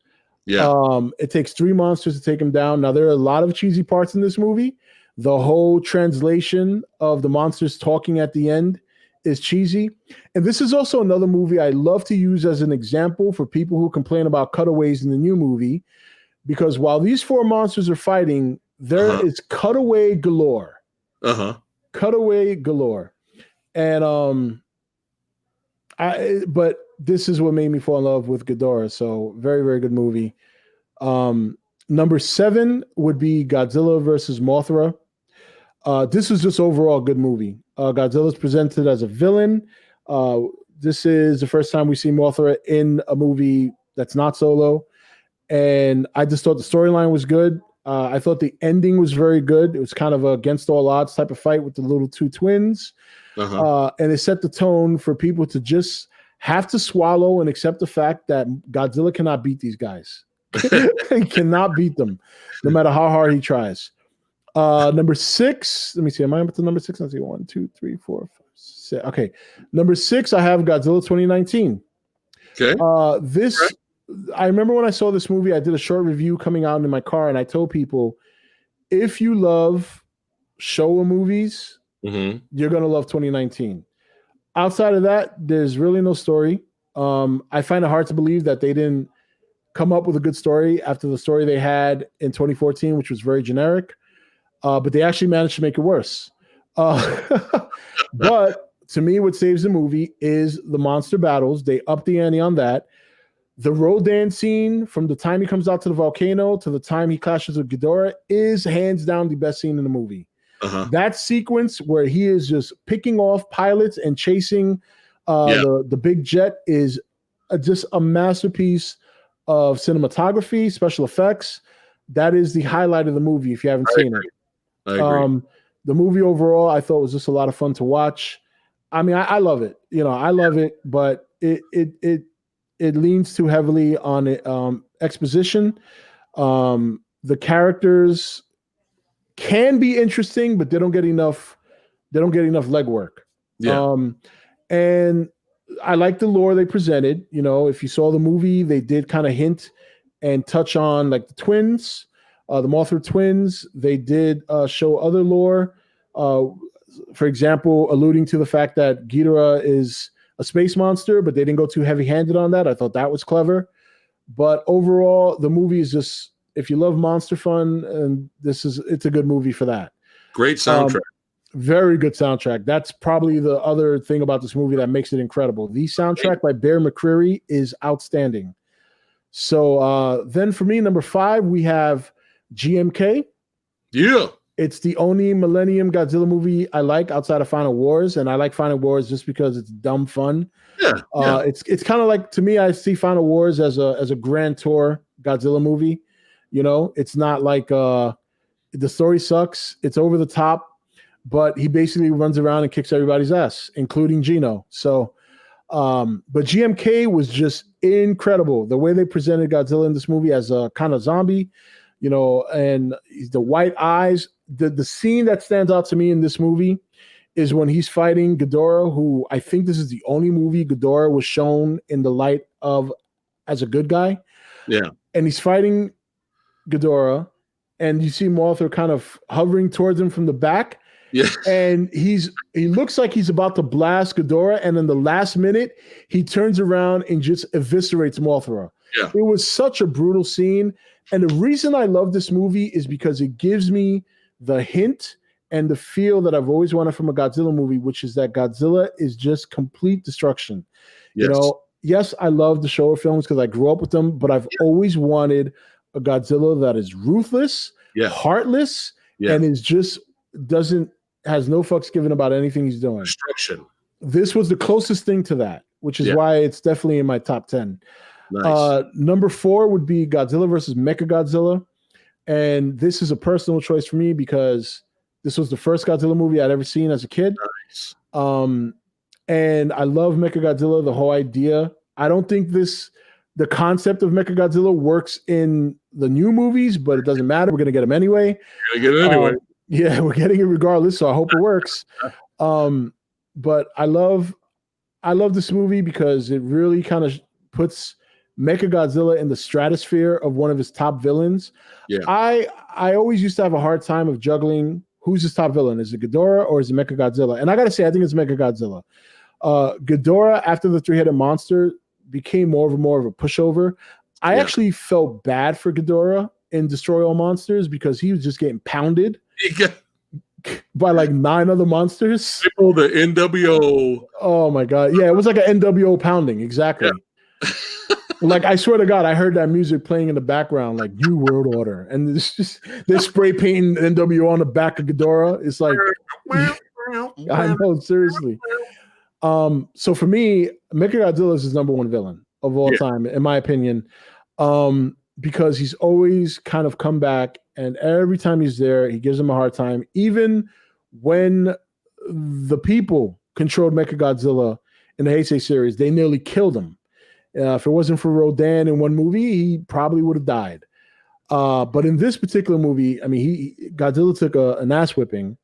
Yeah. It takes 3 monsters to take him down. Now there are a lot of cheesy parts in this movie. The whole translation of the monsters talking at the end is cheesy. And this is also another movie I love to use as an example for people who complain about cutaways in the new movie. Because while these 4 monsters are fighting, there is cutaway galore. Cutaway galore. And but this is what made me fall in love with Gador. So very, very good movie. Number 7 would be Godzilla versus Mothra. This is just overall a good movie. Godzilla is presented as a villain. This is the first time we see Mothra in a movie that's not solo. And I just thought the storyline was good. I thought the ending was very good. It was kind of a against all odds type of fight with the little two twins. And it set the tone for people to just have to swallow and accept the fact that Godzilla cannot beat these guys. He cannot beat them, no matter how hard he tries. Number 6. Let me see. Am I up to number 6? Let's see. 1, 2, 3, 4, 5, 6. Okay. Number 6, I have Godzilla 2019. Okay. I remember when I saw this movie, I did a short review coming out in my car, and I told people, if you love Showa movies, you're going to love 2019. Outside of that, there's really no story. I find it hard to believe that they didn't come up with a good story after the story they had in 2014, which was very generic. But they actually managed to make it worse. But to me, what saves the movie is the monster battles. They up the ante on that. The Rodan scene, from the time he comes out to the volcano to the time he clashes with Ghidorah, is hands down the best scene in the movie. That sequence where he is just picking off pilots and chasing the big jet is just a masterpiece of cinematography, special effects. That is the highlight of the movie if you haven't seen it. I agree. The movie overall, I thought was just a lot of fun to watch. I mean, I love it. I love it, but it leans too heavily on exposition. The characters can be interesting, but they don't get enough legwork. And I like the lore they presented. If you saw the movie, they did kind of hint and touch on like the twins, the Mothra twins. They did show other lore. For example, alluding to the fact that Ghidorah is a space monster, but they didn't go too heavy-handed on that. I thought that was clever. But overall, the movie is just, if you love monster fun, and it's a good movie for that. Great soundtrack. Very good soundtrack. That's probably the other thing about this movie that makes it incredible. The soundtrack by Bear McCreary is outstanding. So then for me, number 5, we have GMK. Yeah. It's the only Millennium Godzilla movie I like outside of Final Wars, and I like Final Wars just because it's dumb fun. It's kind of like, to me, I see Final Wars as a Grand Tour Godzilla movie. It's not like the story sucks. It's over the top, but he basically runs around and kicks everybody's ass, including Gino. So, but GMK was just incredible. The way they presented Godzilla in this movie as a kind of zombie, and the white eyes. The scene that stands out to me in this movie is when he's fighting Ghidorah, who I think this is the only movie Ghidorah was shown in the light of as a good guy. Yeah. And he's fighting Ghidorah, and you see Mothra kind of hovering towards him from the back. Yeah. And he looks like he's about to blast Ghidorah, and in the last minute, he turns around and just eviscerates Mothra. Yeah. It was such a brutal scene. And the reason I love this movie is because it gives me the hint and the feel that I've always wanted from a Godzilla movie, which is that Godzilla is just complete destruction. Yes. Yes, I love the Showa films because I grew up with them, but I've always wanted a Godzilla that is ruthless, heartless, and is just has no fucks given about anything he's doing. Destruction. This was the closest thing to that, which is why it's definitely in my top 10. Nice. Number 4 would be Godzilla versus Mechagodzilla. And this is a personal choice for me because this was the first Godzilla movie I'd ever seen as a kid. Nice. And I love Mechagodzilla, the whole idea. I don't think the concept of Mechagodzilla works in the new movies, but it doesn't matter. We're going to get him anyway. We're going to get it anyway. Yeah, we're getting it regardless, so I hope it works. But I love this movie because it really kind of puts Mechagodzilla in the stratosphere of one of his top villains. Yeah. I always used to have a hard time of juggling who's his top villain. Is it Ghidorah or is it Mechagodzilla? And I gotta say, I think it's Mechagodzilla. Ghidorah, after the 3-headed monster, became more of a pushover. I actually felt bad for Ghidorah in Destroy All Monsters because he was just getting pounded by like 9 other monsters. The NWO. Oh my god. Yeah, it was like an NWO pounding, exactly. Yeah. Like, I swear to God, I heard that music playing in the background, like New World Order. And it's just, they're spray painting NWO on the back of Ghidorah. It's like, I know, seriously. So for me, Mechagodzilla is his number one villain of all time, in my opinion. Because he's always kind of come back, and every time he's there, he gives him a hard time. Even when the people controlled Mechagodzilla in the Heisei series, they nearly killed him. If it wasn't for Rodan in one movie, he probably would have died. But in this particular movie, I mean, Godzilla took an ass whipping,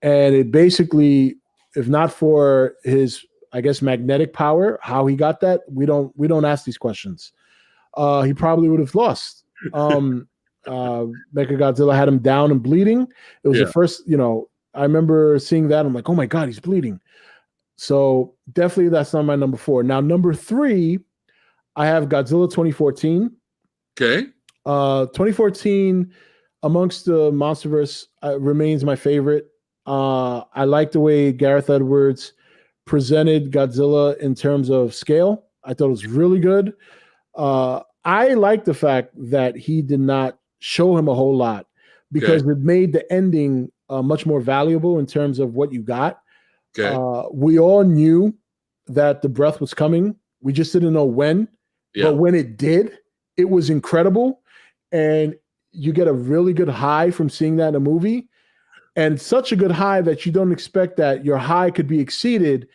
and it basically, if not for his, I guess, magnetic power, how he got that, we don't ask these questions. He probably would have lost. Mechagodzilla had him down and bleeding. It was the first, I remember seeing that. I'm like, oh my God, he's bleeding. So definitely that's not my number 4. Now, number 3, I have Godzilla 2014. Okay. 2014 amongst the MonsterVerse remains my favorite. I like the way Gareth Edwards presented Godzilla in terms of scale. I thought it was really good. I like the fact that he did not show him a whole lot, because it made the ending much more valuable in terms of what you got. Okay. We all knew that the breath was coming. We just didn't know when. Yeah. But when it did, it was incredible. And you get a really good high from seeing that in a movie. And such a good high that you don't expect that your high could be exceeded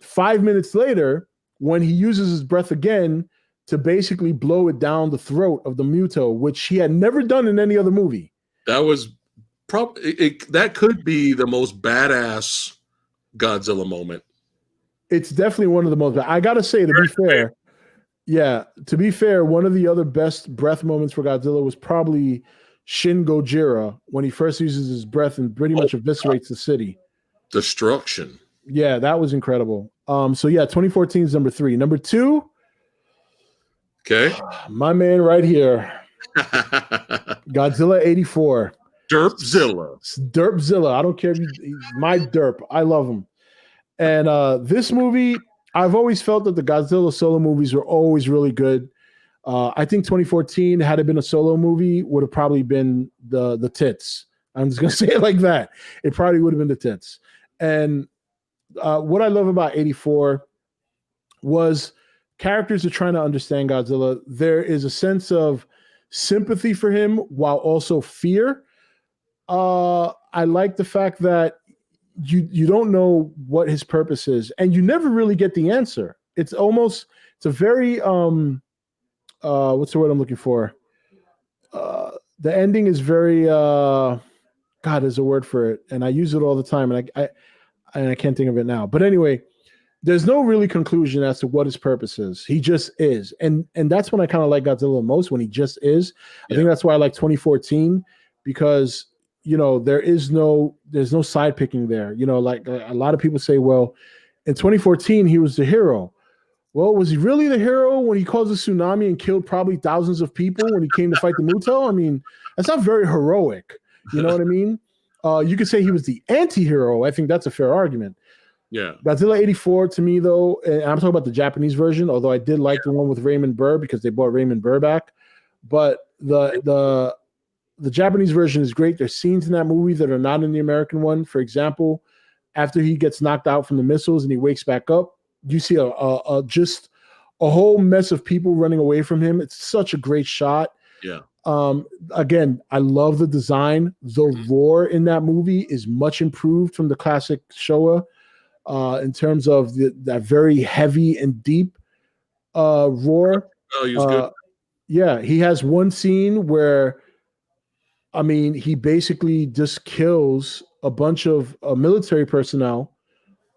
5 minutes later when he uses his breath again to basically blow it down the throat of the Muto, which he had never done in any other movie. That was probably, that could be the most badass Godzilla moment. It's definitely one of the most, I gotta say, to be fair, one of the other best breath moments for Godzilla was probably Shin Gojira, when he first uses his breath and pretty much eviscerates the city. Destruction. Yeah, that was incredible. 2014 is number 3. Number 2, okay, my man right here, Godzilla 84. Derpzilla. I don't care if he's my derp. I love him. And this movie, I've always felt that the Godzilla solo movies were always really good. I think 2014, had it been a solo movie, would have probably been the tits. I'm just going to say it like that. It probably would have been the tits. And what I love about 84 was characters are trying to understand Godzilla. There is a sense of sympathy for him while also fear. I like the fact that you don't know what his purpose is, and you never really get the answer. It's a very what's the word I'm looking for? The ending is very God, there's a word for it, and I use it all the time, and I can't think of it now. But anyway, there's no really conclusion as to what his purpose is. He just is, and that's when I kind of like Godzilla most, when he just is. I think that's why I like 2014, because there's no side picking there. Like a lot of people say, well, in 2014 he was the hero. Well, was he really the hero when he caused a tsunami and killed probably thousands of people when he came to fight the Muto? I mean, that's not very heroic. You know what I mean? You could say he was the anti-hero. I think that's a fair argument. Yeah. Godzilla 84 to me, though, and I'm talking about the Japanese version, although I did like the one with Raymond Burr because they brought Raymond Burr back. But the Japanese version is great. There's scenes in that movie that are not in the American one. For example, after he gets knocked out from the missiles and he wakes back up, you see just a whole mess of people running away from him. It's such a great shot. Yeah. Again, I love the design. The roar in that movie is much improved from the classic Showa in terms of that very heavy and deep roar. Oh, he was good. Yeah, he has one scene where, I mean, he basically just kills a bunch of military personnel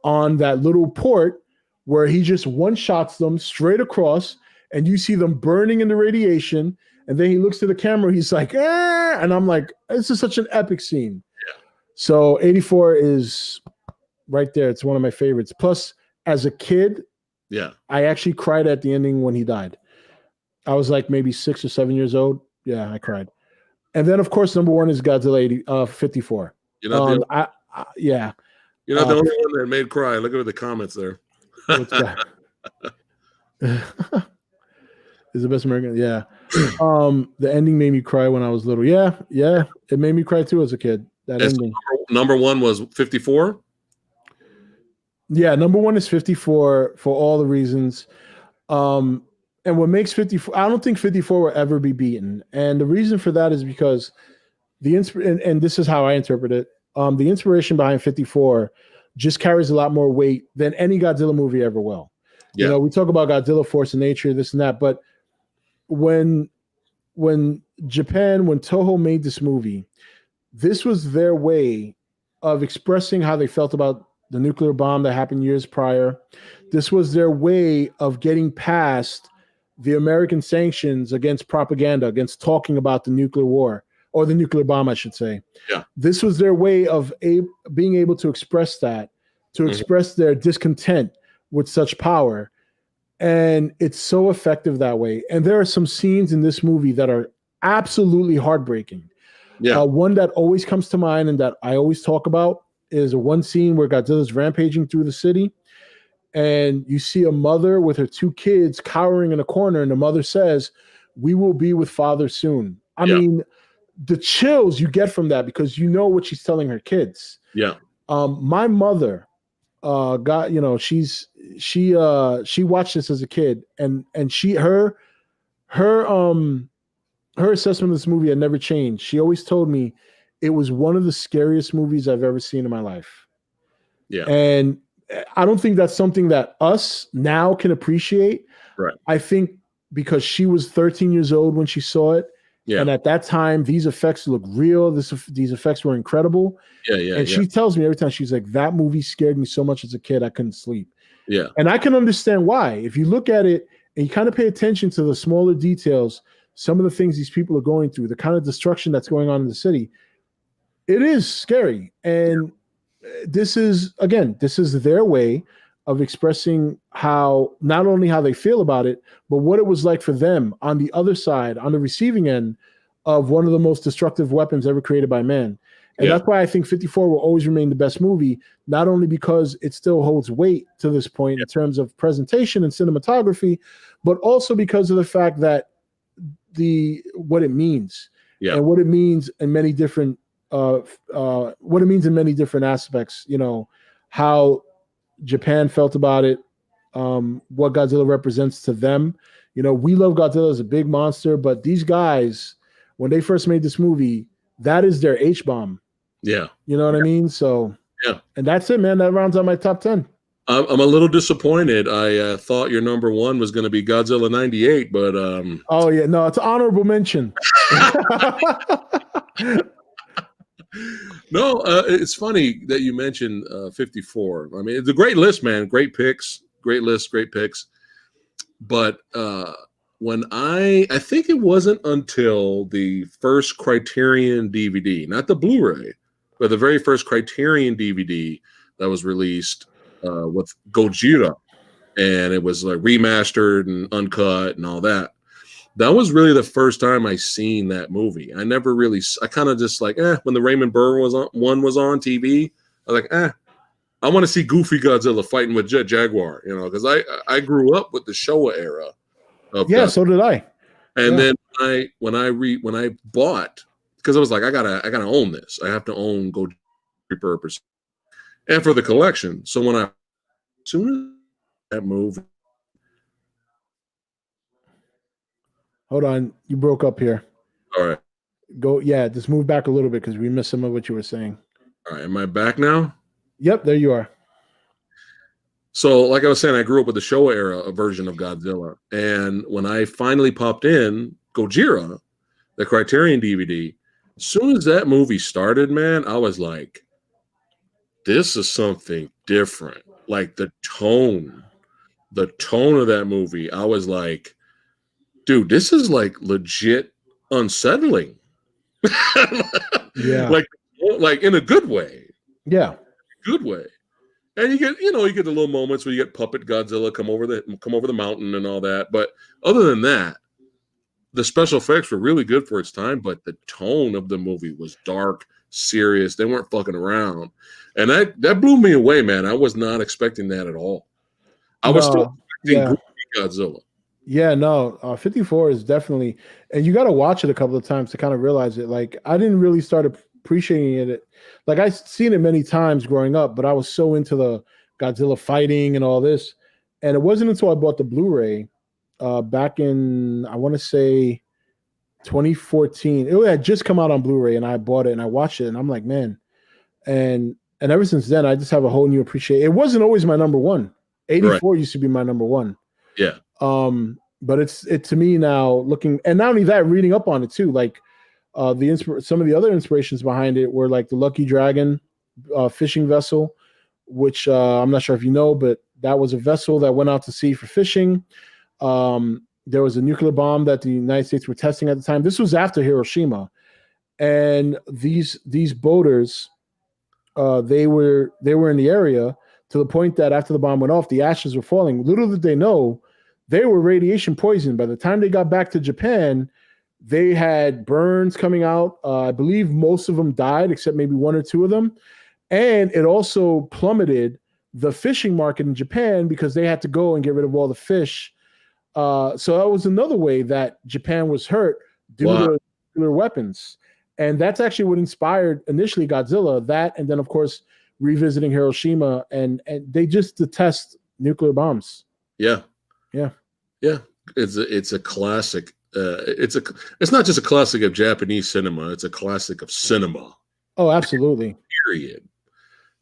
on that little port where he just one-shots them straight across, and you see them burning in the radiation, and then he looks to the camera, he's like, ah! And I'm like, this is such an epic scene. Yeah. So 84 is right there. It's one of my favorites. Plus, as a kid, I actually cried at the ending when he died. I was like maybe 6 or 7 years old. Yeah, I cried. And then, of course, number 1 is Godzilla 54. You're not the only one that made cry. Look at the comments there. Is the best American. Yeah. The ending made me cry when I was little. Yeah. It made me cry too as a kid. That ending. Number one was 54. Yeah, number one is 54 for all the reasons. And what makes 54, I don't think 54 will ever be beaten. And the reason for that is because and this is how I interpret it. The inspiration behind 54 just carries a lot more weight than any Godzilla movie ever will. Yeah. You know, we talk about Godzilla, Force of Nature, this and that, but when Toho made this movie, this was their way of expressing how they felt about the nuclear bomb that happened years prior. This was their way of getting past the American sanctions against propaganda, against talking about the nuclear war, or the nuclear bomb, I should say. Yeah. This was their way of being able to express that, to express their discontent with such power. And it's so effective that way. And there are some scenes in this movie that are absolutely heartbreaking. Yeah. One that always comes to mind and that I always talk about is one scene where Godzilla's rampaging through the city, and you see a mother with her two kids cowering in a corner, and the mother says, "We will be with father soon." I mean, the chills you get from that, because you know what she's telling her kids. Yeah. My mother got, you know, she watched this as a kid, and her assessment of this movie had never changed. She always told me it was one of the scariest movies I've ever seen in my life. Yeah. And I don't think that's something that us now can appreciate. Right. I think because she was 13 years old when she saw it. Yeah. And at that time, these effects looked real. These effects were incredible. Yeah. And she tells me every time, she's like, that movie scared me so much as a kid, I couldn't sleep. Yeah. And I can understand why. If you look at it and you kind of pay attention to the smaller details, some of the things these people are going through, the kind of destruction that's going on in the city, it is scary. And this is their way of expressing how, not only how they feel about it, but what it was like for them on the other side, on the receiving end of one of the most destructive weapons ever created by man. And that's why I think 54 will always remain the best movie, not only because it still holds weight to this point in terms of presentation and cinematography, but also because of the fact that what it means and what it means in many different aspects, you know, how Japan felt about it, what Godzilla represents to them. You know, we love Godzilla as a big monster, but these guys, when they first made this movie, that is their H-bomb. Yeah. You know what I mean? So, and that's it, man. That rounds out my top 10. I'm a little disappointed. I thought your number one was going to be Godzilla 98, but oh yeah, no, it's an honorable mention. No, it's funny that you mentioned 54. I mean, it's a great list, man. Great picks, great list, great picks. But when I think it wasn't until the first Criterion DVD, not the Blu-ray, but the very first Criterion DVD that was released with Gojira, and it was like remastered and uncut and all that. That was really the first time I seen that movie. I never really, I kind of just like, when the Raymond Burr was on TV, I was like, I want to see Goofy Godzilla fighting with Jet Jaguar, you know, because I grew up with the Showa era of Godzilla. So did I. And then when I bought, because I was like, I gotta own this. I have to own Gojira purpose and for the collection. So as soon as that movie. Hold on, you broke up here. All right. Just move back a little bit because we missed some of what you were saying. All right, am I back now? Yep, there you are. So, like I was saying, I grew up with the Showa era version of Godzilla, and when I finally popped in Gojira, the Criterion DVD, as soon as that movie started, man, I was like, this is something different. Like the tone of that movie, I was like, dude, this is like legit unsettling. Yeah. Like in a good way. Yeah. Good way. And you get the little moments where you get puppet Godzilla come over the mountain and all that. But other than that, the special effects were really good for its time, but the tone of the movie was dark, serious. They weren't fucking around. And that blew me away, man. I was not expecting that at all. I was still expecting Goofy Godzilla. Yeah, no, 54 is definitely, and you got to watch it a couple of times to kind of realize it. Like, I didn't really start appreciating it. Like, I've seen it many times growing up, but I was so into the Godzilla fighting and all this. And it wasn't until I bought the Blu-ray back in, I want to say 2014. It had just come out on Blu-ray, and I bought it and I watched it, and I'm like, man. And ever since then, I just have a whole new appreciation. It wasn't always my number one. 84 used to be my number one. Yeah. But it to me now looking, and not only that, reading up on it too, like some of the other inspirations behind it were like the Lucky Dragon fishing vessel, which I'm not sure if you know, but that was a vessel that went out to sea for fishing. There was a nuclear bomb that the United States were testing at the time. This was after Hiroshima, and these boaters, they were in the area to the point that after the bomb went off, the ashes were falling. Little did they know, they were radiation poisoned. By the time they got back to Japan, they had burns coming out. I believe most of them died, except maybe one or two of them. And it also plummeted the fishing market in Japan because they had to go and get rid of all the fish. So that was another way that Japan was hurt due to nuclear weapons. And that's actually what inspired initially Godzilla. That, and then of course revisiting Hiroshima, and they just detest nuclear bombs. Yeah. It's a classic. It's not just a classic of Japanese cinema. It's a classic of cinema. Oh, absolutely. Period.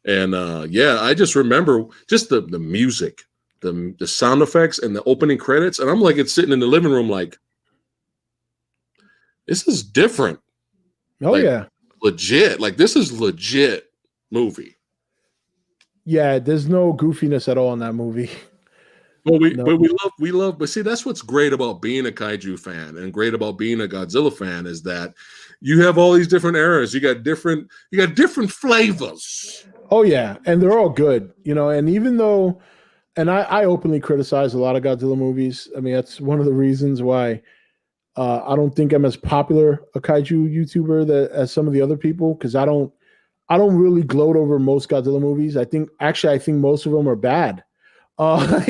And I just remember just the music, the sound effects, and the opening credits, and I'm like, it's sitting in the living room, like, this is different. Oh, like, yeah, legit. Like, this is legit movie. Yeah, there's no goofiness at all in that movie. Well, we love, but see, that's what's great about being a kaiju fan and great about being a Godzilla fan is that you have all these different eras. You got different flavors. Oh yeah, and they're all good, and even though, and I openly criticize a lot of Godzilla movies. I mean, that's one of the reasons why I don't think I'm as popular a kaiju YouTuber as some of the other people, because I don't really gloat over most Godzilla movies. I think most of them are bad. I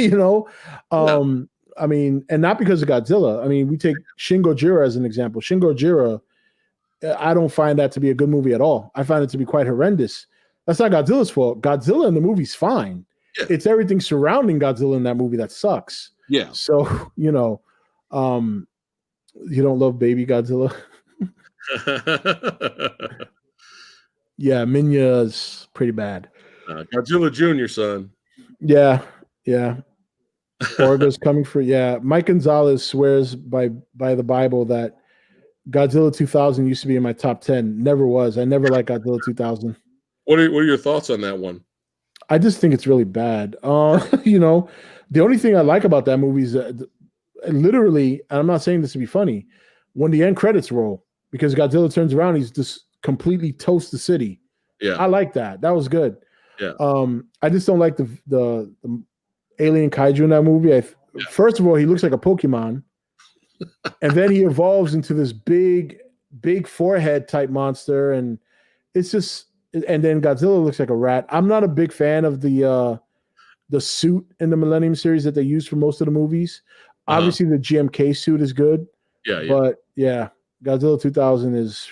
mean, and not because of Godzilla. I mean, we take Shin Gojira as an example. Shin Gojira, I don't find that to be a good movie at all. I find it to be quite horrendous. That's not Godzilla's fault. Godzilla in the movie's fine. Yeah. It's everything surrounding Godzilla in that movie that sucks. Yeah. So, you don't love baby Godzilla? Yeah, Minya's pretty bad. Godzilla Jr., son. Yeah. Orga's coming for, Mike Gonzalez swears by the Bible that Godzilla 2000 used to be in my top 10. Never was. I never liked Godzilla 2000. What are your thoughts on that one? I just think it's really bad. The only thing I like about that movie is literally, and I'm not saying this to be funny, when the end credits roll, because Godzilla turns around, he's just completely toast the city. Yeah. I like that. That was good. Yeah. I just don't like the alien kaiju in that movie. First of all, he looks like a Pokemon, and then he evolves into this big forehead type monster, and it's just. And then Godzilla looks like a rat. I'm not a big fan of the suit in the Millennium series that they use for most of the movies. Obviously, the GMK suit is good. Yeah. But yeah, Godzilla 2000 is.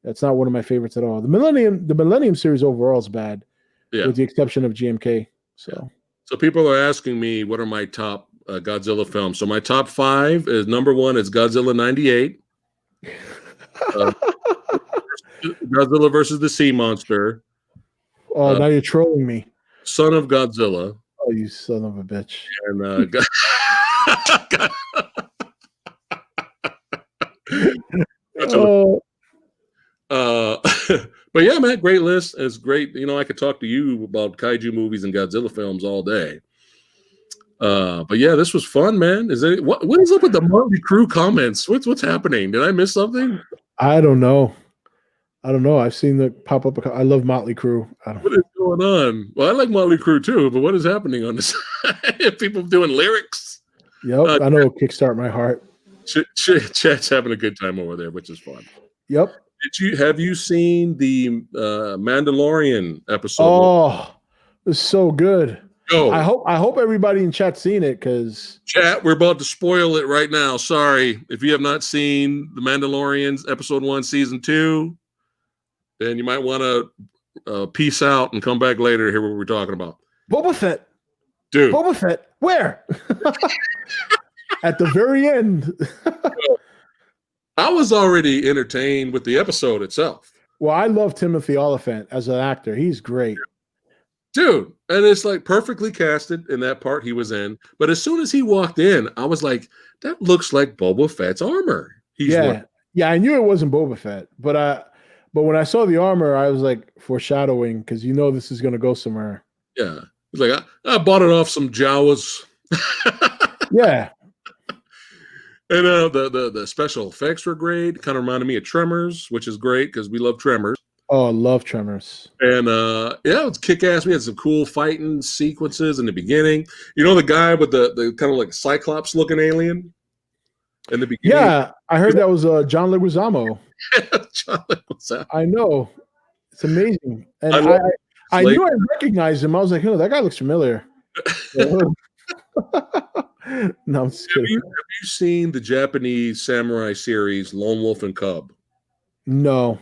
That's not one of my favorites at all. The Millennium series overall is bad. Yeah. With the exception of GMK. So people are asking me what are my top Godzilla films. So my top 5 is number 1 is Godzilla 98. Godzilla versus the Sea Monster. Oh, now you're trolling me. Son of Godzilla. Oh, you son of a bitch. And but yeah, man, great list. It's great. I could talk to you about kaiju movies and Godzilla films all day. But yeah, this was fun, man. What is up with the Motley Crue comments? What's happening? Did I miss something? I don't know. I've seen the pop up. I love Motley Crue. What is going on? Well, I like Motley Crue too, but what is happening on this? People doing lyrics. Yep, I know. Kickstart My Heart. Chat's having a good time over there, which is fun. Yep. Have you seen the Mandalorian episode? Oh, it's so good. Go. I hope everybody in chat's seen it because Chat, we're about to spoil it right now. Sorry. If you have not seen The Mandalorians episode 1, season 2, then you might want to peace out and come back later to hear what we're talking about. Boba Fett. Dude. Boba Fett. Where? At the very end. I was already entertained with the episode itself. Well, I love Timothy Olyphant as an actor. He's great. Dude, and it's like perfectly casted in that part he was in. But as soon as he walked in, I was like, that looks like Boba Fett's armor. Yeah, I knew it wasn't Boba Fett, but when I saw the armor, I was like foreshadowing because you know this is going to go somewhere. Yeah, he's like, I bought it off some Jawas. Yeah, and the special effects were great. Kind of reminded me of Tremors, which is great because we love Tremors. Oh, I love Tremors. And yeah, it's kick-ass. We had some cool fighting sequences in the beginning. You know the guy with the kind of like Cyclops-looking alien in the beginning? Yeah, I heard that was John Leguizamo. John Leguizamo. I know. It's amazing. And I knew I recognized him. I was like, oh, that guy looks familiar. No, I'm just kidding. Have you seen the Japanese samurai series Lone Wolf and Cub? No.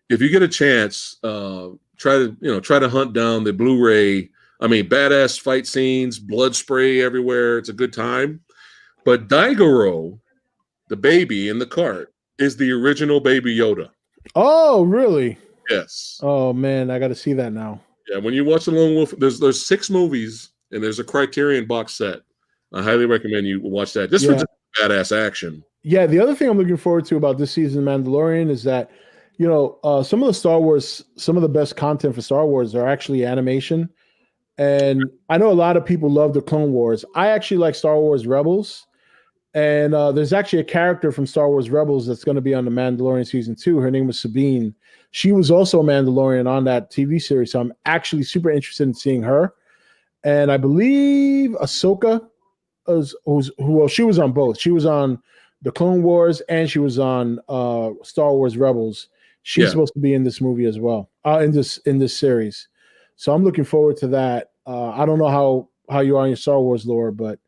If you get a chance, try to hunt down the Blu-ray. I mean, badass fight scenes, blood spray everywhere. It's a good time. But Daigoro, the baby in the cart, is the original Baby Yoda. Oh, really? Yes. Oh man, I got to see that now. Yeah, when you watch the Lone Wolf, there's 6 movies and there's a Criterion box set. I highly recommend you watch that just for badass action. Yeah, the other thing I'm looking forward to about this season of Mandalorian is that, you know, some of the Star Wars, some of the best content for Star Wars are actually animation. And I know a lot of people love the Clone Wars. I actually like Star Wars Rebels. And there's actually a character from Star Wars Rebels that's going to be on the Mandalorian season 2. Her name was Sabine. She was also a Mandalorian on that TV series. So I'm actually super interested in seeing her. And I believe Ahsoka, she was on both. She was on the Clone Wars and she was on Star Wars Rebels. She's supposed to be in this movie as well, in this series. So I'm looking forward to that. I don't know how you are in your Star Wars lore, but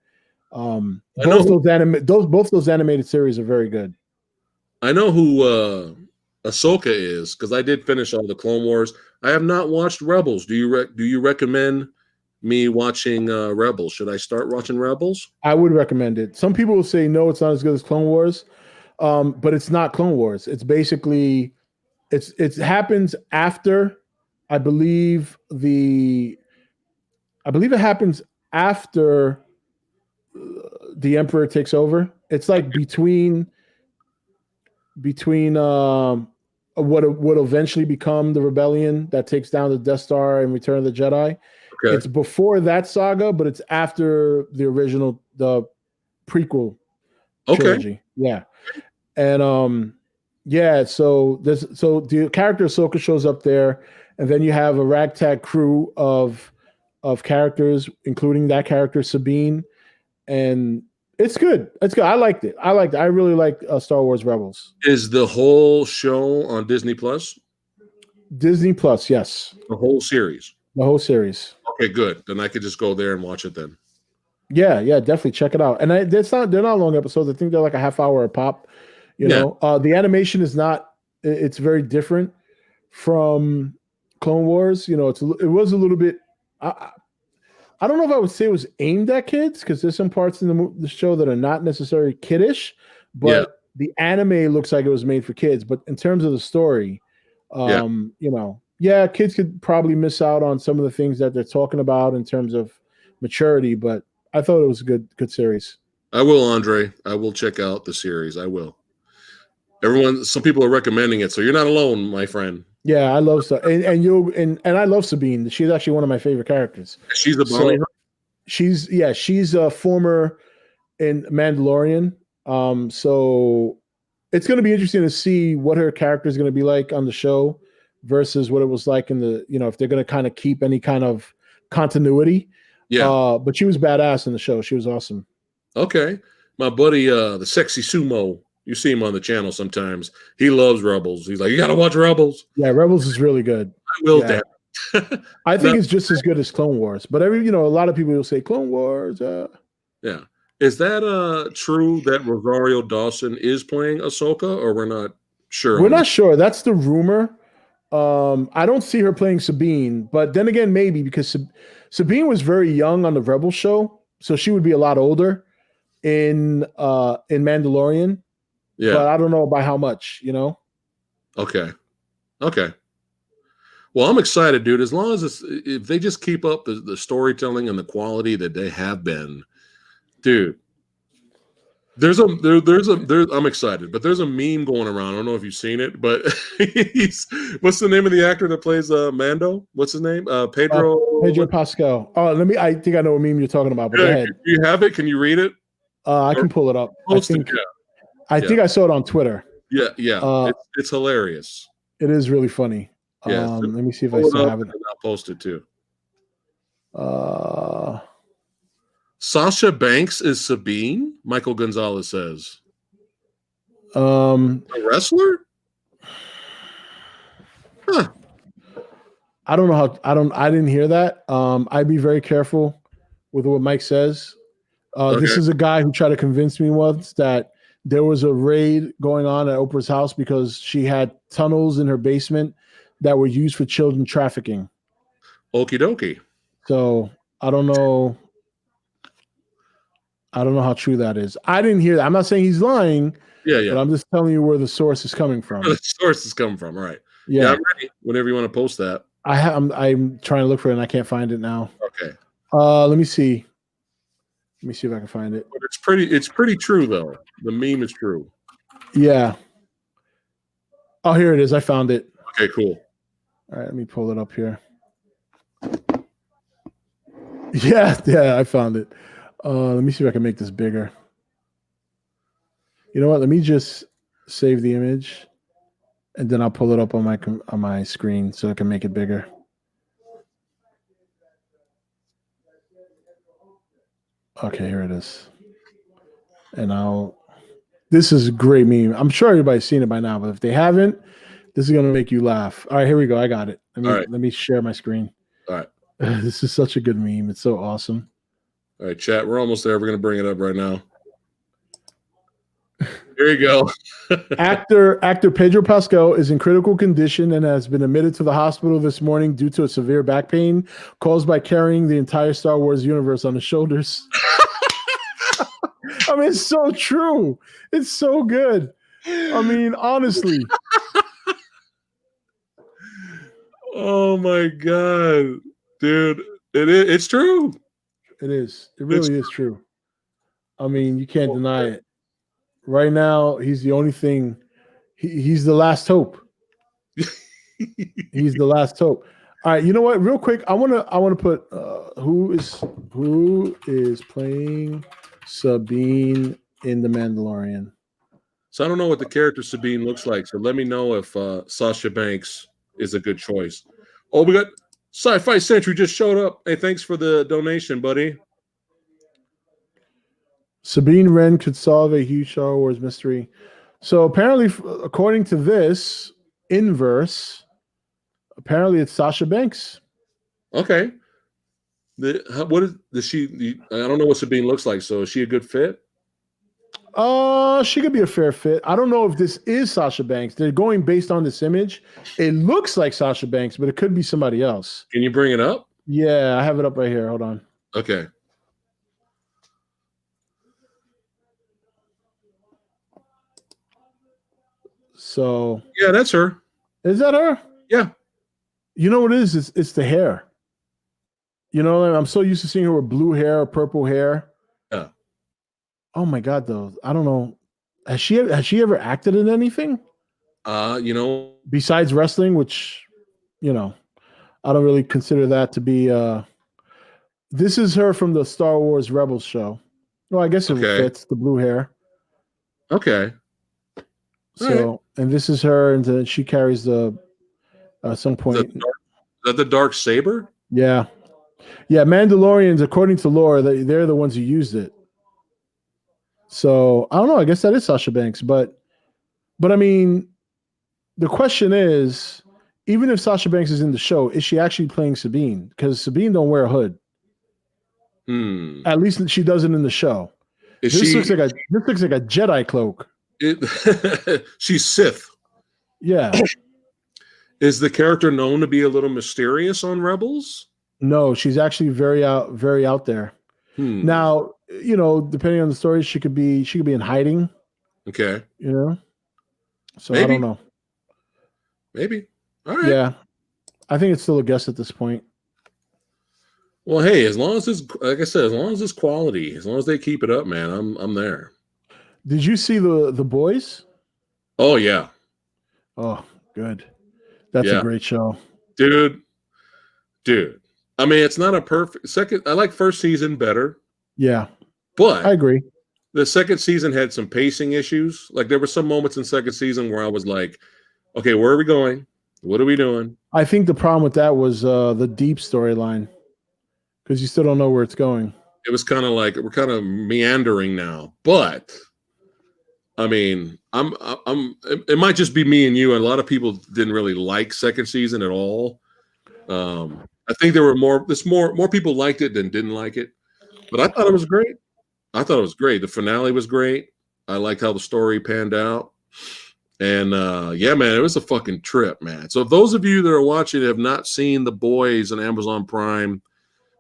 both those animated series are very good. I know who Ahsoka is because I did finish all the Clone Wars. I have not watched Rebels. Do you recommend me watching Rebels? Should I start watching Rebels? I would recommend it. Some people will say no, it's not as good as Clone Wars, but it's not Clone Wars. It's basically it happens after, I believe it happens after the Emperor takes over. It's like between what will eventually become the rebellion that takes down the Death Star and Return of the Jedi. Okay. It's before that saga, but it's after the prequel trilogy. Yeah. And so the character Ahsoka shows up there, and then you have a ragtag crew of characters, including that character Sabine, and it's good. It's good. I liked it. I really liked Star Wars Rebels. Is the whole show on Disney Plus? Disney Plus, yes. The whole series. The whole series. Okay, good. Then I could just go there and watch it then. Yeah, definitely check it out. And they're not long episodes. I think they're like a half hour a pop. You know, the animation is not. It's very different from Clone Wars. You know, it was a little bit. I don't know if I would say it was aimed at kids because there's some parts in the show that are not necessarily kiddish, but the anime looks like it was made for kids. But in terms of the story, you know, kids could probably miss out on some of the things that they're talking about in terms of maturity. But I thought it was a good series. I will, Andre. I will check out the series. I will. Some people are recommending it, so you're not alone, my friend. Yeah, I love stuff, and I love Sabine. She's actually one of my favorite characters. She's the bounty. She's a former in Mandalorian. So it's going to be interesting to see what her character is going to be like on the show versus what it was like in the, you know, if they're going to kind of keep any kind of continuity. Yeah. But she was badass in the show. She was awesome. Okay, my buddy, the Sexy Sumo. You see him on the channel sometimes. He loves Rebels. He's like, you got to watch Rebels. Yeah, Rebels is really good. I will, Dad. I think Now, it's just as good as Clone Wars. But a lot of people will say Clone Wars. yeah. Is that true that Rosario Dawson is playing Ahsoka, or we're not sure? We're not sure. That's the rumor. I don't see her playing Sabine, but then again, maybe because Sabine was very young on the Rebel show, so she would be a lot older in Mandalorian. Yeah. But I don't know by how much. Okay. Well, I'm excited, dude. As long as if they just keep up the storytelling and the quality that they have been, dude. I'm excited, but there's a meme going around. I don't know if you've seen it, but what's the name of the actor that plays Mando? What's his name? Pedro Pascal. Oh, I think I know what meme you're talking about, but go ahead. Do you have it? Can you read it? I can pull it up. I think I saw it on Twitter. Yeah. It's hilarious. It is really funny. Yeah. Let me see if I still have it. I'll post it too. Sasha Banks is Sabine, Michael Gonzalez says. A wrestler? Huh. I don't know how I didn't hear that. I'd be very careful with what Mike says. This is a guy who tried to convince me once that there was a raid going on at Oprah's house because she had tunnels in her basement that were used for children trafficking. Okie dokie. So I don't know how true that is. I didn't hear that. I'm not saying he's lying. Yeah. But I'm just telling you where the source is coming from. Where the source is coming from, right? Yeah, I'm ready. Whenever you want to post that. I'm trying to look for it and I can't find it now. Okay. Let me see. Let me see if I can find it. But it's pretty true though. The meme is true. Yeah. Oh, here it is. I found it. Okay, cool. All right, let me pull it up here. Yeah, I found it. Let me see if I can make this bigger. You know what? Let me just save the image, and then I'll pull it up on my screen so I can make it bigger. Okay, here it is. And this is a great meme. I'm sure everybody's seen it by now, but if they haven't, this is gonna make you laugh. All right, here we go. I got it. Let me share my screen. All right. This is such a good meme. It's so awesome. All right, chat. We're almost there. We're gonna bring it up right now. There you go. Actor Pedro Pascal is in critical condition and has been admitted to the hospital this morning due to a severe back pain caused by carrying the entire Star Wars universe on his shoulders. I mean, it's so true. It's so good. I mean, honestly. Oh my god, dude! It's true. It is. It really is true. I mean, you can't deny it. Right now, he's the only thing. He's the last hope. He's the last hope. All right, you know what? Real quick, I want to put who is playing Sabine in The Mandalorian. So I don't know what the character Sabine looks like. So let me know if Sasha Banks is a good choice. Oh, we got Sci-Fi Century just showed up. Hey, thanks for the donation, buddy. Sabine Wren could solve a huge Star Wars mystery. So apparently, according to this inverse, apparently it's Sasha Banks. Okay. Does she? I don't know what Sabine looks like. So is she a good fit? She could be a fair fit. I don't know if this is Sasha Banks. They're going based on this image. It looks like Sasha Banks, but it could be somebody else. Can you bring it up? Yeah, I have it up right here. Hold on. Okay. So yeah, that's her. Is that her? Yeah. You know what it is? It's the hair. You know, I'm so used to seeing her with blue hair or purple hair. Yeah. Oh my God, though. I don't know. Has she ever acted in anything? Besides wrestling, which, I don't really consider that to be this is her from the Star Wars Rebels show. Well, I guess it fits the blue hair. Okay. So, right. And this is her, and then she carries the some point. Is that the dark saber? Yeah. Yeah, Mandalorians, according to lore, they're the ones who used it. So I don't know. I guess that is Sasha Banks, but I mean, the question is even if Sasha Banks is in the show, is she actually playing Sabine? Because Sabine don't wear a hood. At least she doesn't in the show. This looks like a Jedi cloak. She's Sith. Yeah. Is the character known to be a little mysterious on Rebels? No, she's actually very out there. Now, depending on the story, she could be in hiding. Okay. So maybe. I don't know. Maybe. All right. Yeah. I think it's still a guess at this point. Well, hey, as long as it's, like I said, as long as it's quality, as long as they keep it up, man, I'm there. Did you see the Boys? Oh yeah. Oh, good. That's a great show. Dude. I mean, it's not a perfect second. I like first season better. Yeah. But I agree. The second season had some pacing issues. Like there were some moments in second season where I was like, okay, where are we going? What are we doing? I think the problem with that was the deep storyline. Because you still don't know where it's going. It was kind of like we're kind of meandering now, but I mean, it might just be me and you, and a lot of people didn't really like second season at all. I think there were more people liked it than didn't like it, but I thought it was great. The finale was great. I liked how the story panned out, and yeah, man, it was a fucking trip, man. So if those of you that are watching have not seen The Boys on Amazon Prime,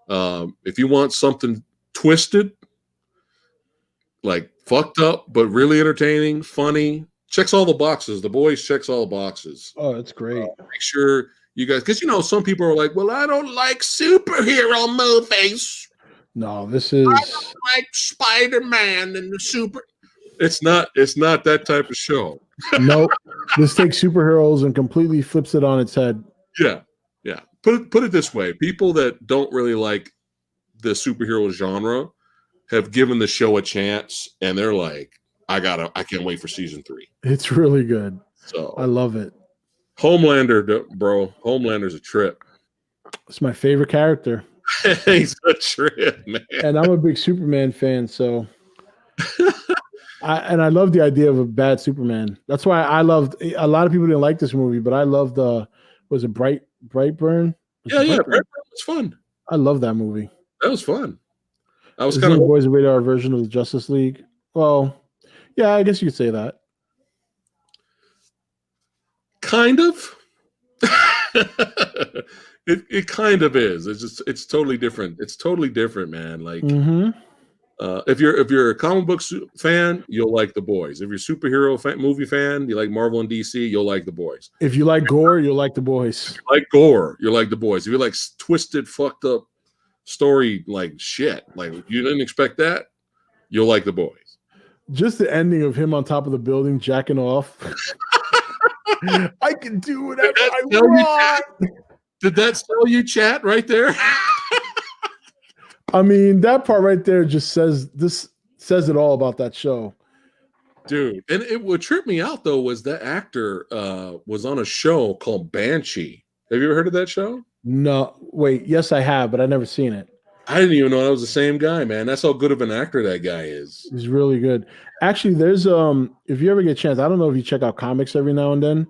if you want something twisted, like fucked up, but really entertaining, funny, checks all the boxes. The Boys checks all the boxes. Oh, that's great. Make sure you guys, because some people are like, well, I don't like superhero movies. No, I don't like Spider-Man and the super. It's not that type of show. Nope. This takes superheroes and completely flips it on its head. Yeah. Put it this way: people that don't really like the superhero genre have given the show a chance, and they're like, I can't wait for season 3. It's really good. So I love it. Homelander, bro. Homelander's a trip. It's my favorite character. He's a trip, man. And I'm a big Superman fan, so I love the idea of a bad Superman. That's why I loved. A lot of people didn't like this movie, but I loved was it Brightburn? Yeah, Brightburn was fun. I love that movie. That was fun. I was kind of Boys of Radar version of the Justice League. Well, yeah, I guess you could say that. Kind of. It kind of is. It's totally different. It's totally different, man. Like if you're a comic book fan, you'll like The Boys. If you're a superhero movie fan, you like Marvel and DC, you'll like The Boys. If you like gore, you'll like The Boys. If you like gore, you'll like The Boys. If you like twisted, fucked up story like shit, like you didn't expect that, you'll like The Boys. Just the ending of him on top of the building jacking off. I can do whatever I want. Did that sell you, chat, right there? I mean, that part right there just says it all about that show. Dude, and what tripped me out, though, was that actor was on a show called Banshee. Have you ever heard of that show? No. Wait, yes, I have, but I've never seen it. I didn't even know that was the same guy, man. That's how good of an actor that guy is. He's really good. Actually, there's if you ever get a chance, I don't know if you check out comics every now and then,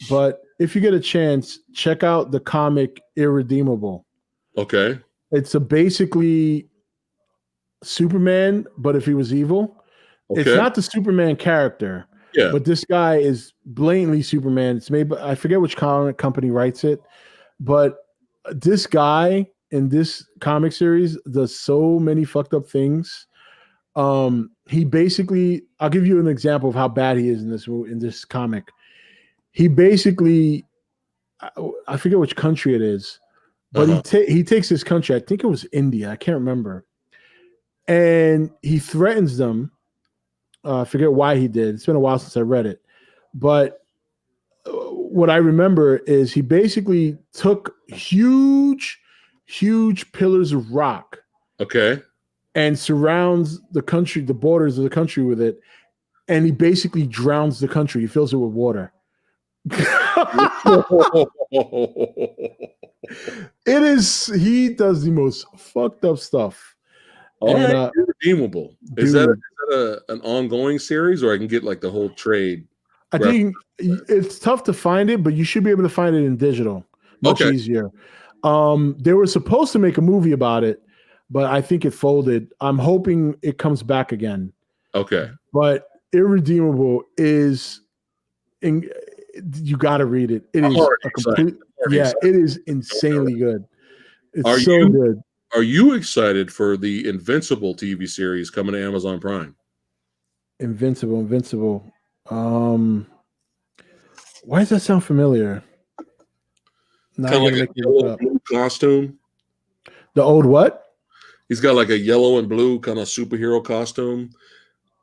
but if you get a chance, check out the comic Irredeemable. Okay. It's basically Superman, but if he was evil. Okay. It's not the Superman character. Yeah. But this guy is blatantly Superman. It's made by, I forget which comic company writes it, but this guy in this comic series does so many fucked up things. He basically, I'll give you an example of how bad he is in this comic. He basically, I forget which country it is, but he takes this country. I think it was India. I can't remember. And he threatens them. I forget why he did. It's been a while since I read it. But what I remember is he basically took huge pillars of rock. Okay. And surrounds the country, the borders of the country with it. And he basically drowns the country. He fills it with water. He does the most fucked up stuff. All right, Irredeemable. Is that an ongoing series, or I can get like the whole trade? I think it's tough to find it, but you should be able to find it in digital. Much easier. They were supposed to make a movie about it, but I think it folded. I'm hoping it comes back again. Okay. But Irredeemable is, you got to read it. It is a complete, it is insanely good. It's good. Are you excited for the Invincible TV series coming to Amazon Prime? Invincible. Why does that sound familiar? Kind of like a yellow and blue costume. The old what? He's got like a yellow and blue kind of superhero costume.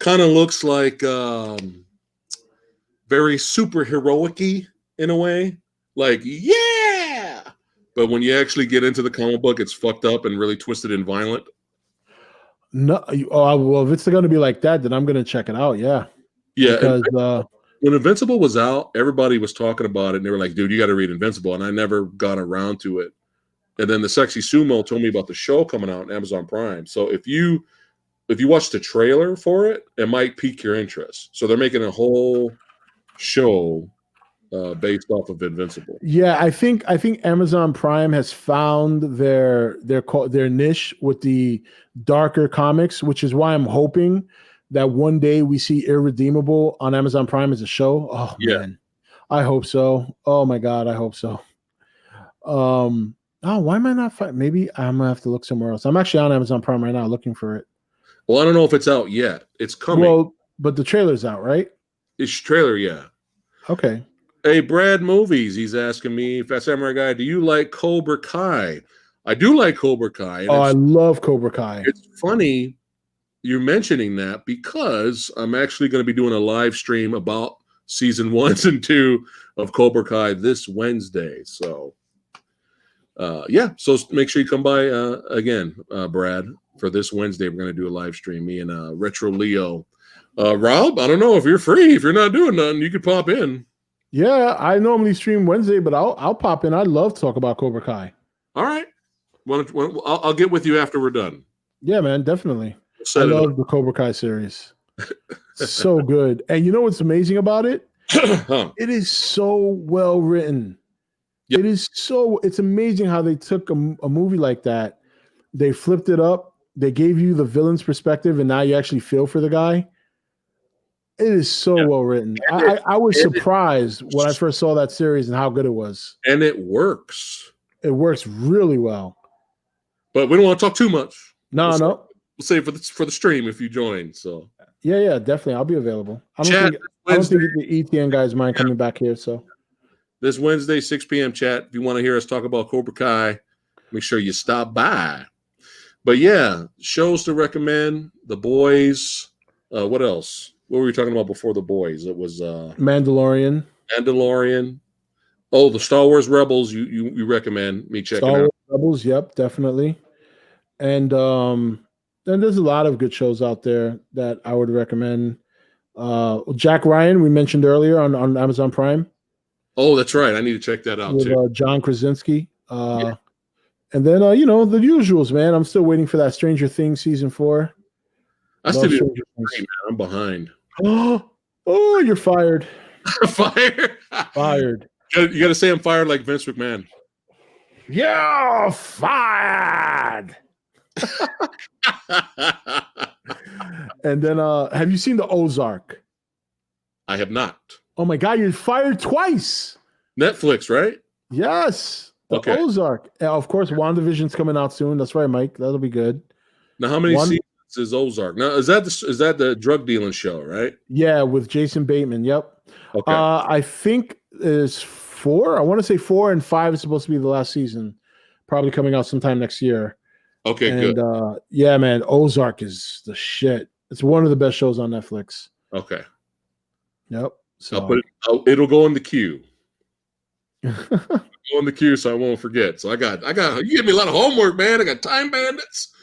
Kind of looks like very superheroic-y in a way. Like, yeah! But when you actually get into the comic book, it's fucked up and really twisted and violent. No, well, if it's going to be like that, then I'm going to check it out. Yeah. Yeah. Because when Invincible was out, everybody was talking about it, and they were like, dude, you got to read Invincible. And I never got around to it. And then the Sexy Sumo told me about the show coming out on Amazon Prime. So if you watch the trailer for it, it might pique your interest. So they're making a whole show based off of Invincible. Yeah, I think Amazon Prime has found their niche with the darker comics, which is why I'm hoping that one day we see Irredeemable on Amazon Prime as a show. Oh man, I hope so. Oh my God, I hope so. Why am I not? Maybe I'm gonna have to look somewhere else. I'm actually on Amazon Prime right now looking for it. Well, I don't know if it's out yet. It's coming. Well, but the trailer's out, right? It's trailer, yeah. Okay. Hey, Brad Movies, he's asking me, Phat Samurai Guy, do you like Cobra Kai? I do like Cobra Kai. I love Cobra Kai. It's funny you're mentioning that because I'm actually going to be doing a live stream about season 1 and 2 of Cobra Kai this Wednesday. So, so make sure you come by again, Brad, for this Wednesday. We're going to do a live stream, me and Retro Leo. Rob, I don't know if you're free. If you're not doing nothing, you could pop in. Yeah, I normally stream Wednesday, but I'll pop in. I'd love to talk about Cobra Kai. All right. I'll get with you after we're done. Yeah, man, definitely. I love the Cobra Kai series. So good. And you know what's amazing about it? It is so well written. Yep. It's amazing how they took a movie like that. They flipped it up. They gave you the villain's perspective, and now you actually feel for the guy. It is so well written. I was surprised when I first saw that series and how good it was. And it works. It works really well. But we don't want to talk too much. No. We'll save for the stream if you join. So yeah, definitely. I'll be available. I don't think the ETN guys mind coming back here. So this Wednesday, 6 p.m. chat. If you want to hear us talk about Cobra Kai, make sure you stop by. But yeah, shows to recommend. The Boys. What else? What were we talking about before The Boys? It was Mandalorian. Oh, the Star Wars Rebels. You recommend me checking out? Rebels, yep, definitely. And there's a lot of good shows out there that I would recommend. Jack Ryan, we mentioned earlier on Amazon Prime. Oh, that's right. I need to check that out too. John Krasinski. And then the usuals, man. I'm still waiting for that Stranger Things season 4. I'm behind. Oh, you're fired. Fired. You got to say I'm fired like Vince McMahon. You're fired. And then, have you seen the Ozark? I have not. Oh my God, you're fired twice. Netflix, right? Yes. The Ozark. And of course, WandaVision's coming out soon. That's right, Mike. That'll be good. Now, how many seasons is Ozark? Now, is that the drug dealing show, right? Yeah, with Jason Bateman. Yep. Okay. I think it's 4. I want to say 4 and 5 is supposed to be the last season. Probably coming out sometime next year. Okay, good. Yeah, man, Ozark is the shit. It's one of the best shows on Netflix. Okay. Yep. So it'll go in the queue. Go in the queue so I won't forget. So I got you give me a lot of homework, man. I got Time Bandits,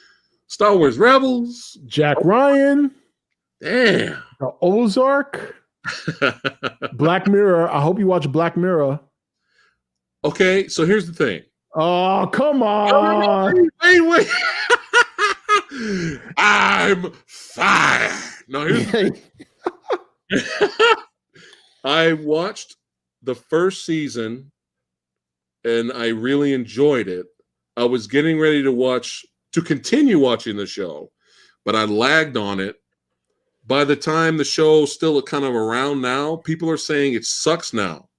Star Wars Rebels, Jack Ryan. Damn. The Ozark. Black Mirror. I hope you watch Black Mirror. Okay, so here's the thing. Oh, come on. Wait. I'm fired. No, here's I watched the first season and I really enjoyed it. I was getting ready to continue watching the show, but I lagged on it. By the time the show's still kind of around now, people are saying it sucks now.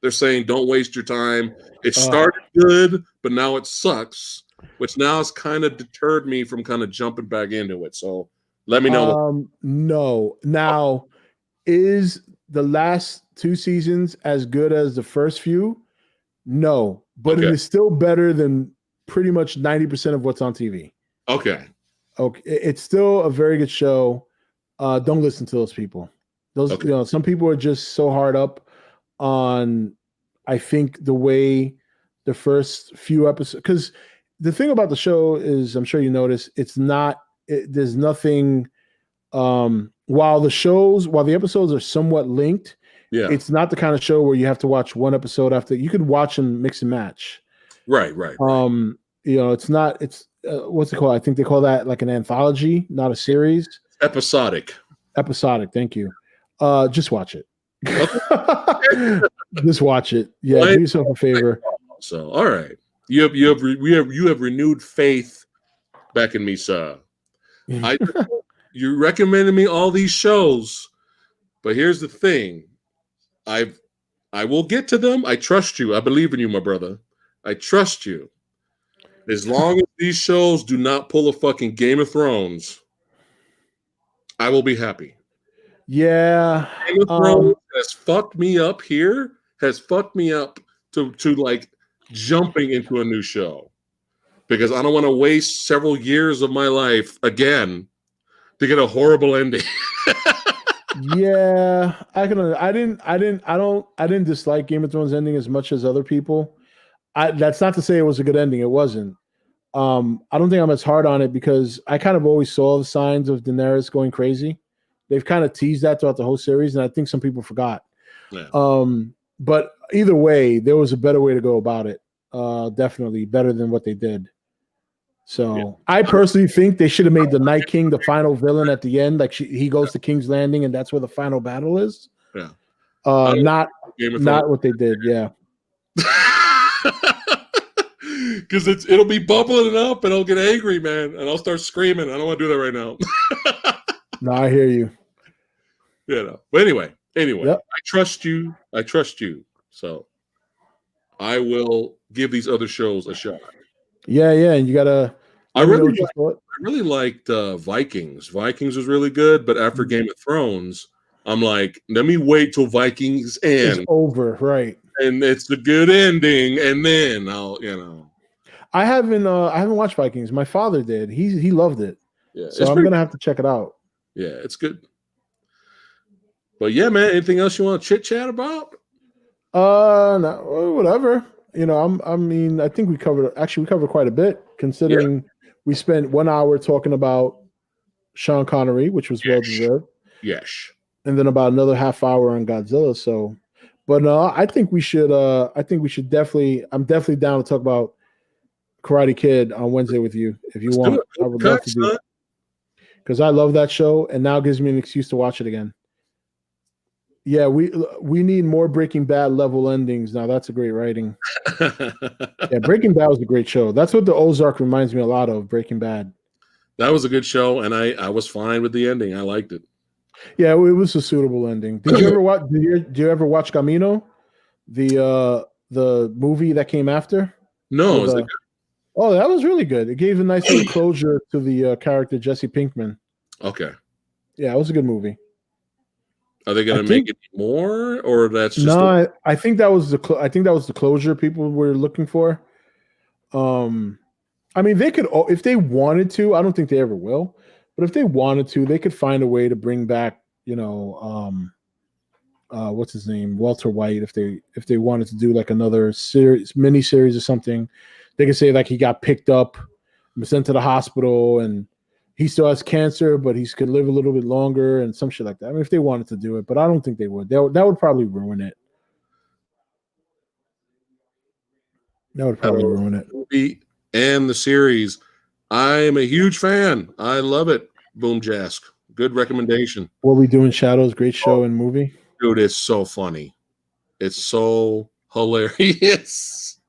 They're saying don't waste your time. It started good, but now it sucks, which now has kind of deterred me from kind of jumping back into it. So let me know. No. Now, is the last 2 seasons as good as the first few? No, but it is still better than pretty much 90% of what's on TV. Okay. It's still a very good show. Don't listen to those people. Some people are just so hard up on, I think, the way the first few episodes, because the thing about the show is, I'm sure you notice, there's nothing, while the episodes are somewhat linked, it's not the kind of show where you have to watch one episode after. You could watch and mix and match. Right. It's not, what's it called? I think they call that like an anthology, not a series. Episodic. Thank you. Just watch it. Just watch it. Yeah, do yourself a favor. So, all right, you have renewed faith back in me, sir. You recommended me all these shows, but here's the thing: I will get to them. I trust you. I believe in you, my brother. I trust you. As long as these shows do not pull a fucking Game of Thrones, I will be happy. Yeah. Game of Thrones has fucked me up here, has fucked me up to like jumping into a new show. Because I don't want to waste several years of my life again to get a horrible ending. Yeah. I didn't dislike Game of Thrones ending as much as other people. That's not to say it was a good ending. It wasn't. I don't think I'm as hard on it because I kind of always saw the signs of Daenerys going crazy. They've kind of teased that throughout the whole series, and I think some people forgot. Yeah. But either way, there was a better way to go about it. Definitely better than what they did. So I personally think they should have made the Night King the final villain at the end. Like he goes to King's Landing, and that's where the final battle is. Yeah. Not what they did. Yeah. Because it'll be bubbling up, and I'll get angry, man, and I'll start screaming. I don't want to do that right now. No, I hear you. But anyway, yep. I trust you. So I will give these other shows a shot. Yeah, and you gotta. I really liked Vikings. Vikings was really good, but after Game of Thrones, I'm like, let me wait till Vikings ends. It's over, right? And it's the good ending, and then I'll. I haven't watched Vikings. My father did. He loved it. Yeah, so I'm gonna have to check it out. Yeah, it's good. But yeah, man, anything else you want to chit chat about? No, whatever. I think we covered quite a bit, considering we spent 1 hour talking about Sean Connery, which was well deserved. Yes. And then about another half hour on Godzilla. So, but no, I think we should definitely. I'm definitely down to talk about Karate Kid on Wednesday with you if you want. I would love to do it because I love that show, and now gives me an excuse to watch it again. Yeah, we need more Breaking Bad level endings. Now that's a great writing. Yeah, Breaking Bad was a great show. That's what the Ozark reminds me a lot of. Breaking Bad. That was a good show, and I was fine with the ending. I liked it. Yeah, it was a suitable ending. Did you ever watch? Did you ever watch Camino, the movie that came after? No, is it good? Oh, that was really good. It gave a nice little closure to the character Jesse Pinkman. Okay. Yeah, it was a good movie. Are they going to make it more, or that's just I think that was the closure people were looking for. I mean, they could, if they wanted to. I don't think they ever will, but if they wanted to, they could find a way to bring back, what's his name, Walter White. If they wanted to do like another mini series or something, they could say like he got picked up, sent to the hospital, and he still has cancer, but he could live a little bit longer and some shit like that. I mean, if they wanted to do it, but I don't think they would. That would probably ruin it. That would probably ruin it. Movie and the series. I am a huge fan. I love it. Boom Jask. Good recommendation. What We Do in Shadows, great show and movie. Dude, it's so funny. It's so hilarious.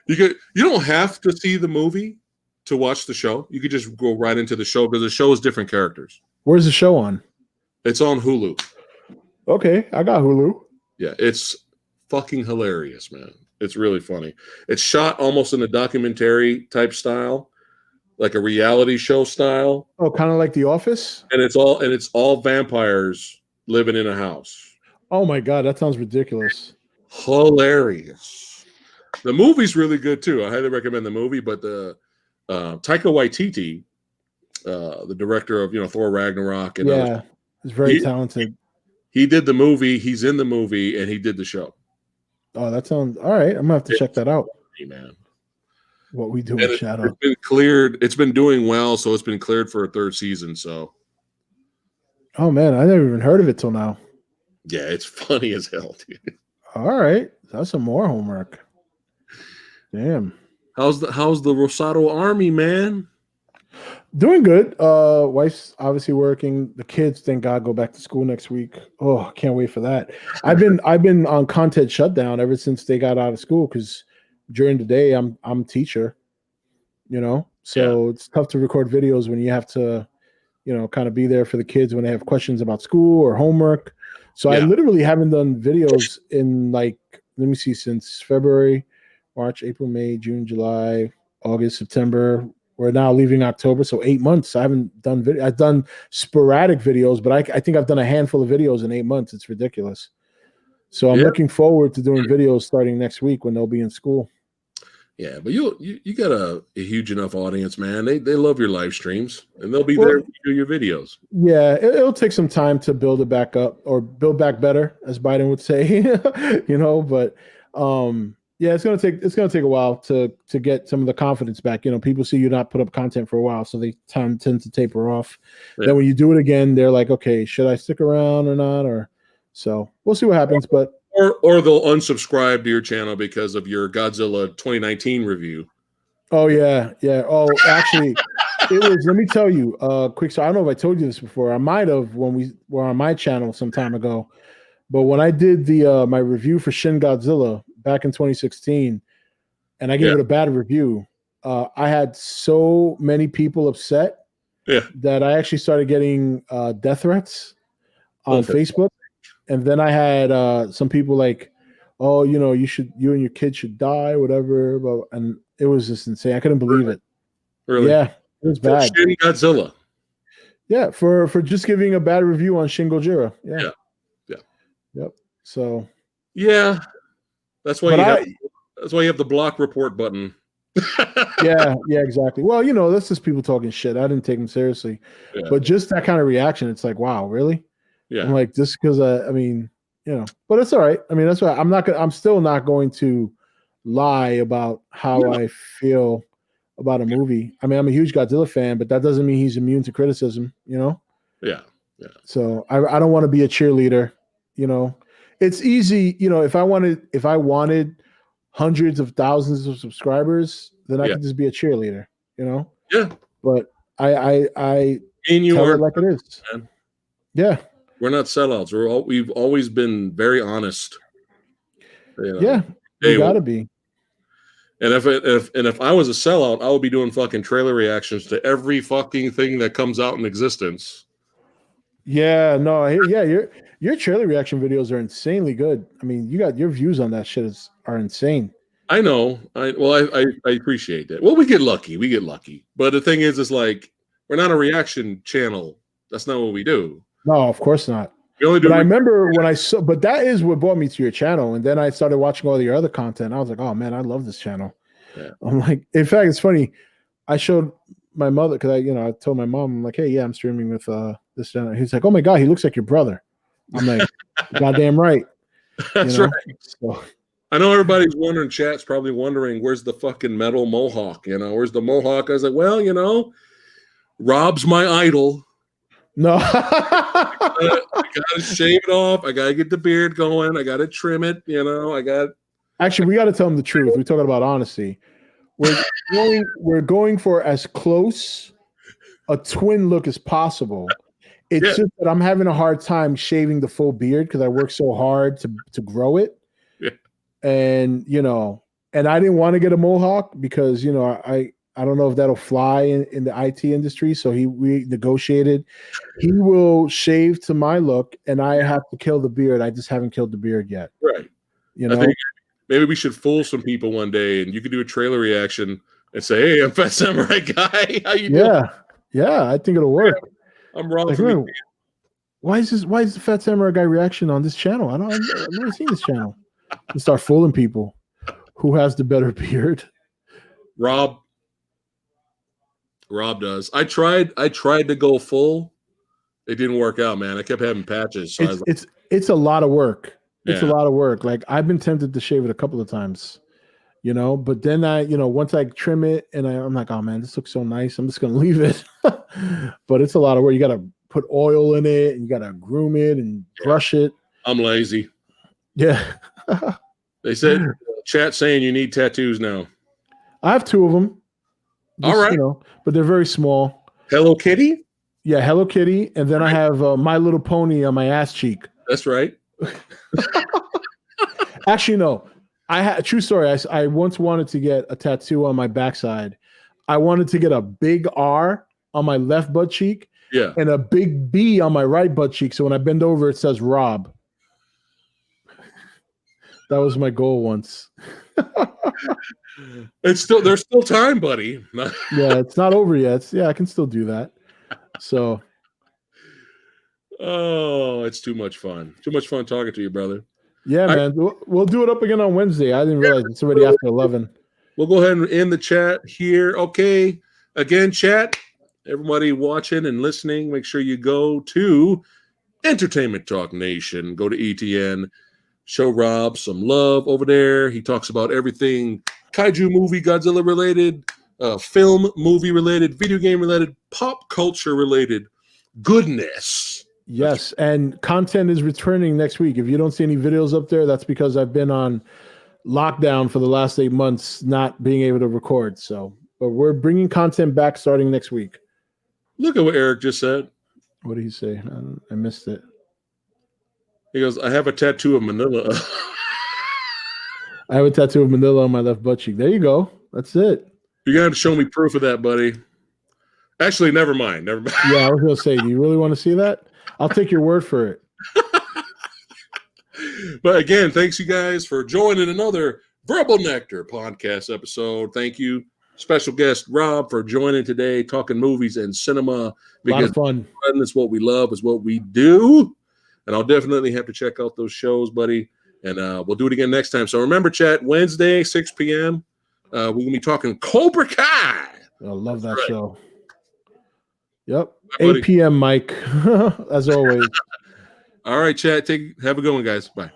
You don't have to see the movie to watch the show. You could just go right into the show because the show is different characters. Where's the show on? It's on Hulu. Okay, I got Hulu. Yeah, it's fucking hilarious, man. It's really funny. It's shot almost in a documentary type style, like a reality show style. Oh, kind of like The Office? And it's all vampires living in a house. Oh my God, that sounds ridiculous. Hilarious. The movie's really good too. I highly recommend the movie, but the Taika Waititi, the director of Thor Ragnarok and others, he's very talented. He did the movie, he's in the movie, and he did the show. Oh, that sounds all right. I'm gonna have to check that out. Man. What we do in Shadow. It's been cleared, it's been doing well, so it's been cleared for a third season. So oh man, I never even heard of it till now. Yeah, it's funny as hell, dude. All right. That's some more homework. Damn. How's the Rosado Army, man? Doing good. Wife's obviously working. The kids, thank God, go back to school next week. Oh, can't wait for that. I've been on content shutdown ever since they got out of school because during the day I'm teacher, so it's tough to record videos when you have to, kind of be there for the kids when they have questions about school or homework. So I literally haven't done videos in since February, March, April, May, June, July, August, September. We're now leaving October, so 8 months. I haven't done video. I've done sporadic videos, but I think I've done a handful of videos in 8 months. It's ridiculous. So I'm looking forward to doing videos starting next week when they'll be in school. Yeah, but you got a huge enough audience, man. They love your live streams, and they'll be there to do your videos. Yeah, it'll take some time to build it back up or build back better, as Biden would say. But it's gonna take a while to get some of the confidence back. People see you not put up content for a while, so they tend to taper off. Yeah. Then when you do it again, they're like, okay, should I stick around or not? So we'll see what happens, but. Or they'll unsubscribe to your channel because of your Godzilla 2019 review. Oh yeah. Oh, actually, it was. Let me tell you, quick. So I don't know if I told you this before. I might have when we were on my channel some time ago. But when I did my review for Shin Godzilla back in 2016, and I gave it a bad review, I had so many people upset that I actually started getting death threats on Facebook. And then I had some people like, oh, you and your kid should die, whatever. And it was just insane. I couldn't believe it. Really? Yeah, it was bad. Shin Godzilla. Yeah, for just giving a bad review on Shin Gojira. Yeah. Yep. So. Yeah, that's why you have the block report button. yeah, exactly. Well, that's just people talking shit. I didn't take them seriously, but just that kind of reaction, it's like, wow, really? Yeah, I'm like, just because but it's all right. I mean, that's why I'm still not going to lie about how I feel about a movie. I mean, I'm a huge Godzilla fan, but that doesn't mean he's immune to criticism, Yeah. So I don't want to be a cheerleader, It's easy, if I wanted hundreds of thousands of subscribers, then I could just be a cheerleader, Yeah. But I tell it like it is. Man. Yeah. We're not sellouts. We've always been very honest. Yeah, you gotta be. And if I was a sellout, I would be doing fucking trailer reactions to every fucking thing that comes out in existence. Yeah, no, your trailer reaction videos are insanely good. I mean, you got your views on that shit are insane. I know. I appreciate that. Well, we get lucky. But the thing is like we're not a reaction channel. That's not what we do. No, of course not. But I remember when but that is what brought me to your channel. And then I started watching all your other content. I was like, oh man, I love this channel. Yeah. I'm like, in fact, it's funny. I showed my mother because I told my mom, I'm like, hey, yeah, I'm streaming with this channel. He's like, oh my God, he looks like your brother. I'm like, goddamn right. That's right. So, I know everybody's wondering, chat's probably wondering, where's the fucking metal mohawk? Where's the mohawk? I was like, well, Rob's my idol. No. I gotta shave it off. I gotta get the beard going. I gotta trim it. Actually, we gotta tell them the truth. We're talking about honesty. We're going for as close a twin look as possible. It's just that I'm having a hard time shaving the full beard because I work so hard to grow it. Yeah. And, and I didn't want to get a mohawk because, I don't know if that'll fly in the IT industry. So we negotiated. He will shave to my look and I have to kill the beard. I just haven't killed the beard yet. Right. I think maybe we should fool some people one day and you could do a trailer reaction and say, "Hey, I'm Phat Samurai Guy. How you doing?" Yeah, I think it'll work. I'm wrong. Why is the Phat Samurai Guy reaction on this channel? I've never seen this channel. And start fooling people. Who has the better beard? Rob does. I tried to go full. It didn't work out, man. I kept having patches. So it's a lot of work. It's a lot of work. Like I've been tempted to shave it a couple of times. But then once I trim it and I'm like, oh man, this looks so nice. I'm just gonna leave it. But it's a lot of work. You gotta put oil in it and you gotta groom it and brush it. I'm lazy. Yeah. They said chat saying you need tattoos now. I have 2 of them. All right. But they're very small. Hello Kitty? Yeah, Hello Kitty. And then I have My Little Pony on my ass cheek. That's right. Actually, no. True story. I once wanted to get a tattoo on my backside. I wanted to get a big R on my left butt cheek. Yeah. And a big B on my right butt cheek. So when I bend over, it says Rob. That was my goal once. There's still time, buddy. Yeah, it's not over yet. I can still do that. So. Oh, it's too much fun. Too much fun talking to you, brother. Yeah, man. We'll do it up again on Wednesday. I didn't realize it's already after 11. We'll go ahead and end the chat here. Okay. Again, chat, everybody watching and listening, make sure you go to Entertainment Talk Nation. Go to ETN. Show Rob some love over there. He talks about everything kaiju movie, Godzilla related, film movie related, video game related, pop culture related goodness. Yes, and content is returning next week. If you don't see any videos up there, that's because I've been on lockdown for the last 8 months, not being able to record. But we're bringing content back starting next week. Look at what Eric just said. What did he say? I missed it. He goes, I have a tattoo of Manila. I have a tattoo of Manila on my left butt cheek. There you go. That's it. You got to show me proof of that, buddy. Actually, never mind. Yeah, I was going to say, do you really want to see that? I'll take your word for it. But again, thanks you guys for joining another Verbal Nectar podcast episode. Thank you. Special guest Rob for joining today, talking movies and cinema. A lot of fun. It's what we love, is what we do. And I'll definitely have to check out those shows, buddy. And we'll do it again next time. So remember, chat, Wednesday, 6 p.m. We're going to be talking Cobra Kai. I love that show. Yep. Bye, 8 p.m., Mike, as always. All right, chat. Have a good one, guys. Bye.